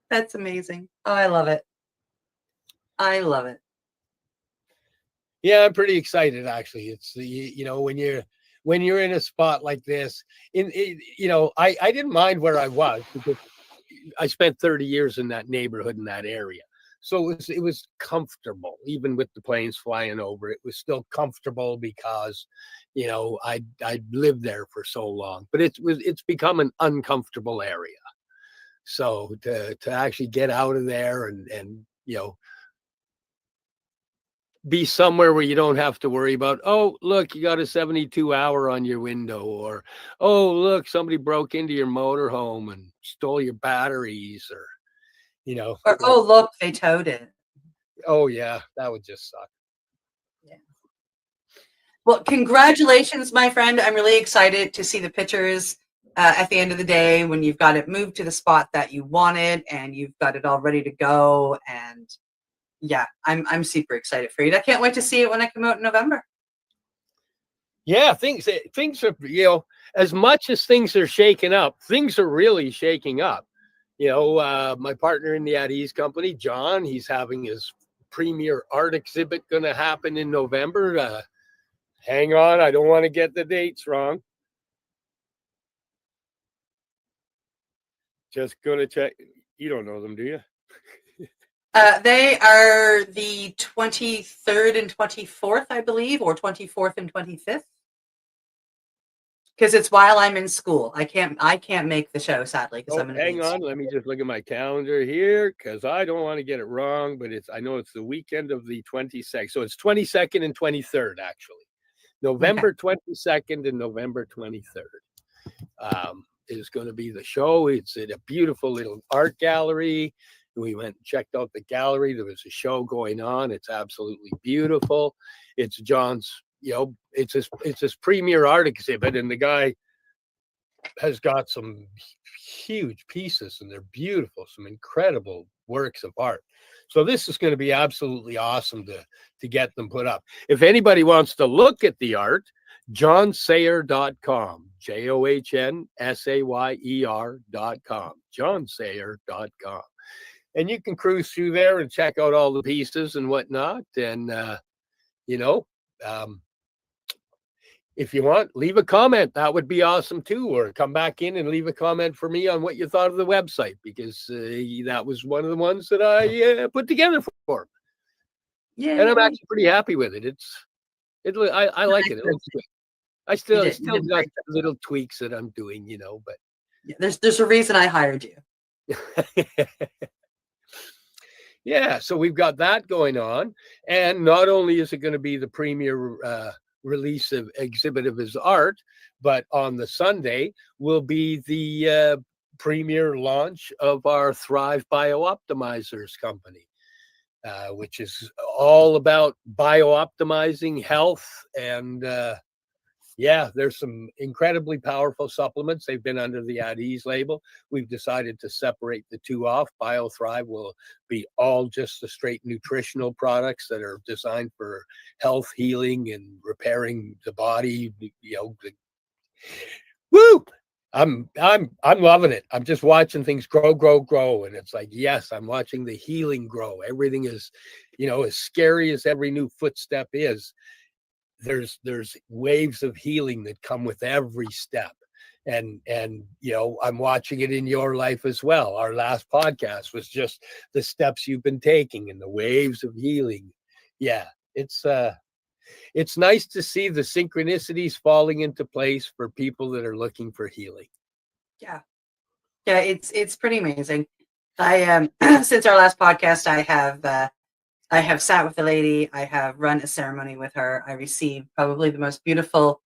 That's amazing. Oh, I love it. I love it. Yeah, I'm pretty excited, actually. It's when you're in a spot like this, I didn't mind where I was because I spent 30 years in that neighborhood, in that area. So it was comfortable, even with the planes flying over. It was still comfortable because, you know, I'd lived there for so long. But it's become an uncomfortable area. So to actually get out of there and you know, be somewhere where you don't have to worry about, oh, look, you got a 72-hour on your window, or oh, look, somebody broke into your motorhome and stole your batteries, or you know, Or oh, look, they towed it. Oh yeah, that would just suck. Yeah. Well, congratulations, my friend. I'm really excited to see the pictures at the end of the day when you've got it moved to the spot that you wanted and you've got it all ready to go. And yeah, I'm super excited for you. I can't wait to see it when I come out in November. Yeah, things are, you know, as much as things are shaking up, things are really shaking up. You know, my partner in the At Ease company, John, he's having his premier art exhibit going to happen in November. Hang on, I don't want to get the dates wrong. Just going to check. You don't know them, do you? They are the 23rd and 24th, I believe, or 24th and 25th. Because it's while I'm in school. I can't make the show, sadly, because I'm going to hang on. Let me just look at my calendar here, because I don't want to get it wrong, but I know it's the weekend of the 22nd. So it's 22nd and 23rd, actually. November 22nd and November 23rd is going to be the show. It's at a beautiful little art gallery. We went and checked out the gallery. There was a show going on. It's absolutely beautiful. It's John's, you know, it's his premier art exhibit, and the guy has got some huge pieces, and they're beautiful, some incredible works of art. So this is going to be absolutely awesome to get them put up. If anybody wants to look at the art, johnsayer.com, JOHNSAYER.com, johnsayer.com. And you can cruise through there and check out all the pieces and whatnot. And, you know, if you want, leave a comment. That would be awesome too. Or come back in and leave a comment for me on what you thought of the website, because that was one of the ones that I put together for him. Yeah, and I'm actually pretty happy with it. I like it. It looks good. I still got little tweaks that I'm doing, you know, but yeah, there's a reason I hired you. Yeah, so we've got that going on, and not only is it going to be the premier release of exhibit of his art, but on the Sunday will be the premier launch of our Thrive Biooptimizers company, which is all about biooptimizing health. And yeah, there's some incredibly powerful supplements. They've been under the At Ease label. We've decided to separate the two off. BioThrive will be all just the straight nutritional products that are designed for health, healing, and repairing the body. You know, woo! I'm loving it. I'm just watching things grow, and it's like, yes, I'm watching the healing grow. Everything is, you know, as scary as every new footstep is, there's waves of healing that come with every step. And you know, I'm watching it in your life as well. Our last podcast was just the steps you've been taking and the waves of healing. Yeah, it's nice to see the synchronicities falling into place for people that are looking for healing. Yeah, it's pretty amazing. I since our last podcast, I have sat with a lady. I have run a ceremony with her. I received probably the most beautiful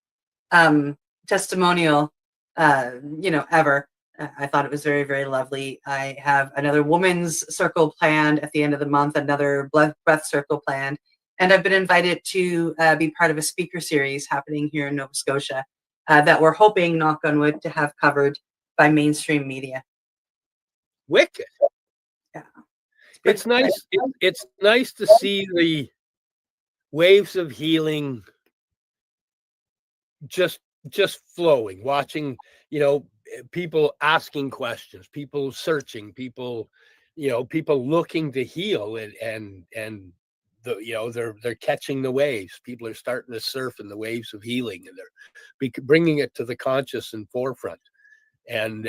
testimonial, you know, ever. I thought it was very, very lovely. I have another women's circle planned at the end of the month, another breath circle planned, and I've been invited to be part of a speaker series happening here in Nova Scotia that we're hoping, knock on wood, to have covered by mainstream media. Wicked. Yeah. It's nice. It's nice to see the waves of healing just flowing, watching, you know, people asking questions, people searching, people, you know, people looking to heal, and the, you know, they're catching the waves. People are starting to surf in the waves of healing, and they're bringing it to the conscious and forefront. And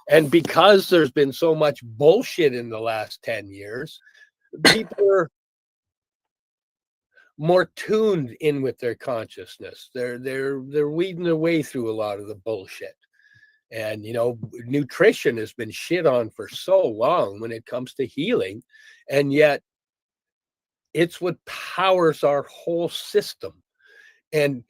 And because there's been so much bullshit in the last 10 years, people are more tuned in with their consciousness. They're weeding their way through a lot of the bullshit. And nutrition has been shit on for so long when it comes to healing, and yet it's what powers our whole system. And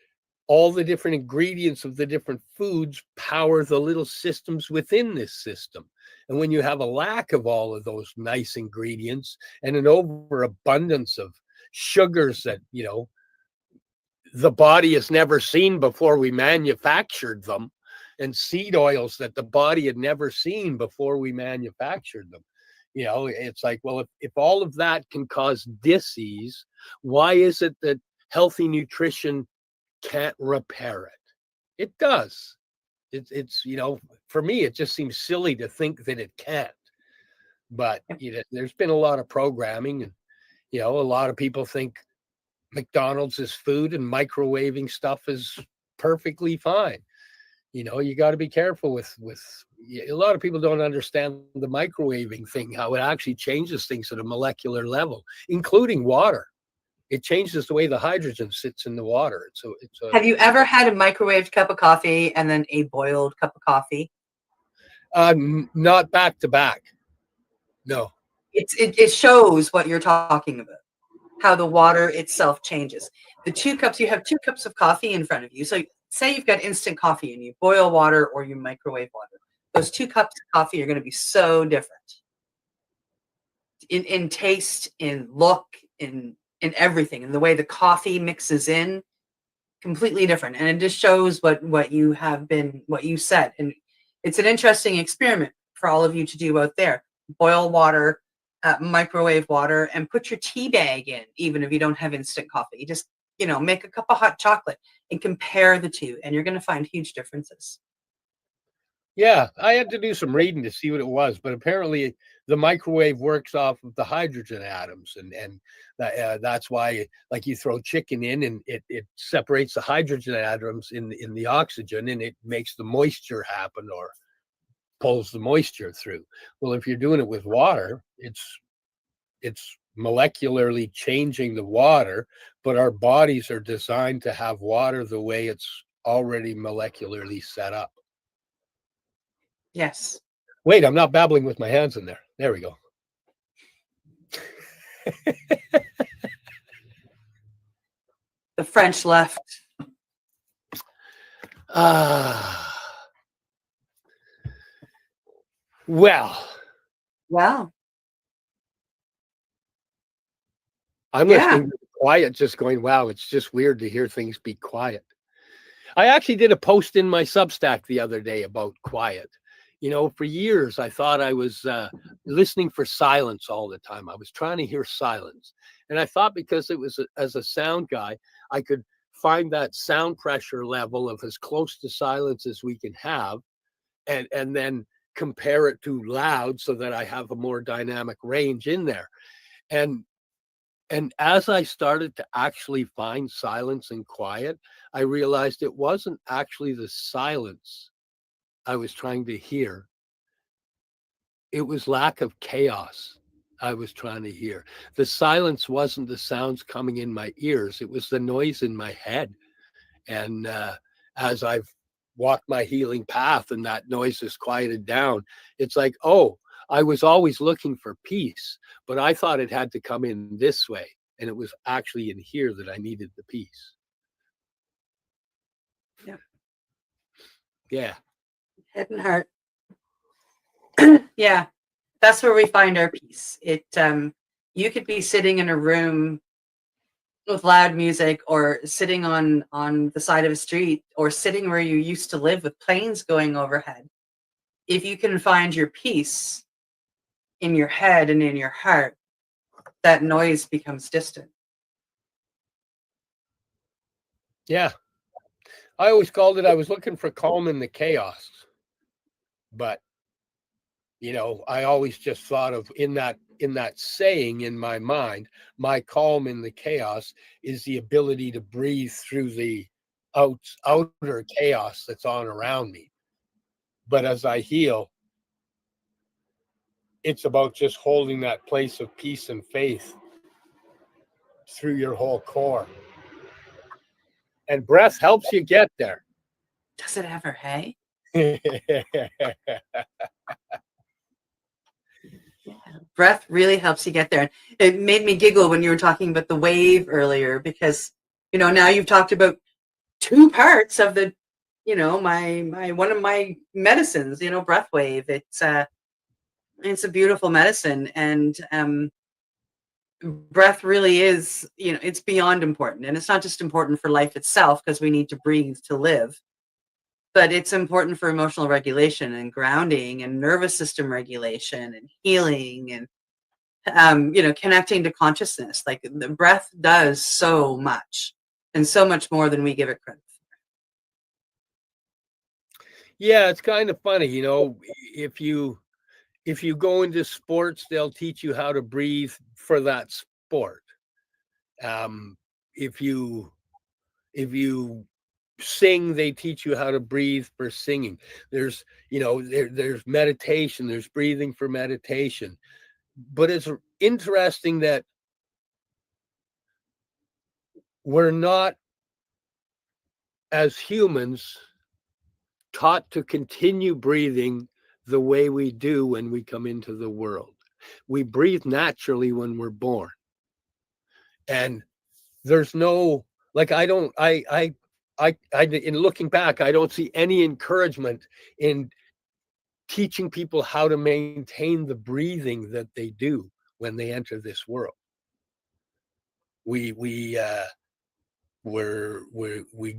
all the different ingredients of the different foods power the little systems within this system. And when you have a lack of all of those nice ingredients and an overabundance of sugars that, the body has never seen before we manufactured them, and seed oils that the body had never seen before we manufactured them, it's like, well, if all of that can cause disease, why is it that healthy nutrition can't repair it? It does. It's for me, it just seems silly to think that it can't. But there's been a lot of programming, and a lot of people think McDonald's is food and microwaving stuff is perfectly fine. You got to be careful with a lot of people don't understand the microwaving thing, how it actually changes things at a molecular level, including water. It changes the way the hydrogen sits in the water. Have you ever had a microwaved cup of coffee and then a boiled cup of coffee? Not back to back. No. It shows what you're talking about, how the water itself changes. You have 2 cups of coffee in front of you. So say you've got instant coffee and you boil water or you microwave water. Those 2 cups of coffee are going to be so different in taste, in look, in everything, and the way the coffee mixes in, completely different. And it just shows what you said. And it's an interesting experiment for all of you to do out there. Boil water, microwave water, and put your tea bag in, even if you don't have instant coffee. You just, make a cup of hot chocolate and compare the two, and you're going to find huge differences. Yeah, I had to do some reading to see what it was, but apparently the microwave works off of the hydrogen atoms, and that's why, like, you throw chicken in and it separates the hydrogen atoms in the oxygen, and it makes the moisture happen, or pulls the moisture through. Well, if you're doing it with water, it's molecularly changing the water, but our bodies are designed to have water the way it's already molecularly set up. Yes. Wait, I'm not babbling with my hands in there. There we go. The French left. Well. I'm listening to the quiet, just going, wow, it's just weird to hear things be quiet. I actually did a post in my Substack the other day about quiet. For years, I thought I was listening for silence all the time. I was trying to hear silence. And I thought because it was, as a sound guy, I could find that sound pressure level of as close to silence as we can have, and then compare it to loud so that I have a more dynamic range in there. And as I started to actually find silence and quiet, I realized it wasn't actually the silence I was trying to hear. It was lack of chaos I was trying to hear. The silence wasn't the sounds coming in my ears. It was the noise in my head. And as I've walked my healing path and that noise has quieted down, it's like, oh, I was always looking for peace, but I thought it had to come in this way. And it was actually in here that I needed the peace. Yeah. Yeah. Head and heart. Yeah. That's where we find our peace. You could be sitting in a room with loud music, or sitting on the side of a street, or sitting where you used to live with planes going overhead. If you can find your peace in your head and in your heart, that noise becomes distant. Yeah. I always called it, I was looking for calm in the chaos. But, I always just thought of in that saying in my mind, my calm in the chaos is the ability to breathe through the outer chaos that's on around me. But as I heal, it's about just holding that place of peace and faith through your whole core. And breath helps you get there. Does it ever, hey? Breath really helps you get there. It made me giggle when you were talking about the wave earlier, because, you know, now you've talked about two parts of the, you know, my one of my medicines, you know, breath wave. It's a beautiful medicine, and breath really is, you know, it's beyond important. And it's not just important for life itself, because we need to breathe to live, but it's important for emotional regulation and grounding and nervous system regulation and healing and, you know, connecting to consciousness. Like, the breath does so much, and so much more than we give it credit for. Yeah, it's kind of funny, you know, if you go into sports, they'll teach you how to breathe for that sport. If you sing, they teach you how to breathe for singing. There's, you know, there's meditation, there's breathing for meditation. But it's interesting that we're not, as humans, taught to continue breathing the way we do when we come into the world. We breathe naturally when we're born. And there's no, like, in looking back, I don't see any encouragement in teaching people how to maintain the breathing that they do when they enter this world. We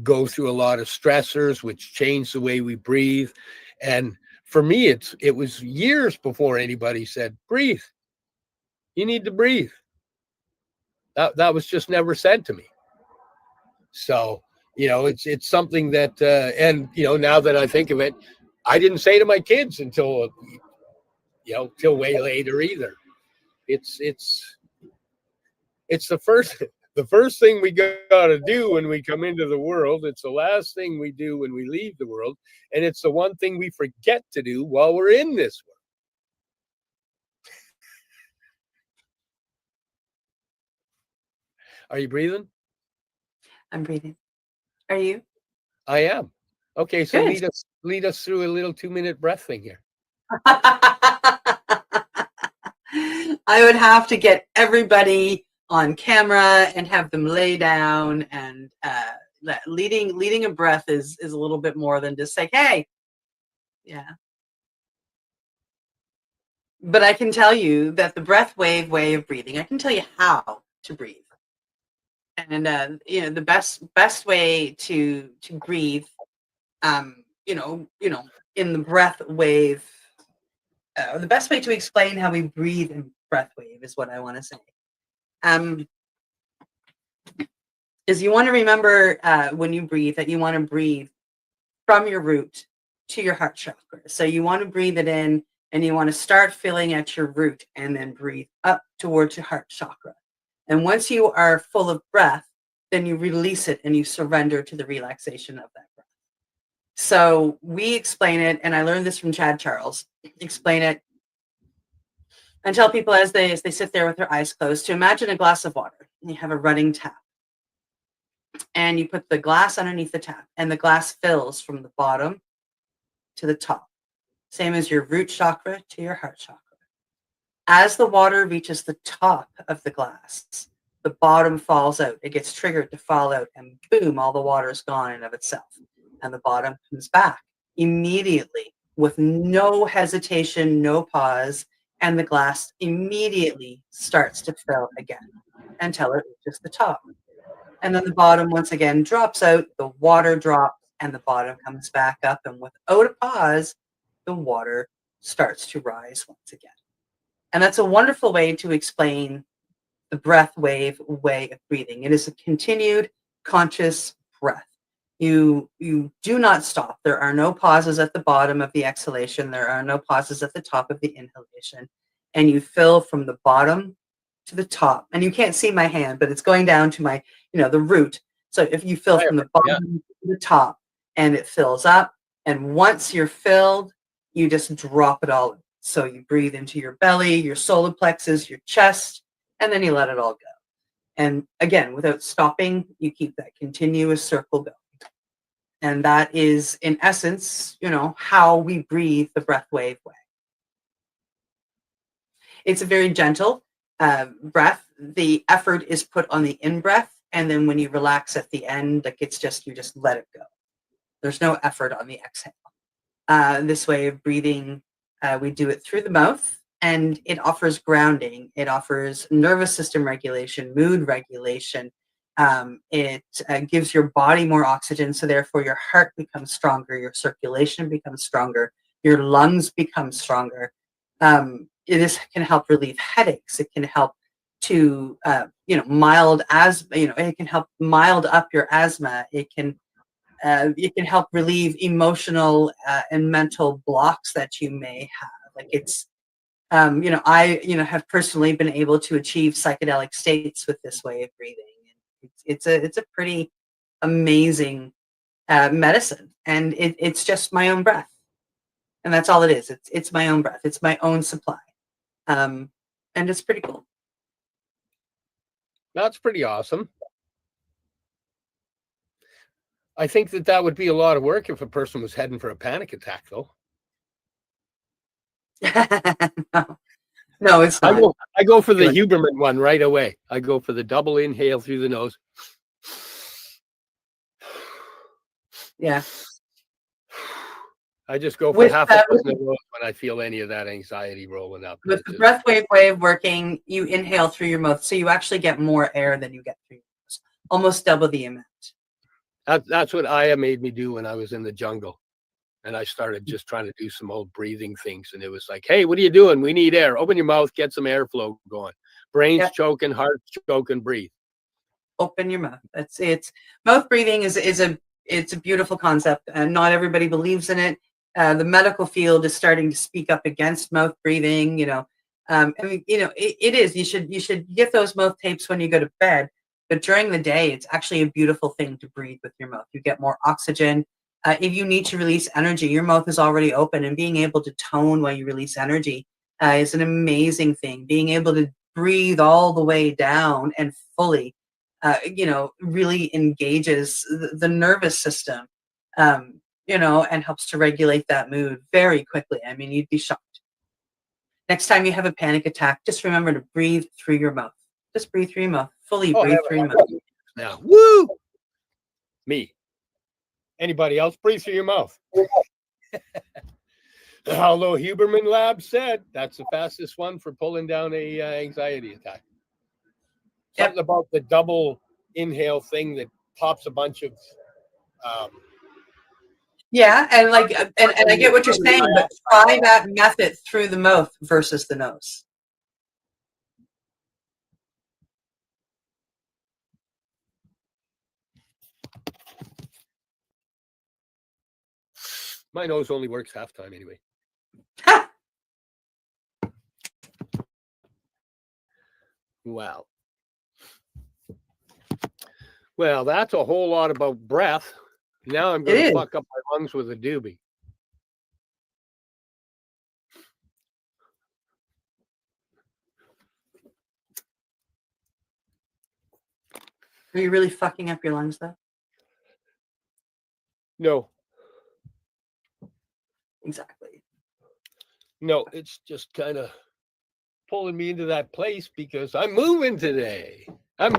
go through a lot of stressors which change the way we breathe. And for me, it was years before anybody said, breathe. You need to breathe. That was just never said to me. So, you know, it's something that, and, you know, now that I think of it, I didn't say to my kids until, you know, till way later either. It's the first thing we got to do when we come into the world. It's the last thing we do when we leave the world. And it's the one thing we forget to do while we're in this world. Are you breathing? I'm breathing. Are you? I am. Okay, so Good. lead us through a little 2-minute breath thing here. I would have to get everybody on camera and have them lay down, and leading a breath is a little bit more than just like, hey, yeah. But I can tell you that the breath wave way of breathing, I can tell you how to breathe. And you know, the best way to breathe, you know, in the breath wave, the best way to explain how we breathe in breath wave is what I want to say. Is you want to remember when you breathe that you want to breathe from your root to your heart chakra. So you want to breathe it in, and you want to start filling at your root, and then breathe up towards your heart chakra. And once you are full of breath, then you release it and you surrender to the relaxation of that breath. So we explain it, and I learned this from Chad Charles. Explain it and tell people as they sit there with their eyes closed to imagine a glass of water, and you have a running tap. And you put the glass underneath the tap, and the glass fills from the bottom to the top. Same as your root chakra to your heart chakra. As the water reaches the top of the glass, the bottom falls out. It gets triggered to fall out, and boom, all the water is gone in of itself. And the bottom comes back immediately with no hesitation, no pause, and the glass immediately starts to fill again until it reaches the top. And then the bottom once again drops out, the water drops, and the bottom comes back up. And without a pause, the water starts to rise once again. And that's a wonderful way to explain the breath wave way of breathing. It is a continued conscious breath. You do not stop. There are no pauses at the bottom of the exhalation. There are no pauses at the top of the inhalation. And you fill from the bottom to the top. And you can't see my hand, but it's going down to my, you know, the root. So if you fill from the bottom to the top, and it fills up, and once you're filled, you just drop it all. So you breathe into your belly, your solar plexus, your chest, and then you let it all go. And again, without stopping, you keep that continuous circle going. And that is, in essence, how we breathe the breath wave way. It's a very gentle breath. The effort is put on the in-breath, and then when you relax at the end, like you just let it go. There's no effort on the exhale. This way of breathing, we do it through the mouth, and it offers grounding. It offers nervous system regulation, mood regulation. It gives your body more oxygen, so therefore your heart becomes stronger, your circulation becomes stronger, your lungs become stronger. This can help relieve headaches. It can help to mild asthma. It can help mild up your asthma. It can help relieve emotional and mental blocks that you may have. Like it's, I have personally been able to achieve psychedelic states with this way of breathing. It's a pretty amazing medicine, and it's just my own breath, and that's all it is. It's my own breath. It's my own supply, and it's pretty cool. That's pretty awesome. I think that would be a lot of work if a person was heading for a panic attack, though. No, it's not. I go for the Huberman one right away. I go for the double inhale through the nose. Yeah. I just go for half a dozen of those when I feel any of that anxiety rolling up. With the breath wave way of working, you inhale through your mouth, so you actually get more air than you get through your nose, almost double the amount. That's what Aya made me do when I was in the jungle. And I started just trying to do some old breathing things. And it was like, hey, what are you doing? We need air. Open your mouth, get some airflow going. Brain's choking, heart's choking, breathe. Open your mouth. It's mouth breathing is a beautiful concept, and not everybody believes in it. The medical field is starting to speak up against mouth breathing. It is. You should get those mouth tapes when you go to bed, but during the day, it's actually a beautiful thing to breathe with your mouth. You get more oxygen. If you need to release energy, your mouth is already open, and being able to tone while you release energy is an amazing thing. Being able to breathe all the way down and fully, really engages the nervous system, and helps to regulate that mood very quickly. I mean, you'd be shocked. Next time you have a panic attack, just remember to breathe through your mouth. Just breathe through your mouth. Fully breathe through your mouth. Now, woo! Me. Anybody else? Breathe through your mouth. Although Huberman Lab said that's the fastest one for pulling down a anxiety attack. Something about the double inhale thing that pops a bunch of Yeah, and I get what you're saying, but try that method through the mouth versus the nose. My nose only works half time anyway. Wow. Well, that's a whole lot about breath. Now I'm going to fuck up my lungs with a doobie. Are you really fucking up your lungs, though? No. Exactly. No, it's just kind of pulling me into that place because I'm moving today. I'm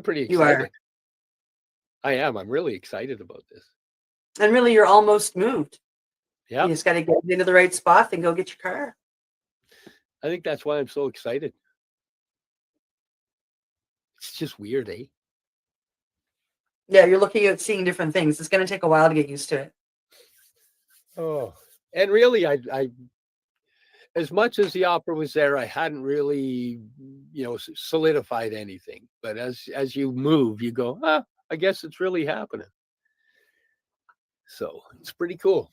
pretty excited. You are. I am. I'm really excited about this. And really, you're almost moved. Yeah. You just got to get into the right spot and go get your car. I think that's why I'm so excited. It's just weird, eh? Yeah, you're looking at seeing different things. It's going to take a while to get used to it. Oh, and really, I as much as the opera was there, I hadn't really, solidified anything. But as you move, you go, I guess it's really happening. So it's pretty cool.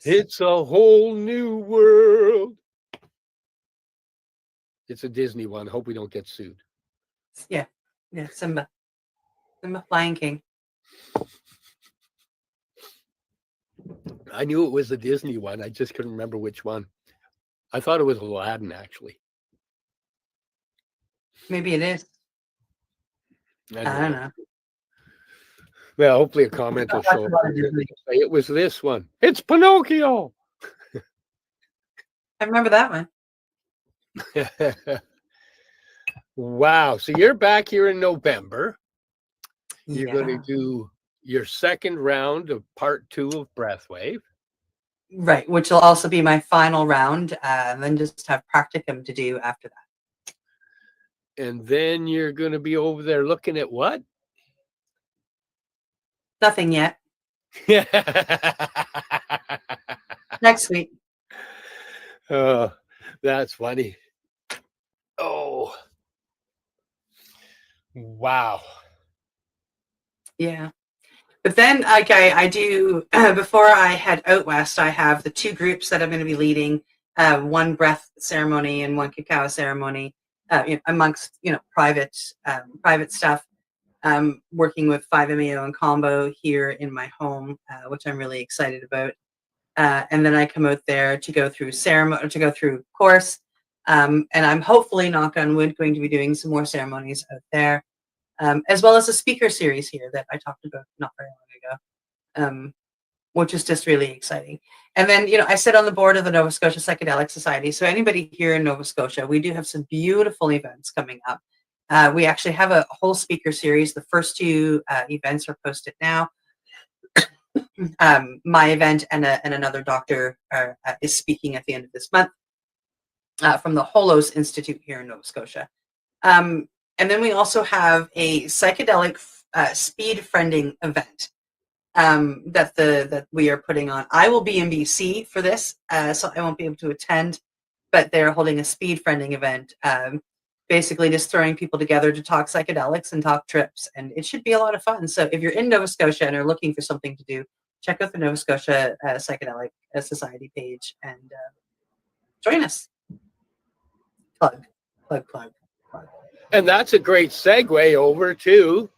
It's a whole new world. It's a Disney one. Hope we don't get sued. Yeah, Simba, Lion King. I knew it was a Disney one. I just couldn't remember which one. I thought it was Aladdin, actually. Maybe it is. I don't know. Well, hopefully a comment will show up. It was this one. It's Pinocchio. I remember that one. Wow. So you're back here in November. You're Yeah. going to do your second round of part 2 of Breathwave. Right, which will also be my final round, and then just have practicum to do after that. And then you're going to be over there looking at what? Nothing yet. Next week. Oh, that's funny. Oh, wow. Yeah. But then, like I do, before I head out west, I have the 2 groups that I'm going to be leading, one breath ceremony and one cacao ceremony, amongst, private stuff. Working with 5-MeO and Combo here in my home, which I'm really excited about. And then I come out there to go through course. And I'm hopefully, knock on wood, going to be doing some more ceremonies out there. As well as a speaker series here that I talked about not very long ago, which is just really exciting. And then, I sit on the board of the Nova Scotia Psychedelic Society. So anybody here in Nova Scotia, we do have some beautiful events coming up. We actually have a whole speaker series. The first 2 events are posted now. My event and another doctor is speaking at the end of this month from the Holos Institute here in Nova Scotia. And then we also have a psychedelic speed friending event that we are putting on. I will be in BC for this, so I won't be able to attend, but they're holding a speed friending event, basically just throwing people together to talk psychedelics and talk trips, and it should be a lot of fun. So if you're in Nova Scotia and are looking for something to do, check out the Nova Scotia Psychedelic Society page and join us. Plug. And that's a great segue over to,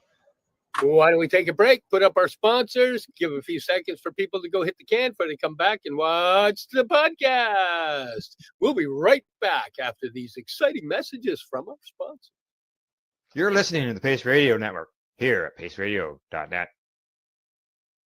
why don't we take a break, put up our sponsors, give a few seconds for people to go hit the can before they come back and watch the podcast. We'll be right back after these exciting messages from our sponsors. You're listening to the Pace Radio Network here at paceradio.net.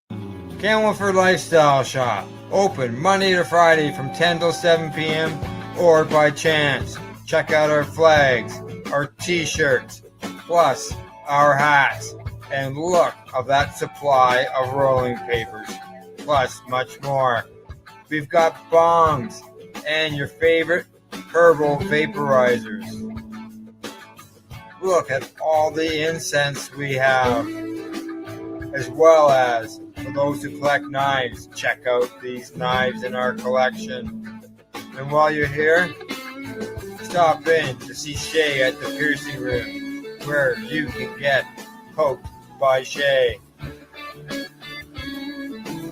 Camelford Lifestyle Shop, open Monday to Friday from 10 till 7 p.m. or by chance. Check out our flags, our t-shirts, plus our hats, and look of that supply of rolling papers, plus much more. We've got bongs and your favorite herbal vaporizers. Look at all the incense we have, as well as for those who collect knives, check out these knives in our collection. And while you're here, stop in to see Shay at the Piercing Room, where you can get poked by Shay.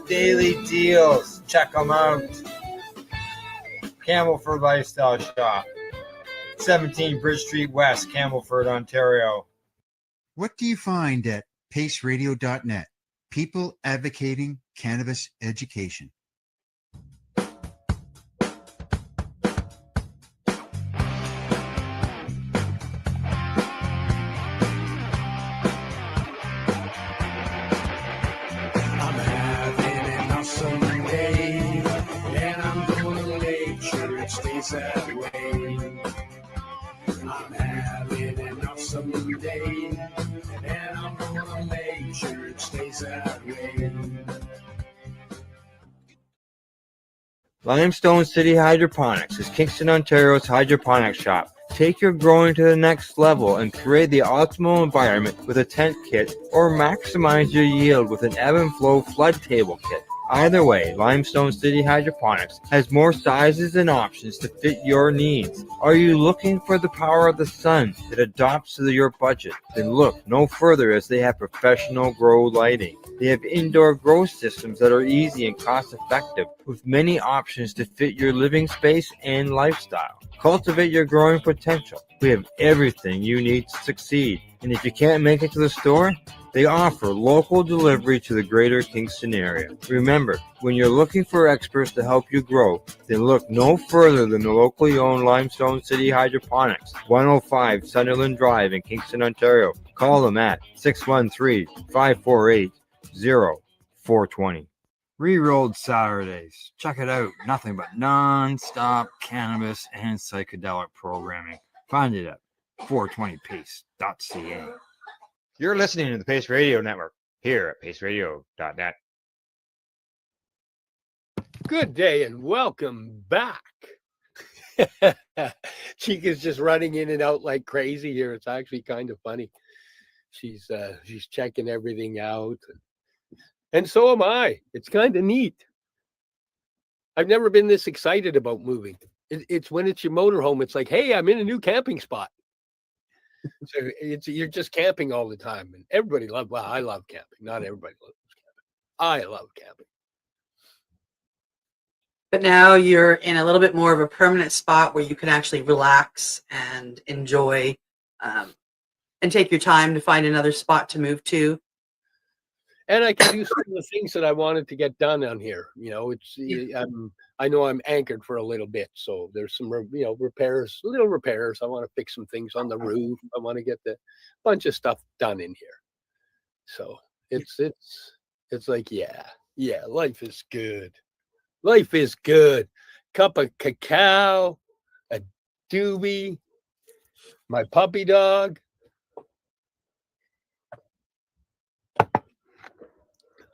Daily deals, check them out. Camelford Lifestyle Shop, 17 Bridge Street West, Camelford, Ontario. What do you find at paceradio.net? People advocating cannabis education. That way. I'm having an awesome day, and I'm gonna make sure it stays that way. Limestone City Hydroponics is Kingston, Ontario's hydroponics shop. Take your growing to the next level and create the optimal environment with a tent kit, or maximize your yield with an ebb and flow flood table kit. Either way, Limestone City Hydroponics has more sizes and options to fit your needs. Are you looking for the power of the sun that adapts to your budget? Then look no further, as they have professional grow lighting. They have indoor grow systems that are easy and cost effective, with many options to fit your living space and lifestyle. Cultivate your growing potential. We have everything you need to succeed. And if you can't make it to the store, They offer local delivery to the greater Kingston area. Remember, when you're looking for experts to help you grow, then look no further than the locally owned Limestone City Hydroponics, 105 Sunderland Drive in Kingston, Ontario. Call them at 613-548-0420. Rerolled Saturdays. Check it out. Nothing but non-stop cannabis and psychedelic programming. Find it at 420pace.ca. You're listening to the Pace Radio Network here at paceradio.net. Good day and welcome back. Chica's just running in and out like crazy here. It's actually kind of funny. She's checking everything out. And so am I. It's kind of neat. I've never been this excited about moving. It's when it's your motorhome. It's like, hey, I'm in a new camping spot. So you're just camping all the time. And everybody loves, well, I love camping. Not everybody loves camping. I love camping. But now you're in a little bit more of a permanent spot where you can actually relax and enjoy and take your time to find another spot to move to. And I can do some of the things that I wanted to get done on here. You know, I know I'm anchored for a little bit, so there's some repairs, little repairs. I want to fix some things on the roof. I want to get the bunch of stuff done in here. So it's like yeah, life is good. Life is good. Cup of cacao, a doobie, my puppy dog.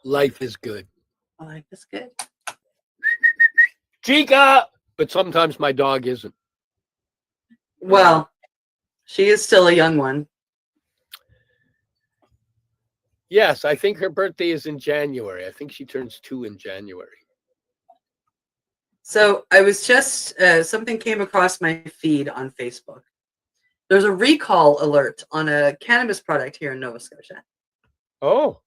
Life is good. Life is good. Chica! But sometimes my dog isn't. Well, she is still a young one. Yes, I think her birthday is in January. I think she turns 2 in January. So I was just, something came across my feed on Facebook. There's a recall alert on a cannabis product here in Nova Scotia. Oh.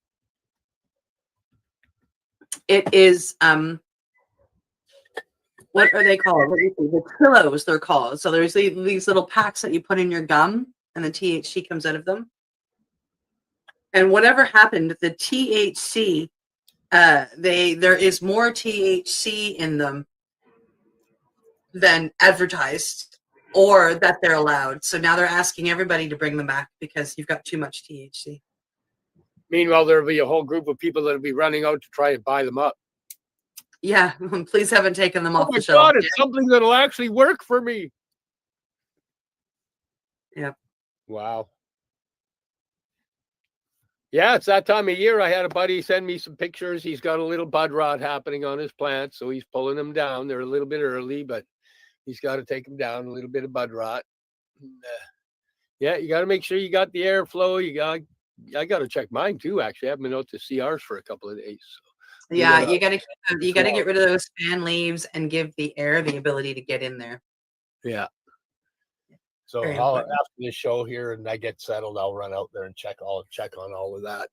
It is, what are they called? What do you think? The pillows, they're called. So there's these little packs that you put in your gum and the THC comes out of them. And whatever happened, the THC, there is more THC in them than advertised or that they're allowed. So now they're asking everybody to bring them back because you've got too much THC. Meanwhile, there'll be a whole group of people that'll be running out to try and buy them up. Yeah, please haven't taken them off the Oh shelf. my God, it's something that'll actually work for me. Yep. Wow. Yeah, it's that time of year. I had a buddy send me some pictures. He's got a little bud rot happening on his plants, so he's pulling them down. They're a little bit early, but he's got to take them down, a little bit of bud rot. And, yeah, you got to make sure you got the airflow. I got to check mine too, actually. I haven't been out to CRs for a couple of days. So Yeah, you got to get rid of those fan leaves and give the air the ability to get in there. Yeah. So Very after important. the show here and I get settled, I'll run out there and check on all of that.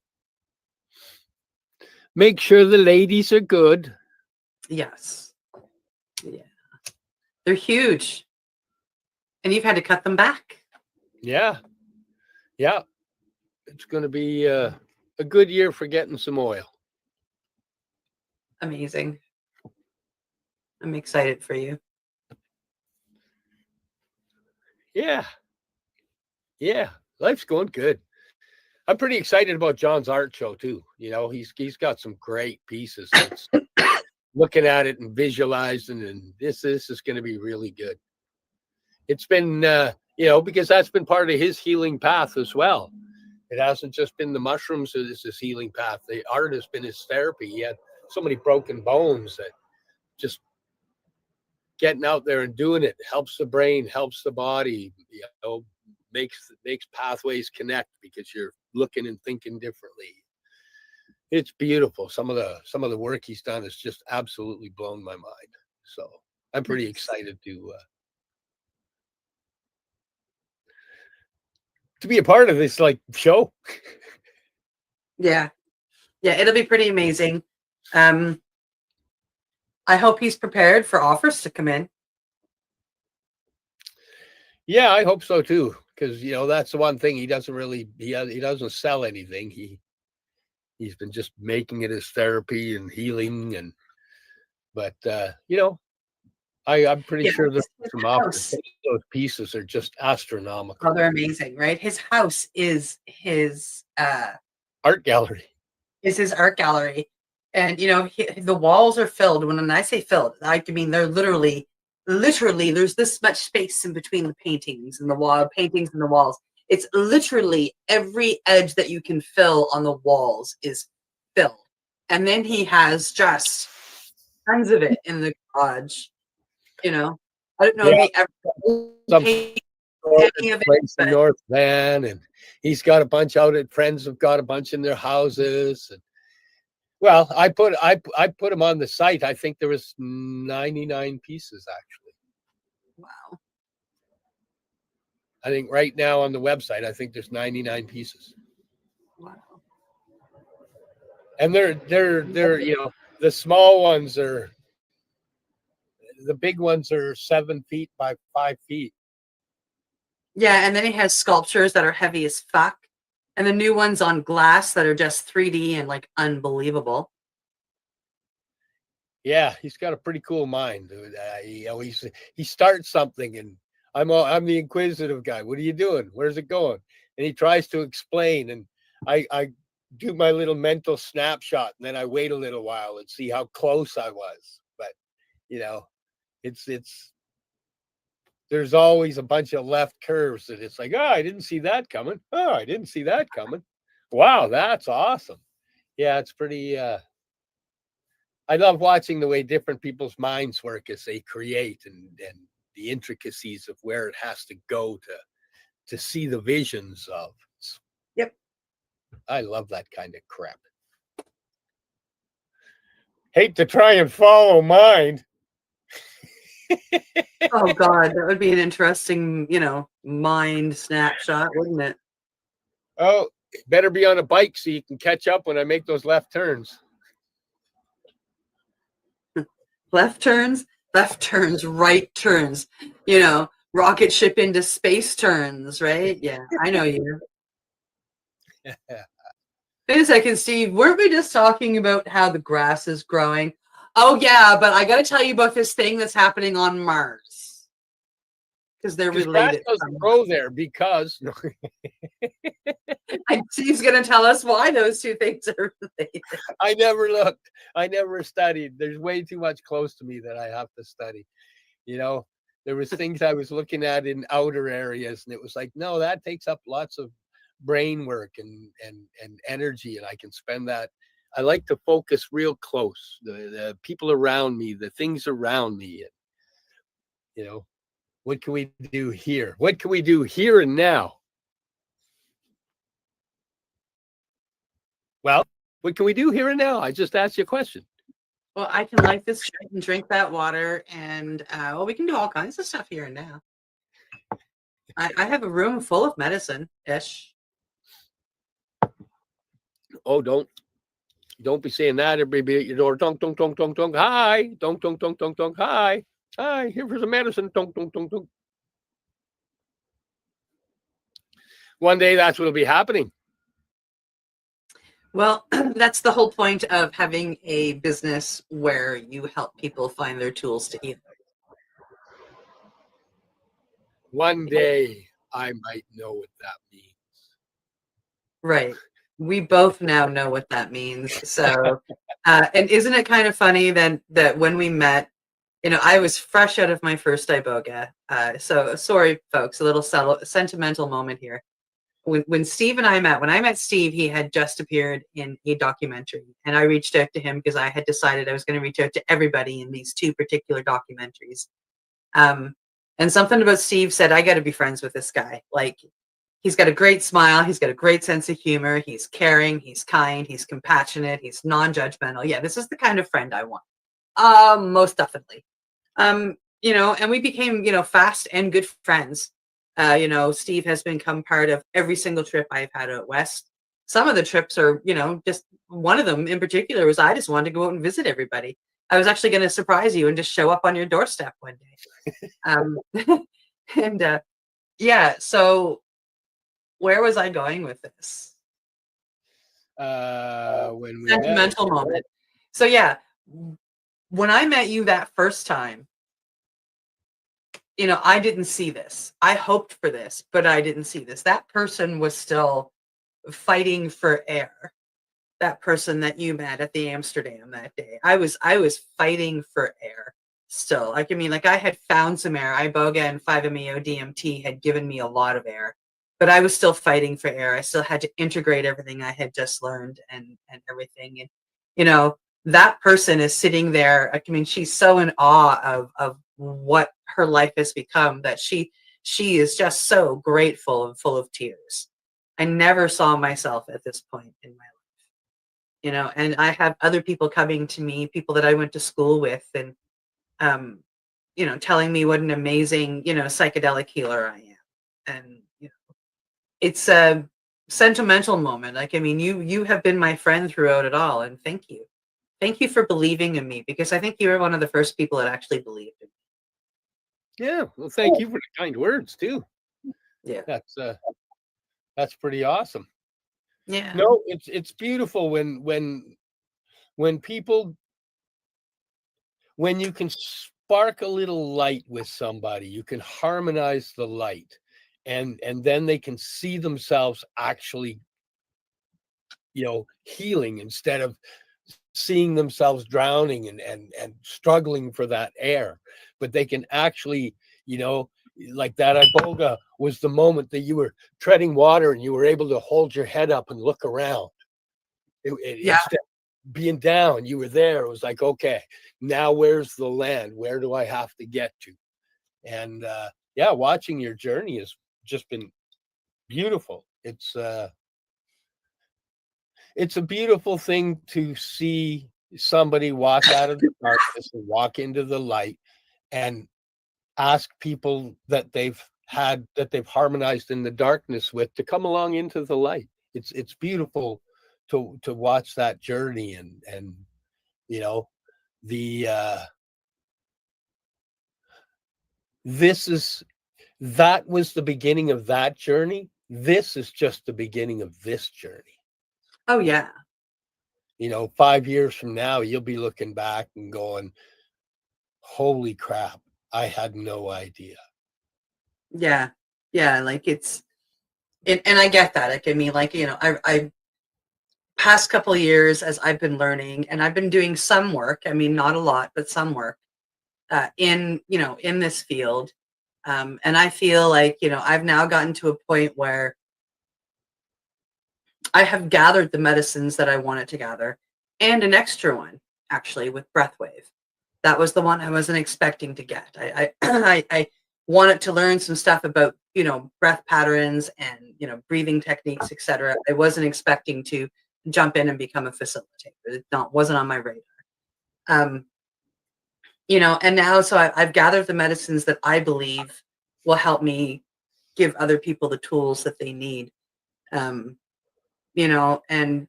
Make sure the ladies are good. Yes. Yeah. They're huge. And you've had to cut them back. Yeah. Yeah. It's going to be a good year for getting some oil. Amazing. I'm excited for you. Yeah. Yeah. Life's going good. I'm pretty excited about John's art show too. You know, he's got some great pieces. That's looking at it and visualizing, and this is going to be really good. It's been, because that's been part of his healing path as well. It hasn't just been the mushrooms that is his healing path. The art has been his therapy. He had so many broken bones that just getting out there and doing it helps the brain, helps the body, makes pathways connect because you're looking and thinking differently. It's beautiful. Some of the work he's done has just absolutely blown my mind. So I'm pretty excited to be a part of this show. Yeah. Yeah, it'll be pretty amazing. I hope he's prepared for offers to come in. Yeah, I hope so too. Because that's the one thing he doesn't really he doesn't sell anything. He He's been just making it his therapy and healing. But I'm pretty sure there's some options. Those pieces are just astronomical. Oh, they're amazing, right? His house is his art gallery. Is his art gallery, and the walls are filled. When I say filled, I mean they're literally. There's this much space in between the paintings and the walls. It's literally every edge that you can fill on the walls is filled, and then he has just tons of it in the garage. I don't know if he ever painted any of it. Place in North Van, and he's got a bunch out at friends have got a bunch in their houses. And well, I put him on the site. I think there was 99 pieces actually. Wow. I think right now on the website, I think there's 99 pieces. Wow. And they're the small ones are. The big ones are 7 feet by 5 feet. Yeah, and then he has sculptures that are heavy as fuck, and the new ones on glass that are just 3D and like unbelievable. Yeah, he's got a pretty cool mind. He starts something, and I'm the inquisitive guy. What are you doing? Where's it going? And he tries to explain, and I do my little mental snapshot, and then I wait a little while and see how close I was. But it's there's always a bunch of left curves that it's like, oh, I didn't see that coming. Oh, I didn't see that coming. Wow, that's awesome. Yeah, it's pretty I love watching the way different people's minds work as they create and the intricacies of where it has to go to see the visions of. Yep. I love that kind of crap. Hate to try and follow mine. Oh God, that would be an interesting, mind snapshot, wouldn't it? Oh, better be on a bike so you can catch up when I make those left turns. Left turns, right turns. Rocket ship into space turns, right? Yeah, I know you. Wait a second, Steve. Weren't we just talking about how the grass is growing? Oh yeah, but I got to tell you about this thing that's happening on Mars because they're related. Grass doesn't grow there because Steve's going to tell us why those two things are related. I never looked. I never studied. There's way too much close to me that I have to study. There was things I was looking at in outer areas, and it was like, no, that takes up lots of brain work and energy, and I can spend that. I like to focus real close, the people around me, the things around me. And, what can we do here? What can we do here and now? Well, what can we do here and now? I just asked you a question. Well, I can light this shit and drink that water, and we can do all kinds of stuff here and now. I have a room full of medicine-ish. Oh, don't be saying that. Everybody be at your door. Dong, dong, dong, dong, dong. Hi. Dong, dong, dong, dong, dong. Hi. Hi. Here for some medicine. Dong, dong, dong, dong. One day that's what'll be happening. Well, that's the whole point of having a business where you help people find their tools to heal. One day I might know what that means. Right. We both now know what that means. So, and isn't it kind of funny then that when we met, I was fresh out of my first iboga. So sorry, folks, a little sentimental moment here. When Steve and I met, when I met Steve, he had just appeared in a documentary, and I reached out to him because I had decided I was going to reach out to everybody in these two particular documentaries. And something about Steve said, I got to be friends with this guy. Like, he's got a great smile. He's got a great sense of humor. He's caring. He's kind. He's compassionate. He's non-judgmental. Yeah, this is the kind of friend I want. Most definitely. And we became, fast and good friends. Steve has become part of every single trip I've had out west. Some of the trips are, just one of them in particular was I just wanted to go out and visit everybody. I was actually going to surprise you and just show up on your doorstep one day. Yeah, so where was I going with this? When we met. Sentimental moment. So yeah, when I met you that first time, you know, I didn't see this. I hoped for this, but I didn't see this. That person was still fighting for air. That person that you met at the Amsterdam that day. I was fighting for air still. Like, I mean, like I had found some air. Iboga and 5-MeO DMT had given me a lot of air, but I was still fighting for air. I still had to integrate everything I had just learned and everything. And, you know, that person is sitting there. I mean, she's so in awe of what her life has become that she is just so grateful and full of tears. I never saw myself at this point in my life. You know, and I have other people coming to me, people that I went to school with, and you know, telling me what an amazing, you know, psychedelic healer I am. And you know, it's a sentimental moment. Like, I mean, you have been my friend throughout it all, and thank you. Thank you for believing in me, because I think you were one of the first people that actually believed in me. Yeah, well, thank you for the kind words too. Yeah, that's pretty awesome. Yeah. No, it's beautiful when people, when you can spark a little light with somebody, you can harmonize the light, and then they can see themselves actually, you know, healing instead of seeing themselves drowning and struggling for that air. But they can actually, you know, like that iboga was the moment that you were treading water and you were able to hold your head up and look around. Yeah. Instead of being down, you were there. It was like, okay, now where's the land? Where do I have to get to? And yeah, watching your journey has just been beautiful. It's a beautiful thing to see somebody walk out of the darkness and walk into the light and ask people that they've harmonized in the darkness with to come along into the light. It's beautiful to watch that journey, and you know, the that was the beginning of that journey. This is just the beginning of this journey. Oh yeah. You know, 5 years from now, you'll be looking back and going, holy crap, I had no idea. Yeah. Yeah. Like it's, and I get that. Like, I mean, like, you know, I past couple of years as I've been learning, and I've been doing some work. I mean, not a lot, but some work in, you know, in this field. And I feel like, you know, I've now gotten to a point where I have gathered the medicines that I wanted to gather, and an extra one actually with Breathwave. That was the one I wasn't expecting to get. I wanted to learn some stuff about, you know, breath patterns and, you know, breathing techniques, etc. I wasn't expecting to jump in and become a facilitator. It wasn't on my radar. You know, and now so I've gathered the medicines that I believe will help me give other people the tools that they need. You know, and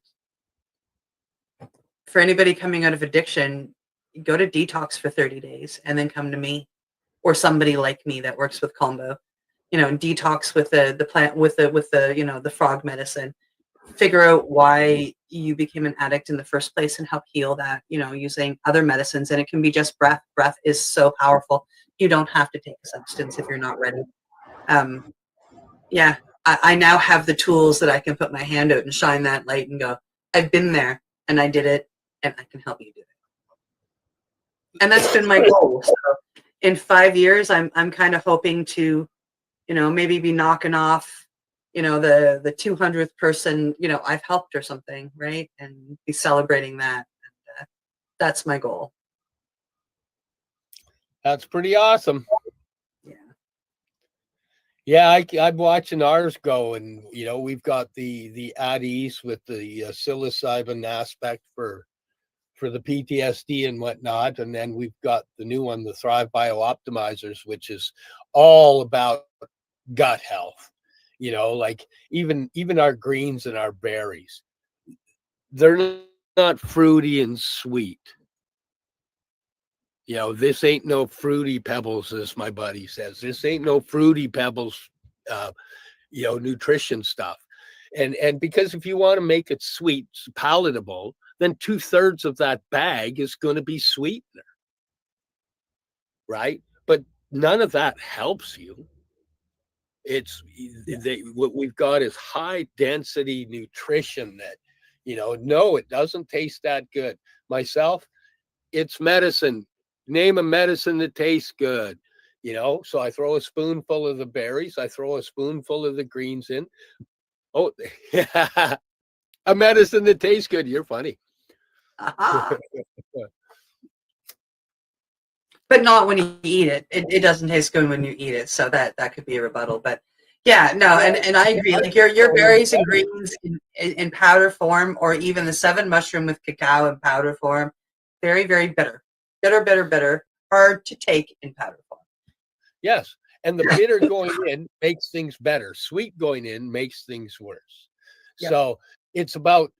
for anybody coming out of addiction, go to detox for 30 days and then come to me or somebody like me that works with combo, you know, and detox with the plant, with the, you know, the frog medicine, figure out why you became an addict in the first place and help heal that, you know, using other medicines. And it can be just breath. Breath is so powerful. You don't have to take a substance if you're not ready. Yeah, I now have the tools that I can put my hand out and shine that light and go, I've been there and I did it, and I can help you do it. And that's been my goal. So in 5 years, I'm kind of hoping to, you know, maybe be knocking off, you know, the 200th person, you know, I've helped or something, right? And be celebrating that. And, that's my goal. That's pretty awesome. Yeah, I'm watching ours go, and you know, we've got the at ease with the psilocybin aspect for the PTSD and whatnot, and then we've got the new one, the Thrive Bio Optimizers, which is all about gut health. You know, like even our greens and our berries, they're not fruity and sweet. You know, this ain't no fruity pebbles, as my buddy says. This ain't no fruity pebbles, you know, nutrition stuff. And because if you want to make it sweet, palatable, then 2/3 of that bag is going to be sweetener, right? But none of that helps you. It's what we've got is high density nutrition that, no, it doesn't taste that good. Myself, it's medicine. Name a medicine that tastes good. So I throw a spoonful of the berries, I throw a spoonful of the greens in. Oh, a medicine that tastes good. You're funny. But not when you eat it. It doesn't taste good when you eat it. So that could be a rebuttal. But yeah, no, and I agree. Like your berries and greens in powder form, or even the 7 mushroom with cacao in powder form, very, very bitter. Bitter. Hard to take in powder form. Yes. And the bitter going in makes things better. Sweet going in makes things worse. Yep. So it's about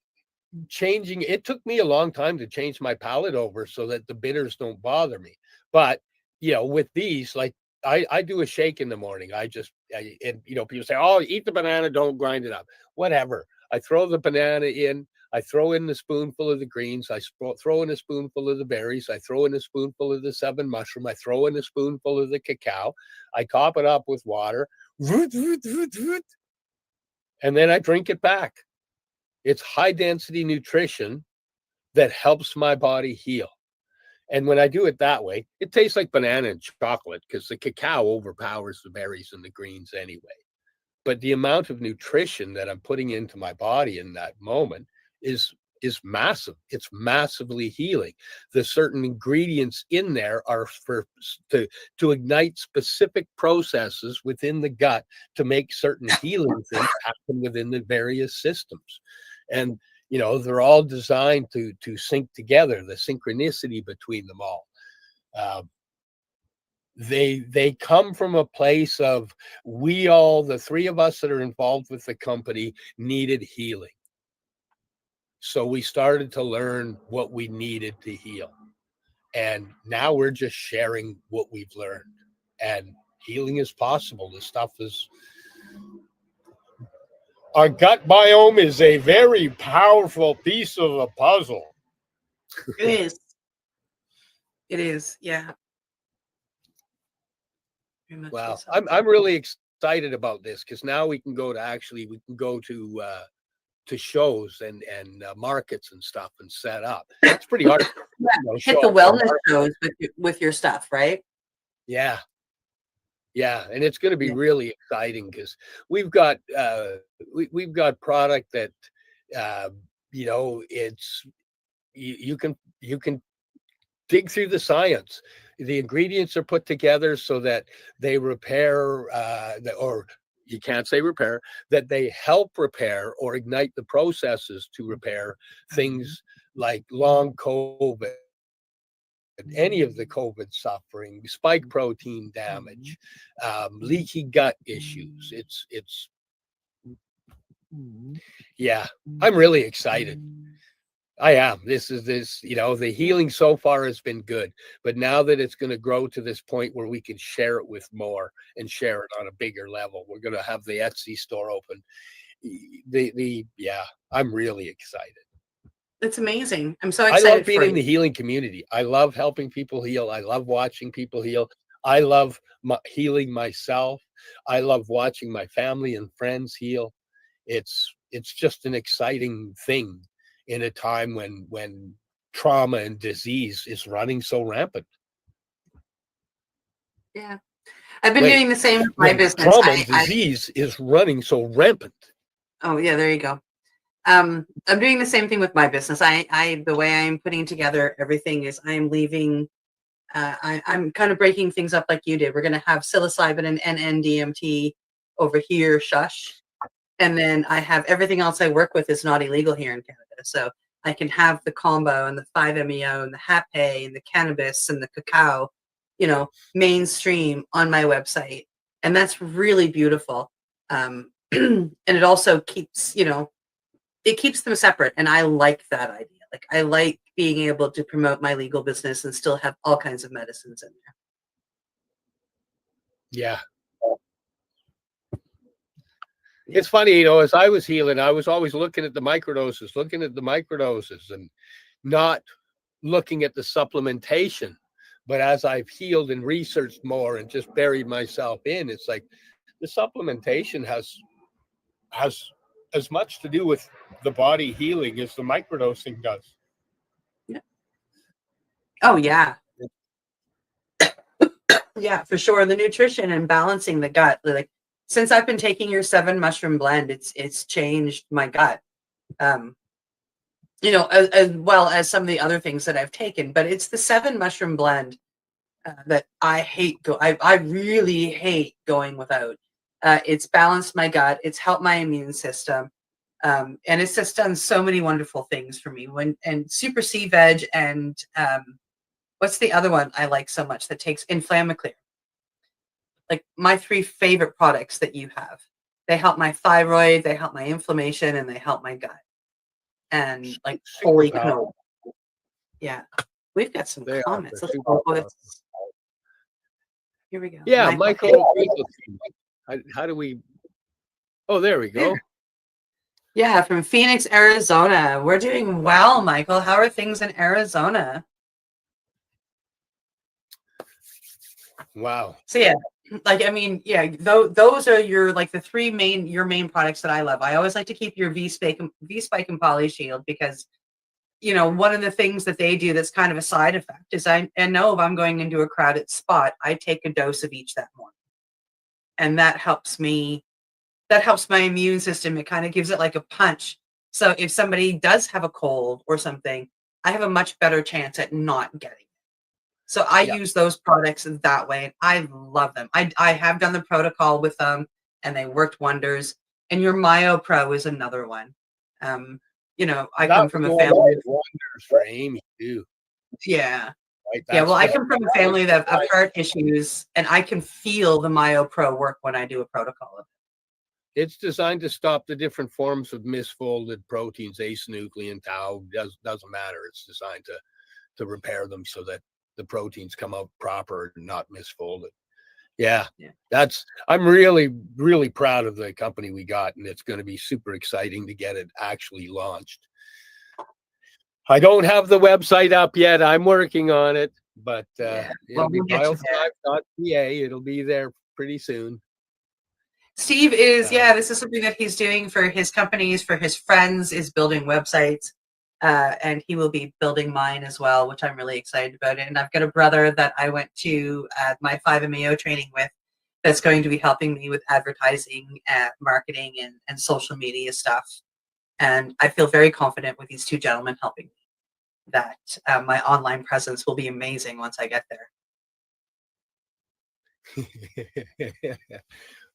changing. It took me a long time to change my palate over so that the bitters don't bother me. But, with these, like I do a shake in the morning. And people say, oh, eat the banana, don't grind it up. Whatever. I throw the banana in. I throw in the spoonful of the greens. I throw in a spoonful of the berries. I throw in a spoonful of the 7 mushroom. I throw in a spoonful of the cacao. I top it up with water. And then I drink it back. It's high density nutrition that helps my body heal. And when I do it that way, it tastes like banana and chocolate because the cacao overpowers the berries and the greens anyway. But the amount of nutrition that I'm putting into my body in that moment is massive. It's massively healing. The certain ingredients in there are to ignite specific processes within the gut to make certain healing things happen within the various systems. And they're all designed to sync together, the synchronicity between them all. They come from a place of the 3 of us that are involved with the company needed healing. So we started to learn what we needed to heal. And now we're just sharing what we've learned. And healing is possible. This stuff is... Our gut biome is a very powerful piece of the puzzle. It is. It is, yeah. Wow. I'm really excited about this because now we can go to shows and markets and stuff and set up. It's pretty hard. Hit the wellness shows with your stuff, right? Yeah. And it's going to be really exciting because we've got product that it's you can dig through the science. The ingredients are put together so that they repair or you can't say repair, that they help repair or ignite the processes to repair things like long COVID, any of the COVID suffering, spike protein damage, leaky gut issues. I'm really excited. I am. The healing so far has been good, but now that it's going to grow to this point where we can share it with more and share it on a bigger level, we're going to have the Etsy store open. I'm really excited. It's amazing. I'm so excited. I love being in the healing community. I love helping people heal. I love watching people heal. I love healing myself. I love watching my family and friends heal. It's just an exciting thing in a time when trauma and disease is running so rampant. Yeah. I've been doing the same with my business. Trauma and disease is running so rampant. Oh, yeah, there you go. I'm doing the same thing with my business. The way I'm putting together everything is I'm leaving, I'm kind of breaking things up like you did. We're going to have psilocybin and NDMT over here, shush. And then I have everything else I work with is not illegal here in Canada. So I can have the combo and the 5-MeO and the hape and the cannabis and the cacao, mainstream on my website. And that's really beautiful. And it also keeps, it keeps them separate. And I like that idea. Like I like being able to promote my legal business and still have all kinds of medicines in there. Yeah. It's funny, you know, as I was healing, I was always looking at the microdoses, and not looking at the supplementation. But as I've healed and researched more and just buried myself in, it's like the supplementation has as much to do with the body healing as the microdosing does. Yeah. Oh yeah. Yeah, for sure. The nutrition and balancing the gut. Like since I've been taking your 7 mushroom blend, it's changed my gut. You know, as well as some of the other things that I've taken, but it's the 7 mushroom blend that I hate. I really hate going without. It's balanced my gut. It's helped my immune system, and it's just done so many wonderful things for me. And Super C Veg and what's the other one I like so much that takes Inflammaclear? Like my 3 favorite products that you have. They help my thyroid, they help my inflammation, and they help my gut. And like, holy cow. Yeah. We've got some comments. Let's go. Here we go. Yeah, Michael. How do we? Oh, there we go. Yeah, from Phoenix, Arizona. We're doing well, Michael. How are things in Arizona? Wow. So yeah, like I mean, yeah, those are your like the 3 main products that I love. I always like to keep your V-Spike and Poly Shield because you know, one of the things that they do that's kind of a side effect is I know if I'm going into a crowded spot, I take a dose of each that morning. And that helps me, that helps my immune system. It kind of gives it like a punch. So if somebody does have a cold or something, I have a much better chance at not getting it. So I use those products that way. And I love them. I have done the protocol with them and they worked wonders. And your Myo Pro is another one. You know, I come from a family of wonders for Amy too. Yeah. Right? Yeah, well, I come from a family that of heart issues, and I can feel the Myo Pro work when I do a protocol of it. It's designed to stop the different forms of misfolded proteins, asynuclein, tau, doesn't matter. It's designed to repair them so that the proteins come out proper and not misfolded. Yeah. I'm really proud of the company we got, and it's going to be super exciting to get it actually launched. I don't have the website up yet. I'm working on it, but it'll be biothrive.ca. It'll be there pretty soon. Steve is, this is something that he's doing for his companies, for his friends, is building websites. And he will be building mine as well, which I'm really excited about. And I've got a brother that I went to my 5MEO training with that's going to be helping me with advertising, marketing, and social media stuff. And I feel very confident with these 2 gentlemen helping me that my online presence will be amazing once I get there.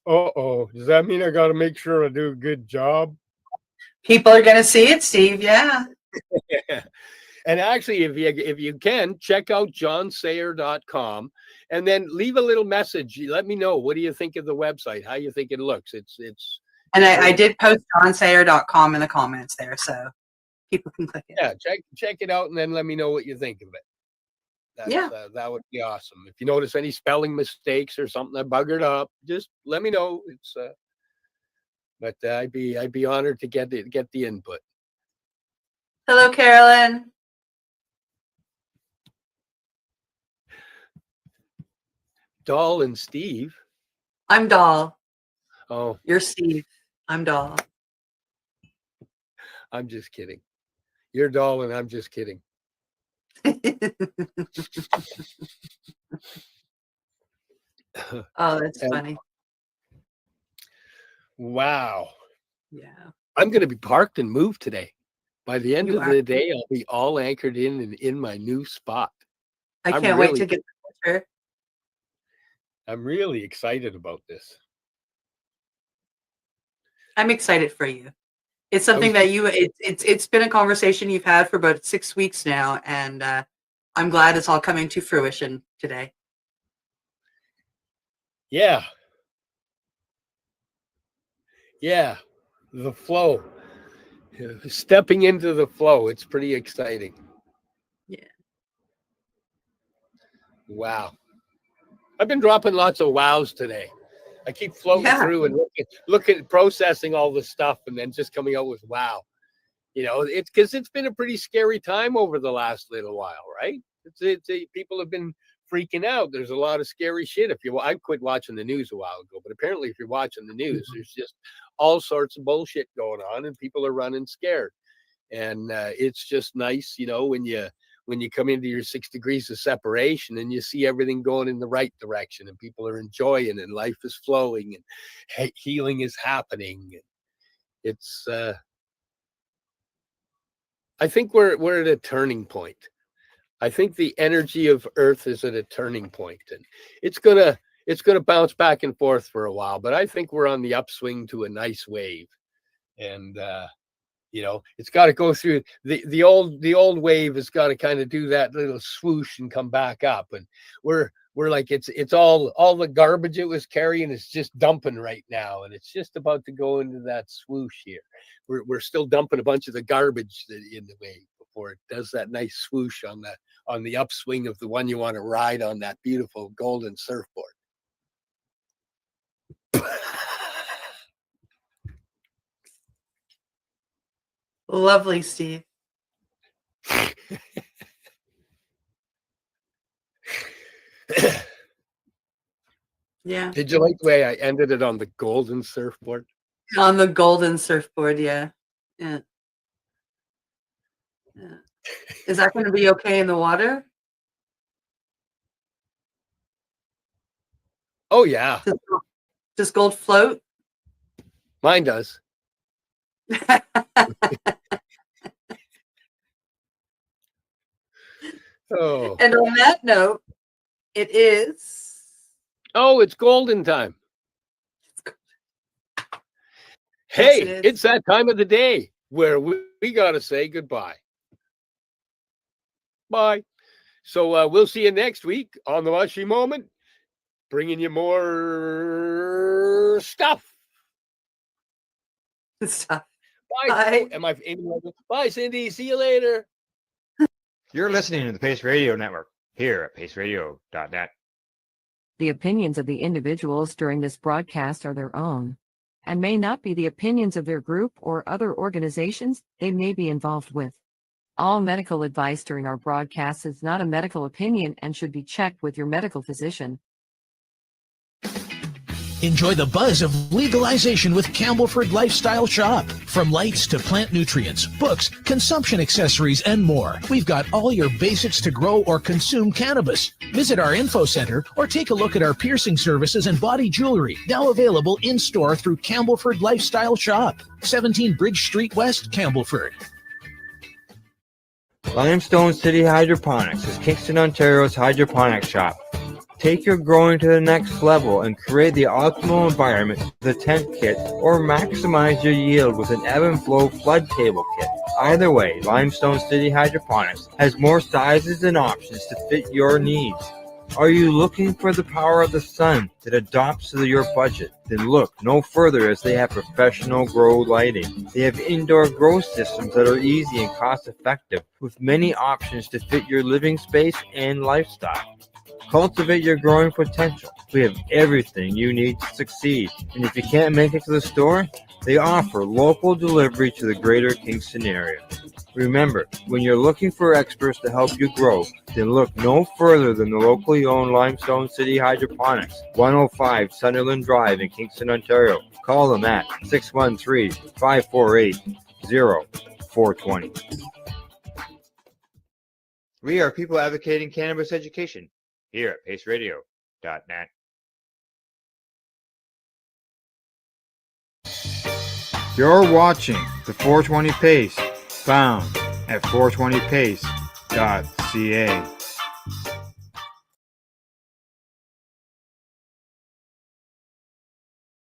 Uh-oh. Does that mean I got to make sure I do a good job? People are going to see it, Steve. Yeah. And actually, if you can, check out johnsayer.com and then leave a little message. Let me know. What do you think of the website? How you think it looks? It's And I did post johnsayer.com in the comments there, so people can click it. Yeah, check it out and then let me know what you think of it. That would be awesome. If you notice any spelling mistakes or something that buggered up, just let me know. It's but I'd be honored to get the input. Hello, Carolyn. Doll and Steve. I'm Doll. Oh, you're Steve. I'm Doll. I'm just kidding. You're Doll and I'm just kidding. Oh, that's funny. Wow. Yeah. I'm going to be parked and moved today. By the end of the day, I'll be all anchored in my new spot. I can't wait to get the picture. I'm really excited about this. I'm excited for you. It's something that it's been a conversation you've had for about 6 weeks now, and I'm glad it's all coming to fruition today. Yeah. Yeah. The flow. Stepping into the flow. It's pretty exciting. Yeah. Wow. I've been dropping lots of wows today. I keep floating Yeah. through and looking, processing all the stuff, and then just coming out with wow. It's because it's been a pretty scary time over the last little while, right? People have been freaking out. There's a lot of scary shit. I quit watching the news a while ago, but apparently, if you're watching the news, there's just all sorts of bullshit going on, and people are running scared. And it's just nice, when you come into your 6 degrees of separation and you see everything going in the right direction, and people are enjoying, and life is flowing, and healing is happening. It's I think we're at a turning point. I think the energy of Earth is at a turning point, and it's gonna bounce back and forth for a while. But I think we're on the upswing to a nice wave, and it's got to go through the old wave has got to kind of do that little swoosh and come back up, and we're like it's all the garbage it was carrying is just dumping right now, and it's just about to go into that swoosh here. We're still dumping a bunch of the garbage in the wave before it does that nice swoosh on the upswing of the one you want to ride on, that beautiful golden surfboard. Lovely, Steve. Yeah. Did you like the way I ended it on the golden surfboard? On the golden surfboard, yeah. Yeah. Is that going to be okay in the water? Oh, yeah. Does gold float? Mine does. Oh. And on that note, it is. Oh, it's golden time. Hey, it's that time of the day where we got to say goodbye. Bye. So we'll see you next week on the Mushy Moment, bringing you more stuff. Stuff. Bye. Bye, Cindy. See you later. You're listening to the Pace Radio Network here at paceradio.net. The opinions of the individuals during this broadcast are their own and may not be the opinions of their group or other organizations they may be involved with. All medical advice during our broadcast is not a medical opinion and should be checked with your medical physician. Enjoy the buzz of legalization with Campbellford Lifestyle Shop. From lights to plant nutrients, books, consumption accessories, and more, we've got all your basics to grow or consume cannabis. Visit our info center or take a look at our piercing services and body jewelry, now available in-store through Campbellford Lifestyle Shop, 17 Bridge Street West, Campbellford. Limestone City Hydroponics is Kingston, Ontario's hydroponics shop. Take your growing to the next level and create the optimal environment with a tent kit, or maximize your yield with an ebb and flow flood table kit. Either way, Limestone City Hydroponics has more sizes and options to fit your needs. Are you looking for the power of the sun that adapts to your budget? Then look no further, as they have professional grow lighting. They have indoor grow systems that are easy and cost effective, with many options to fit your living space and lifestyle. Cultivate your growing potential. We have everything you need to succeed. And if you can't make it to the store, they offer local delivery to the greater Kingston area. Remember, when you're looking for experts to help you grow, then look no further than the locally owned Limestone City Hydroponics, 105 Sunderland Drive in Kingston, Ontario. Call them at 613-548-0420. We are people advocating cannabis education here at paceradio.net. You're watching the 420 Pace, found at 420pace.ca.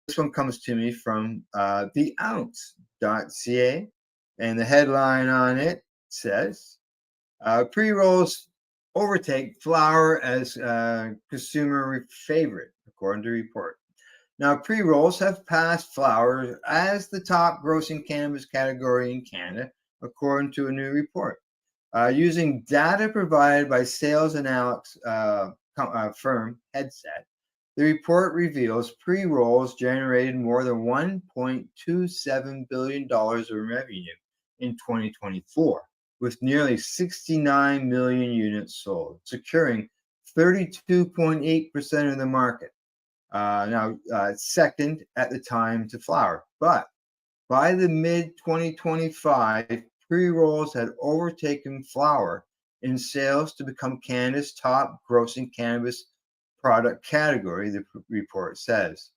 This one comes to me from theounce.ca, and the headline on it says, pre-rolls overtake flower as consumer favorite, according to report. Now, pre-rolls have passed flower as the top grossing cannabis category in Canada, according to a new report. Using data provided by sales analytics firm Headset, The report reveals pre-rolls generated more than $1.27 billion in revenue in 2024, with nearly 69 million units sold, securing 32.8% of the market. Second at the time to flower. But by the mid-2025, pre-rolls had overtaken flower in sales to become Canada's top grossing cannabis product category, the report says.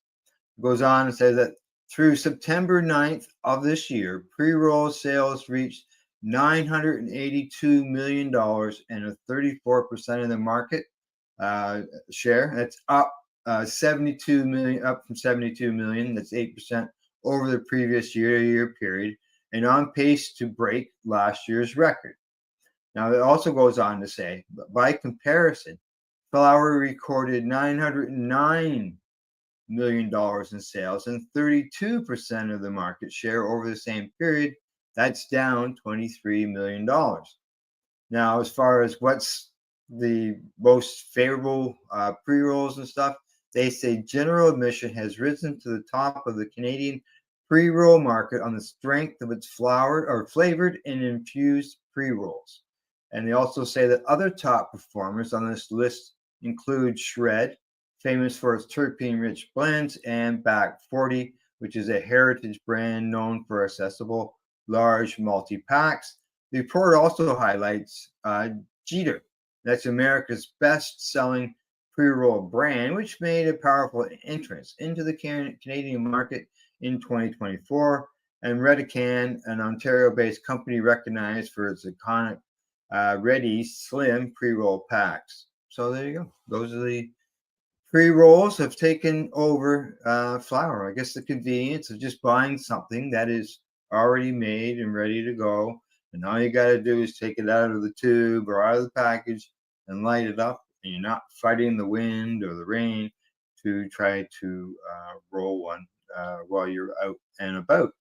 It goes on and says that through September 9th of this year, pre-roll sales reached $982 million and a 34% of the market share. That's up 72 million, up from 72 million. That's 8% over the previous year period, and on pace to break last year's record. Now, it also goes on to say, by comparison, flower recorded $909 million in sales and 32% of the market share over the same period. That's down $23 million. Now, as far as what's the most favorable pre-rolls and stuff, they say general admission has risen to the top of the Canadian pre-roll market on the strength of its flowered or flavored and infused pre-rolls. And they also say that other top performers on this list include Shred, famous for its terpene-rich blends, and Back 40, which is a heritage brand known for accessible, large multi-packs. The report also highlights Jeter. That's America's best-selling pre-roll brand, which made a powerful entrance into the Canadian market in 2024. And Redecan, an Ontario-based company recognized for its iconic Ready Slim pre-roll packs. So there you go. Those are the pre-rolls have taken over flower. I guess the convenience of just buying something that is already made and ready to go. And all you got to do is take it out of the tube or out of the package and light it up. And you're not fighting the wind or the rain to try to roll one while you're out and about.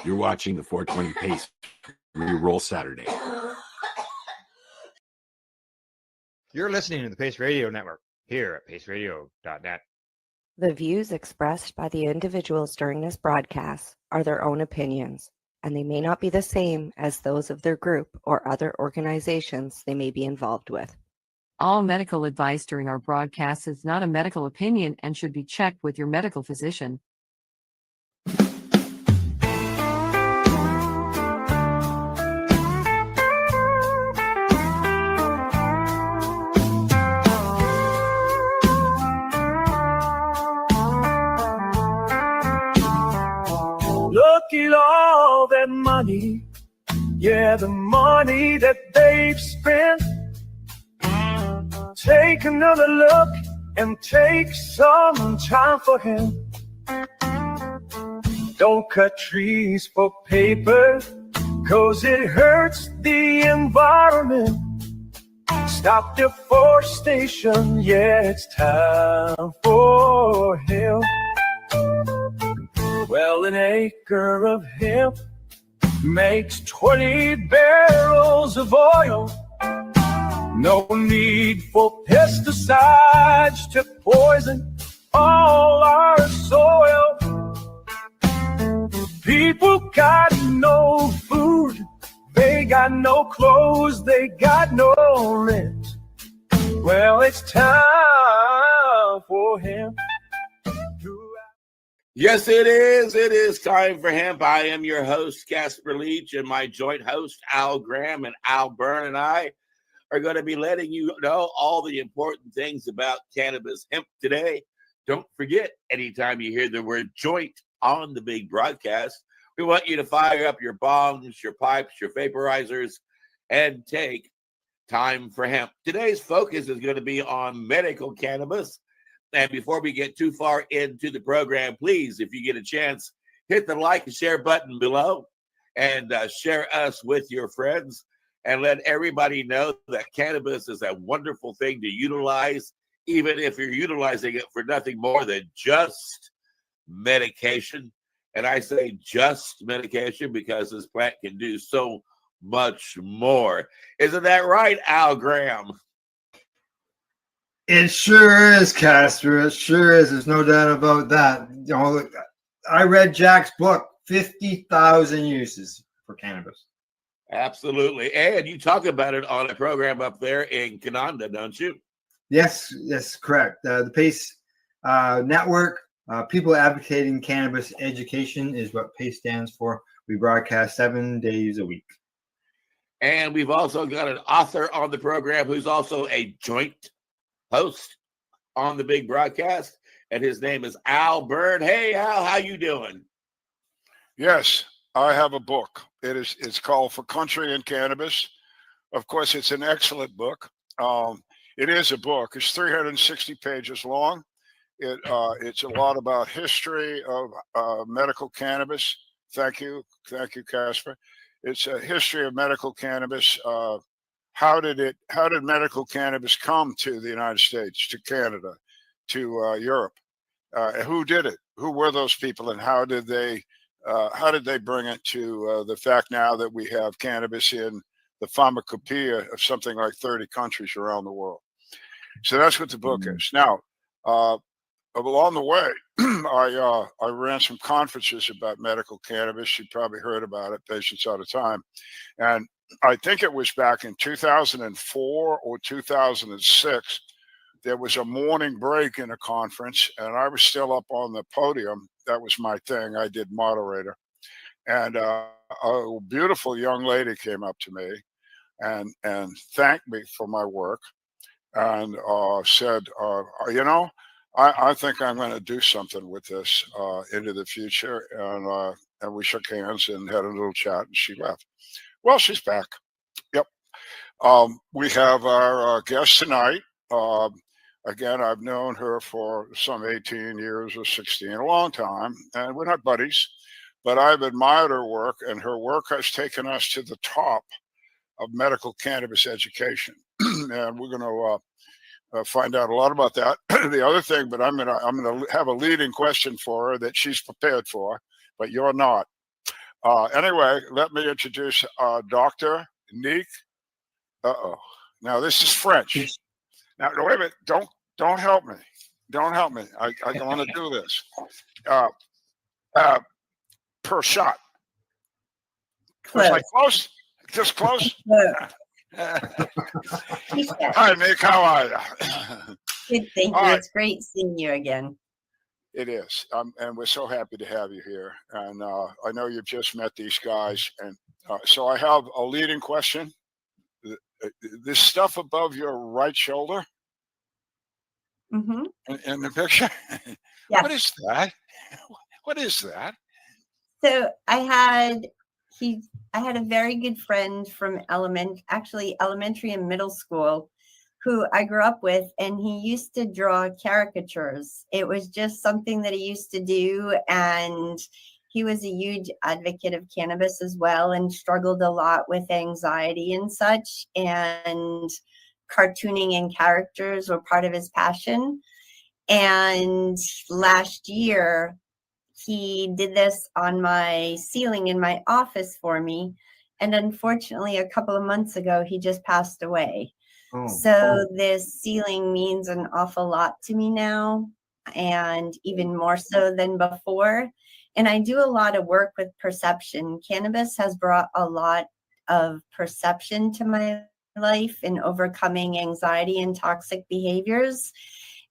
You're watching the 420 Pace Reroll Saturday. You're listening to the Pace Radio Network here at paceradio.net. The views expressed by the individuals during this broadcast are their own opinions, and they may not be the same as those of their group or other organizations they may be involved with. All medical advice during our broadcast is not a medical opinion and should be checked with your medical physician. Look at all that money, yeah, the money that they've spent. Take another look and take some time for him. Don't cut trees for paper, 'cause it hurts the environment. Stop deforestation, yeah, it's time for hemp. Well, an acre of hemp makes 20 barrels of oil. No need for pesticides to poison all our soil. People got no food, they got no clothes, they got no rent. Well, it's time for hemp. Yes, it is. It is time for hemp. I am your host, Casper Leach, and my joint host, Al Graham, and Al Byrne and I are going to be letting you know all the important things about cannabis hemp today. Don't forget, anytime you hear the word joint on the big broadcast, we want you to fire up your bongs, your pipes, your vaporizers, and take time for hemp. Today's focus is going to be on medical cannabis. And before we get too far into the program, please, if you get a chance, hit the like and share button below and share us with your friends and let everybody know that cannabis is a wonderful thing to utilize, even if you're utilizing it for nothing more than just medication. And I say just medication because this plant can do so much more. Isn't that right, Al Graham? It sure is, Casper. It sure is. There's no doubt about that. I read Jack's book, 50,000 uses for cannabis. Absolutely. And you talk about it on a program up there in Canada, don't you? Yes, correct. The PACE network, People Advocating Cannabis Education, is what PACE stands for. We broadcast 7 days a week. And we've also got an author on the program who's also a joint host on the big broadcast, and his name is Al Bird. Hey, Al, how you doing? Yes, I have a book. It's called For Country and Cannabis. Of course, it's an excellent book. It is a book. It's 360 pages long. It's a lot about history of medical cannabis. Thank you, Casper. It's a history of medical cannabis. How did medical cannabis come to the United States, to Canada, to Europe? Who did it? Who were those people, and how did they bring it to the fact now that we have cannabis in the pharmacopoeia of something like 30 countries around the world? So that's what the book is. Now, along the way, I ran some conferences about medical cannabis. You probably heard about it, Patients Out of Time. And I think it was back in 2004 or 2006. There was a morning break in a conference, and I was still up on the podium. That was my thing. I did moderator. And a beautiful young lady came up to me and thanked me for my work and said, I think I'm going to do something with this into the future. And we shook hands and had a little chat, and she left. Well, she's back. Yep. We have our guest tonight. Again, I've known her for some 18 years or 16, a long time, and we're not buddies, but I've admired her work, and her work has taken us to the top of medical cannabis education. And we're going to find out a lot about that. The other thing, but I'm gonna have a leading question for her that she's prepared for, but you're not. Anyway, let me introduce Dr. Nick. Now this is French. Now wait a minute. Don't help me. Don't help me. I want to do this. Per shot. Was I close? Just close. Hi, Nick. How are you? Good, thank you. It's great seeing you again. It is, and we're so happy to have you here. And I know you've just met these guys, and so I have a leading question. This stuff above your right shoulder, in the picture, Yes. What is that? What is that? So I had a very good friend from elementary and middle school who I grew up with, and he used to draw caricatures. It was just something that he used to do, and he was a huge advocate of cannabis as well and struggled a lot with anxiety and such, and cartooning and characters were part of his passion. And last year, he did this on my ceiling in my office for me. And unfortunately, a couple of months ago, he just passed away. So this ceiling means an awful lot to me now, and even more so than before. And I do a lot of work with perception. Cannabis has brought a lot of perception to my life in overcoming anxiety and toxic behaviors.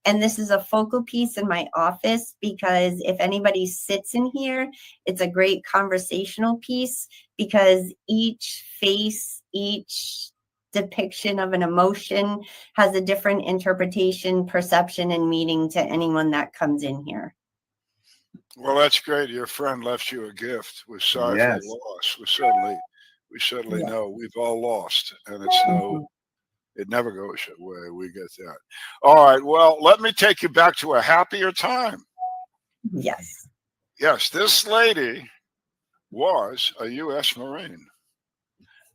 And this is a focal piece in my office because if anybody sits in here, it's a great conversational piece because each face, each depiction of an emotion has a different interpretation, perception, and meaning to anyone that comes in here. Well, that's great. Your friend left you a gift. We're sorry for the loss. We certainly know we've all lost, and it's it never goes away. We get that. All right. Well, let me take you back to a happier time. Yes. Yes, this lady was a U.S. Marine.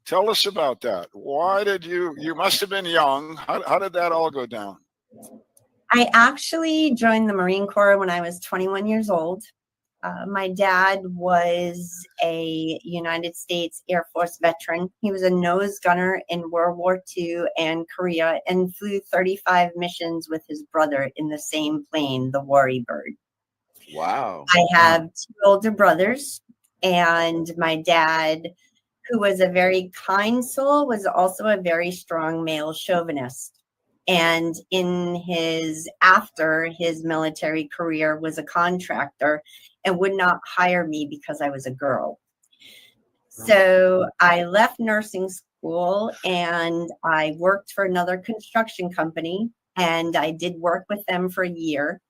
Tell us about that. Why did you must have been young. How did that all go down? I actually joined the Marine Corps when I was 21 years old. My dad was a United States Air Force veteran. He was a nose gunner in World War II and Korea and flew 35 missions with his brother in the same plane, the Worry Bird. Wow. I have two older brothers, and my dad, who was a very kind soul, was also a very strong male chauvinist. And after his military career, was a contractor and would not hire me because I was a girl. So I left nursing school and I worked for another construction company, and I did work with them for a year,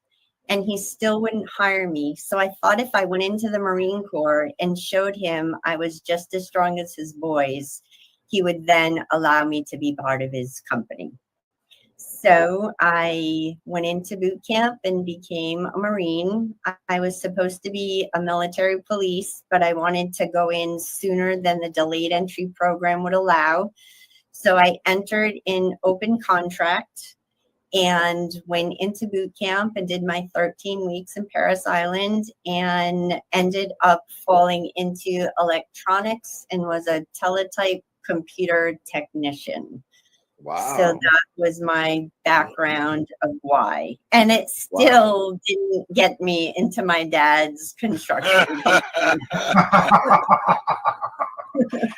and he still wouldn't hire me. So I thought if I went into the Marine Corps and showed him I was just as strong as his boys, he would then allow me to be part of his company. So I went into boot camp and became a Marine. I was supposed to be a military police, but I wanted to go in sooner than the delayed entry program would allow. So I entered in open contract and went into boot camp and did my 13 weeks in Paris Island and ended up falling into electronics and was a teletype computer technician. Wow. So that was my background of why. And it still didn't get me into my dad's construction.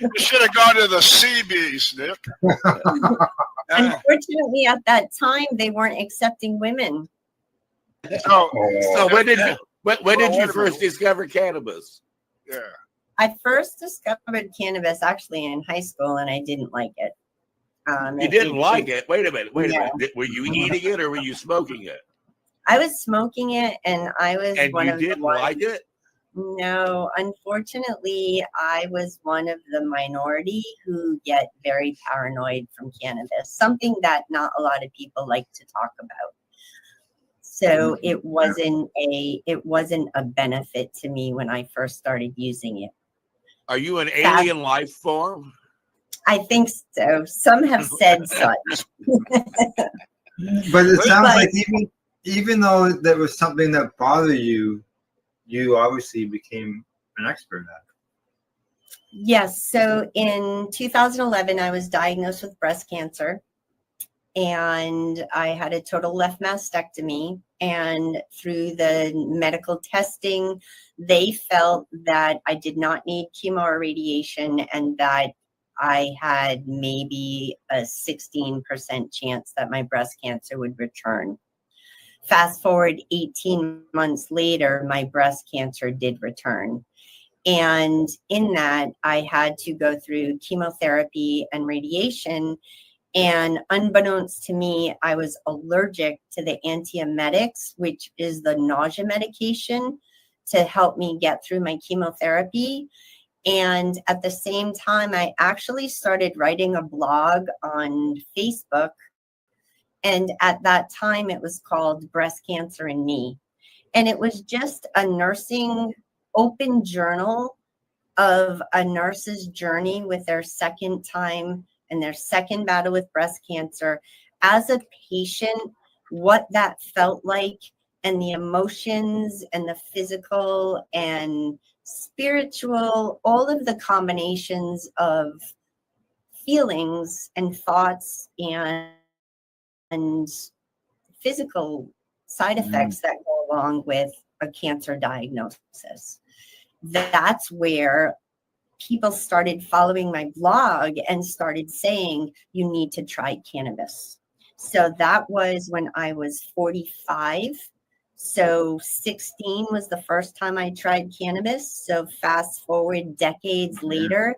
You should have gone to the Seabees, Nick. Unfortunately, at that time, they weren't accepting women. So when did you first discover cannabis? Yeah. I first discovered cannabis actually in high school, and I didn't like it. You didn't like it? Wait a minute. Were you eating it or were you smoking it? I was smoking it, and I was one of the ones. And you didn't like it? No, unfortunately, I was one of the minority who get very paranoid from cannabis, something that not a lot of people like to talk about. So it wasn't a benefit to me when I first started using it. Are you an alien life form? I think so. Some have said such. But it sounds like even though that was something that bothered you, you obviously became an expert at it. Yes. So in 2011, I was diagnosed with breast cancer, and I had a total left mastectomy. And through the medical testing, they felt that I did not need chemo or radiation, and that I had maybe a 16% chance that my breast cancer would return. Fast forward 18 months later, my breast cancer did return. And in that, I had to go through chemotherapy and radiation. And unbeknownst to me, I was allergic to the antiemetics, which is the nausea medication, to help me get through my chemotherapy. And at the same time, I actually started writing a blog on Facebook. And at that time, it was called Breast Cancer and Me. And it was just a nursing open journal of a nurse's journey with their second time and their second battle with breast cancer as a patient, what that felt like, and the emotions and the physical and spiritual, all of the combinations of feelings and thoughts and physical side effects that go along with a cancer diagnosis. That's where people started following my blog and started saying, you need to try cannabis. So that was when I was 45. So 16 was the first time I tried cannabis. So fast forward decades later,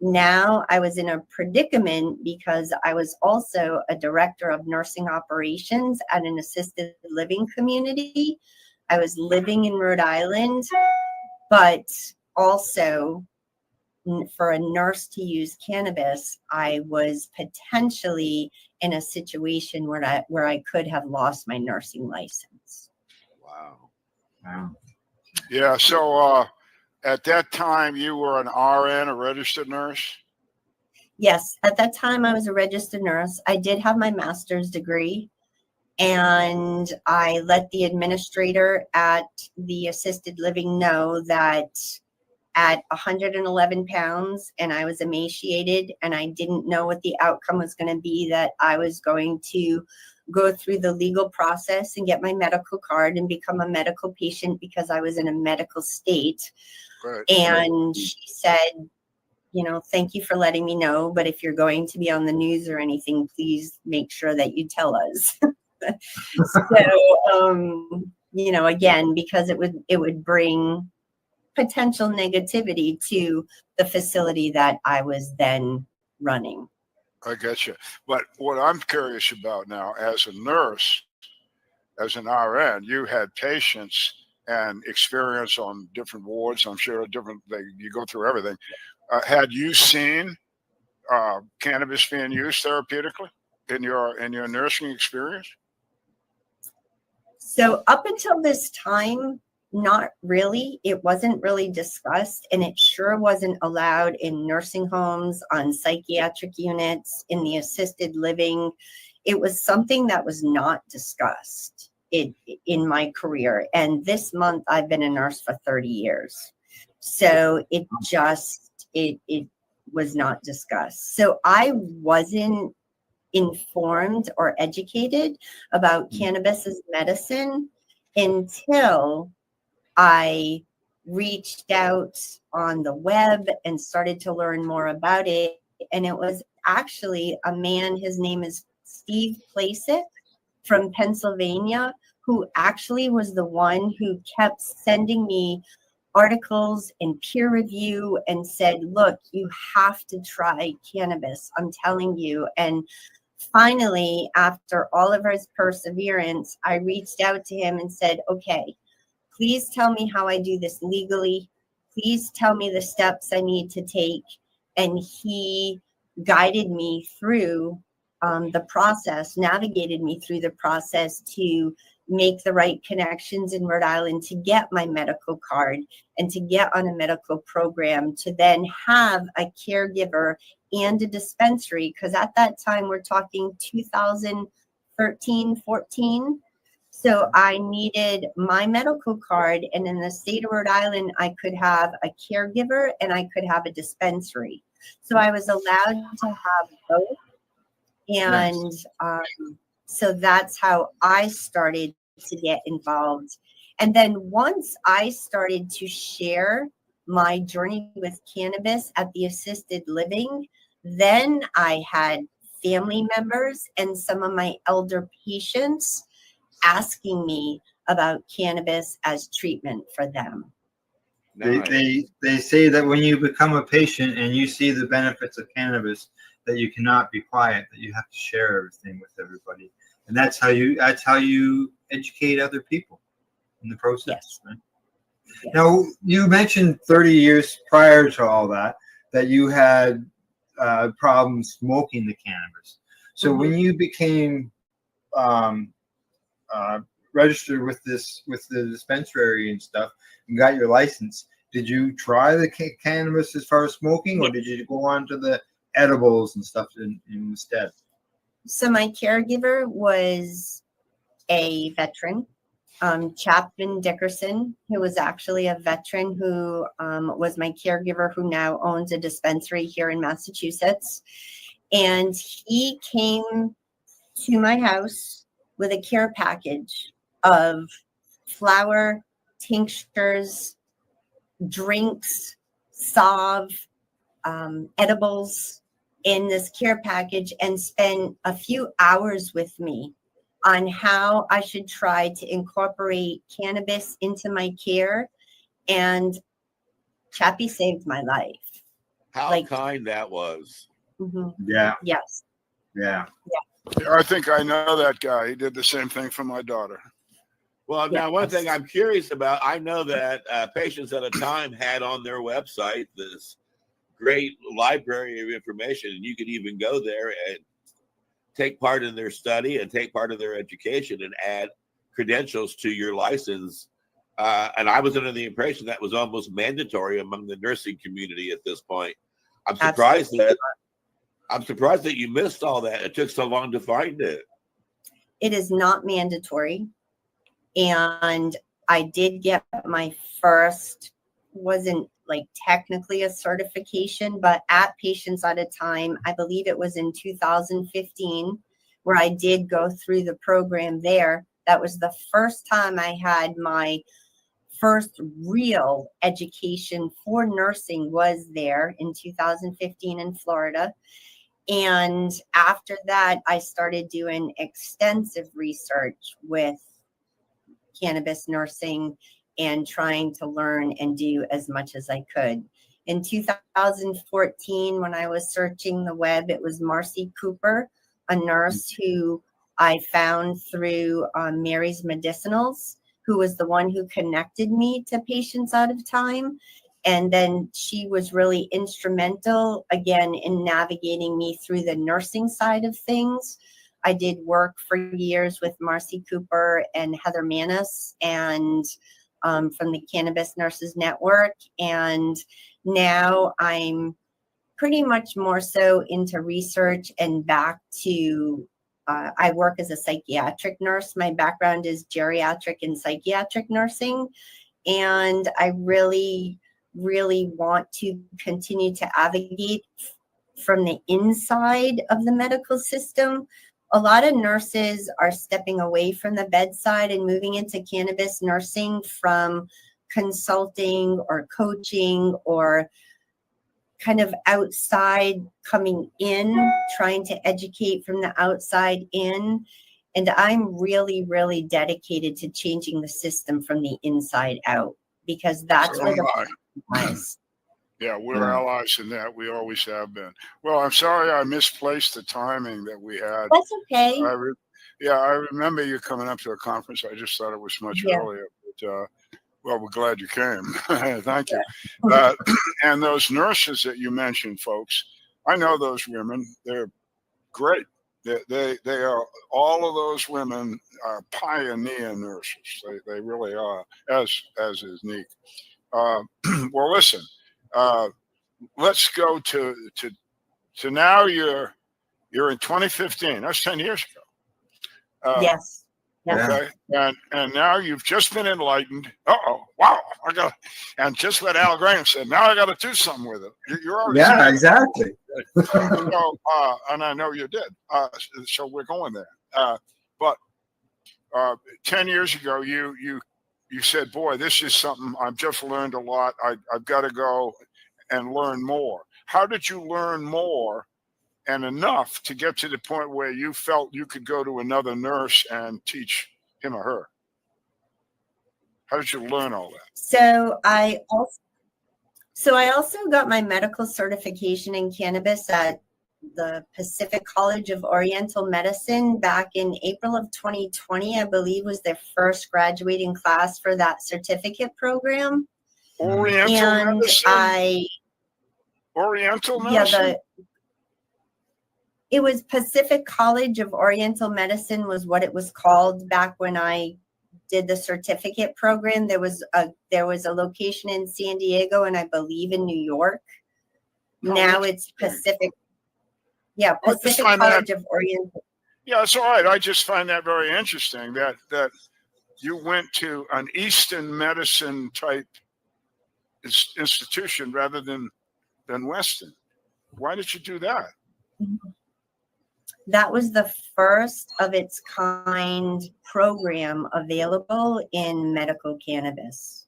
now I was in a predicament because I was also a director of nursing operations at an assisted living community. I was living in Rhode Island, but also for a nurse to use cannabis, I was potentially in a situation where I could have lost my nursing license. Wow. Yeah. So at that time, you were an RN, a registered nurse? Yes. At that time, I was a registered nurse. I did have my master's degree. And I let the administrator at the assisted living know that at 111 pounds and I was emaciated and I didn't know what the outcome was going to be, that I was going to go through the legal process and get my medical card and become a medical patient because I was in a medical state. Right. And she said, you know, thank you for letting me know, but if you're going to be on the news or anything, please make sure that you tell us. So, you know, again, because it would bring potential negativity to the facility that I was then running. I get you. But what I'm curious about now, as a nurse, as an RN, you had patients and experience on different wards. I'm sure you go through everything. Had you seen cannabis being used therapeutically in your nursing experience? So up until this time, not really. It wasn't really discussed, and it sure wasn't allowed in nursing homes, on psychiatric units, in the assisted living. It was something that was not discussed in my career. And this month, I've been a nurse for 30 years. So it was not discussed. So I wasn't informed or educated about cannabis as medicine until I reached out on the web and started to learn more about it. And it was actually a man, his name is Steve Placek from Pennsylvania, who actually was the one who kept sending me articles and peer review and said, look, you have to try cannabis, I'm telling you. And finally, after all of his perseverance, I reached out to him and said, okay, please tell me how I do this legally. Please tell me the steps I need to take. And he guided me through the process, navigated me through the process to make the right connections in Rhode Island to get my medical card and to get on a medical program, to then have a caregiver and a dispensary. Because at that time, we're talking 2013, 14. So I needed my medical card, and in the state of Rhode Island, I could have a caregiver and I could have a dispensary. So I was allowed to have both. And so that's how I started to get involved. And then once I started to share my journey with cannabis at the assisted living, then I had family members and some of my elder patients asking me about cannabis as treatment for them. They say that when you become a patient and you see the benefits of cannabis, that you cannot be quiet, that you have to share everything with everybody. And that's how you educate other people in the process. Yes. Right? Yes. Now, you mentioned 30 years prior to all that you had problems smoking the cannabis. So when you became registered with the dispensary and stuff and got your license, did you try the cannabis as far as smoking, or did you go on to the edibles and stuff instead? So my caregiver was a veteran, Chapman Dickerson, who was actually a veteran who was my caregiver, who now owns a dispensary here in Massachusetts. And he came to my house with a care package of flower, tinctures, drinks, salve, edibles in this care package, and spent a few hours with me on how I should try to incorporate cannabis into my care. And Chappie saved my life. How kind that was. Mm-hmm. Yeah. Yes. Yeah. Yeah. I think I know that guy. He did the same thing for my daughter. Well, now one thing I'm curious about, I know that Patients at a Time had on their website this great library of information, and you could even go there and take part in their study and take part in their education and add credentials to your license. And I was under the impression that was almost mandatory among the nursing community at this point. I'm surprised that you missed all that. It took so long to find it. it is not mandatory. And I did get my first, wasn't like technically a certification, but at Patients at a Time, I believe it was in 2015, where I did go through the program there. That was the first time I had my first real education for nursing was there in 2015 in Florida. And after that, I started doing extensive research with cannabis nursing and trying to learn and do as much as I could. In 2014, when I was searching the web, it was Marcy Cooper, a nurse who I found through Mary's Medicinals, who was the one who connected me to Patients Out of Time. And then she was really instrumental, again, in navigating me through the nursing side of things. I did work for years with Marcy Cooper and Heather Manis and from the Cannabis Nurses Network. And now I'm pretty much more so into research and back to, I work as a psychiatric nurse. My background is geriatric and psychiatric nursing. And I really want to continue to advocate from the inside of the medical system. A lot of nurses are stepping away from the bedside and moving into cannabis nursing from consulting or coaching or kind of outside coming in, trying to educate from the outside in. And I'm really dedicated to changing the system from the inside out, because that's where the lies. Yeah, we're allies in that. We always have been. Well, I'm sorry I misplaced the timing that we had. That's okay. I remember you coming up to a conference. I just thought it was much earlier. But, well, we're glad you came. Thank you. And those nurses that you mentioned, folks, I know those women. They're great. They are, all of those women are pioneer nurses. They really are, as is Neek. Well, listen. Let's go to now. You're in 2015. That's 10 years ago. Yes. Okay. And now you've just been enlightened. Wow. And just what Al Graham said. Now I got to do something with it. You're already. Yeah, exactly. So, and I know you did. So we're going there. But 10 years ago, you said, "Boy, this is something I've just learned a lot. I've got to go and learn more." How did you learn more and enough to get to the point where you felt you could go to another nurse and teach him or her? How did you learn all that? So I also got my medical certification in cannabis at the Pacific College of Oriental Medicine back in April of 2020, I believe, was their first graduating class for that certificate program. Oriental medicine? Oriental medicine? It was Pacific College of Oriental Medicine was what it was called back when I did the certificate program. There was a location in San Diego and I believe in New York. Now it's Pacific. Yeah, Pacific College of Oriental. Yeah, it's all right. I just find that very interesting that you went to an Eastern medicine type institution rather than Western. Why did you do that? That was the first of its kind program available in medical cannabis.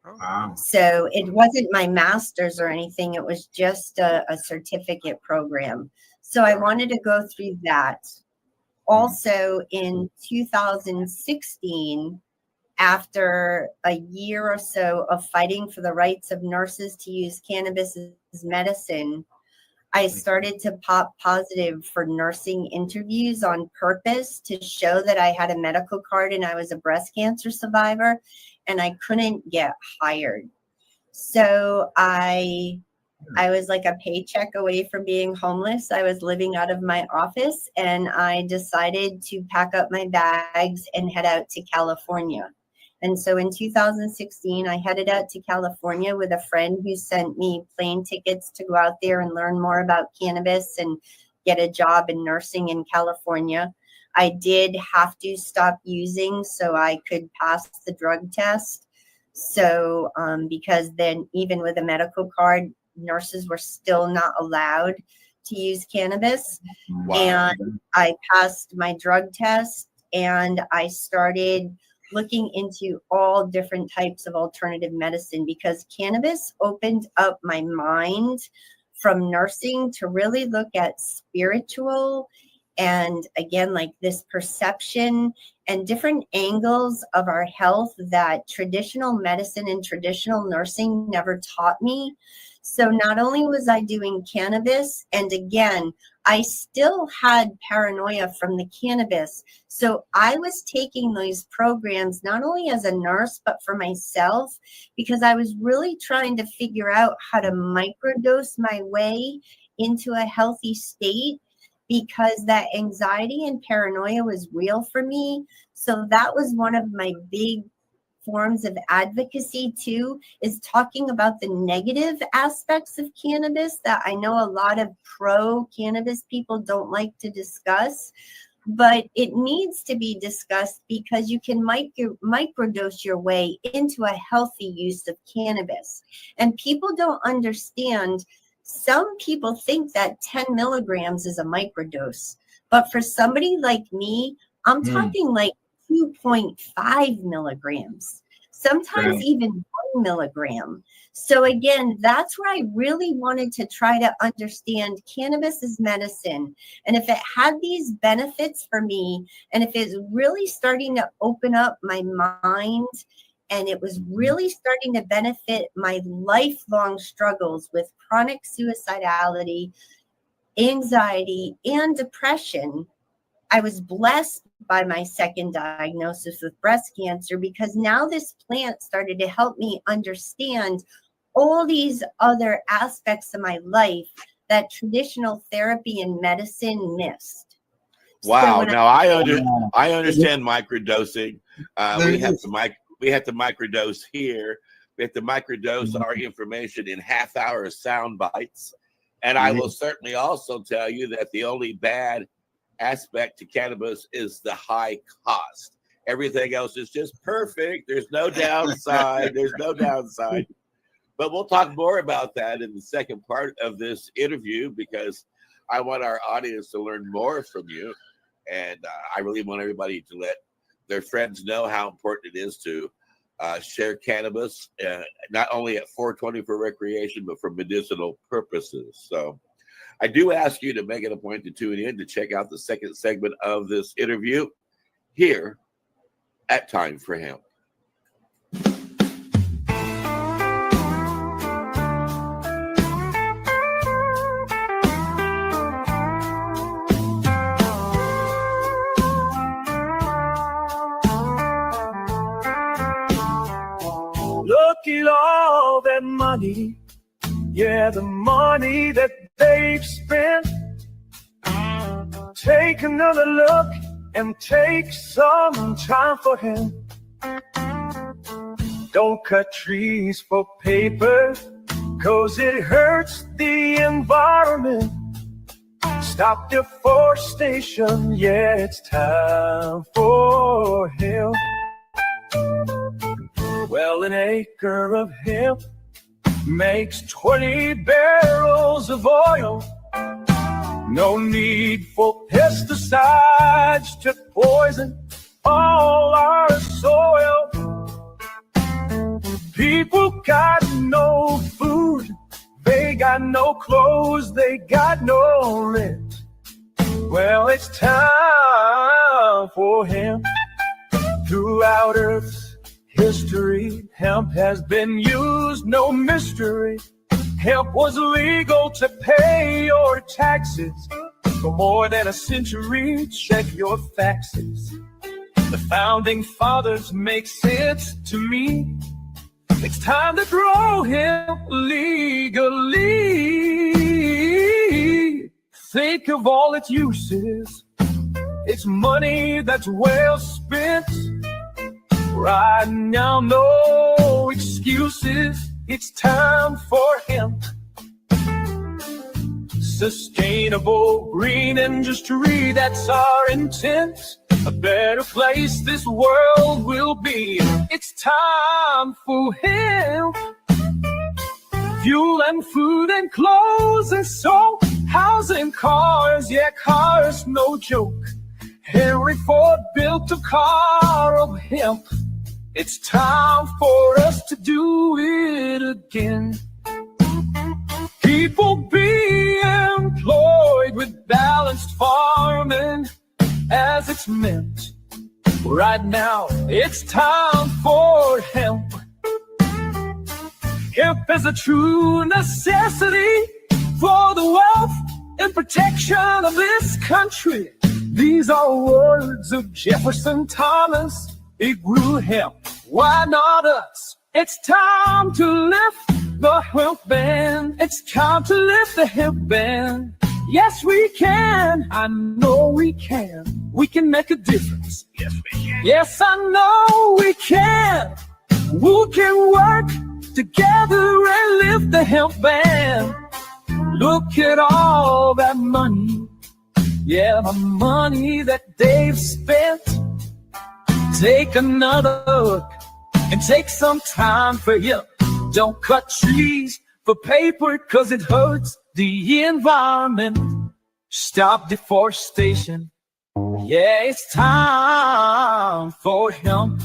Wow. So it wasn't my master's or anything. It was just a certificate program. So I wanted to go through that. Also in 2016, after a year or so of fighting for the rights of nurses to use cannabis as medicine, I started to pop positive for nursing interviews on purpose to show that I had a medical card and I was a breast cancer survivor, and I couldn't get hired. So I was like a paycheck away from being homeless. I was living out of my office, and I decided to pack up my bags and head out to California. And so in 2016, I headed out to California with a friend who sent me plane tickets to go out there and learn more about cannabis and get a job in nursing in California. I did have to stop using so I could pass the drug test. So because then even with a medical card, nurses were still not allowed to use cannabis. Wow. And I passed my drug test, and I started looking into all different types of alternative medicine because cannabis opened up my mind from nursing to really look at spiritual and, again, like this perception and different angles of our health that traditional medicine and traditional nursing never taught me. So not only was I doing cannabis, and again, I still had paranoia from the cannabis. So I was taking these programs not only as a nurse, but for myself, because I was really trying to figure out how to microdose my way into a healthy state, because that anxiety and paranoia was real for me. So that was one of my big forms of advocacy too, is talking about the negative aspects of cannabis that I know a lot of pro-cannabis people don't like to discuss, but it needs to be discussed because you can microdose your way into a healthy use of cannabis. And people don't understand, some people think that 10 milligrams is a microdose, but for somebody like me, I'm talking like 2.5 milligrams, sometimes even 1 milligram. So again, that's where I really wanted to try to understand cannabis as medicine. And if it had these benefits for me, and if it's really starting to open up my mind, and it was really starting to benefit my lifelong struggles with chronic suicidality, anxiety, and depression, I was blessed by my second diagnosis with breast cancer, because now this plant started to help me understand all these other aspects of my life that traditional therapy and medicine missed. Wow. So now I understand microdosing. We have to microdose here. We have to microdose our information in half-hour sound bites. And I will certainly also tell you that the only bad aspect to cannabis is the high cost. Everything else is just perfect. There's no downside. There's no downside. But we'll talk more about that in the second part of this interview, because I want our audience to learn more from you. And I really want everybody to let their friends know how important it is to share cannabis, not only at 420 for recreation, but for medicinal purposes. So I do ask you to make it a point to tune in to check out the second segment of this interview here at Time for Hemp. Look at all that money, yeah, the money that they've spent. Take another look and take some time for him. Don't cut trees for paper, 'cause it hurts the environment. Stop deforestation, yeah, it's time for hemp. Well, an acre of hemp makes 20 barrels of oil. No need for pesticides to poison all our soil. People got no food, they got no clothes, they got no rent. Well, it's time for hemp. Throughout Earth's history, hemp has been used, no mystery. Hemp was legal to pay your taxes for more than a century. Check your faxes. The founding fathers make sense to me. It's time to grow hemp legally. Think of all its uses. It's money that's well spent. Right now, no excuses. It's time for hemp. sustainable green industry, that's our intent. A better place this world will be. It's time for hemp. Fuel and food and clothes and soap, housing, cars, yeah, cars, no joke. Henry Ford built a car of hemp. It's time for us to do it again. People be employed with balanced farming as it's meant. Right now, it's time for hemp. Hemp is a true necessity for the wealth and protection of this country. These are words of Jefferson Thomas. He grew hemp. Why not us? It's time to lift the hemp ban. It's time to lift the hemp ban. Yes, we can. I know we can. We can make a difference. Yes, we can. Yes, I know we can. We can work together and lift the hemp ban. Look at all that money. Yeah, the money that they've spent. Take another look and take some time for you. Don't cut trees for paper, 'cause it hurts the environment. Stop deforestation. Yeah, it's time for hemp.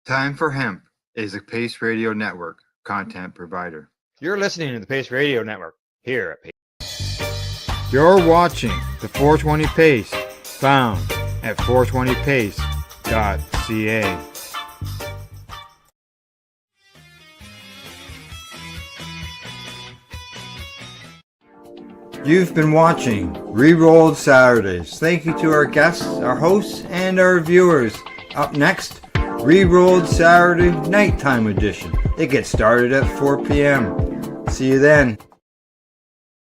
Time for Hemp is a Pace Radio Network content provider. You're listening to the Pace Radio Network here at Pace. You're watching the 420 Pace, found at 420pace.ca. You've been watching Rerolled Saturdays. Thank you to our guests, our hosts, and our viewers. Up next, Rerolled Saturday Nighttime Edition. It gets started at 4 p.m. See you then.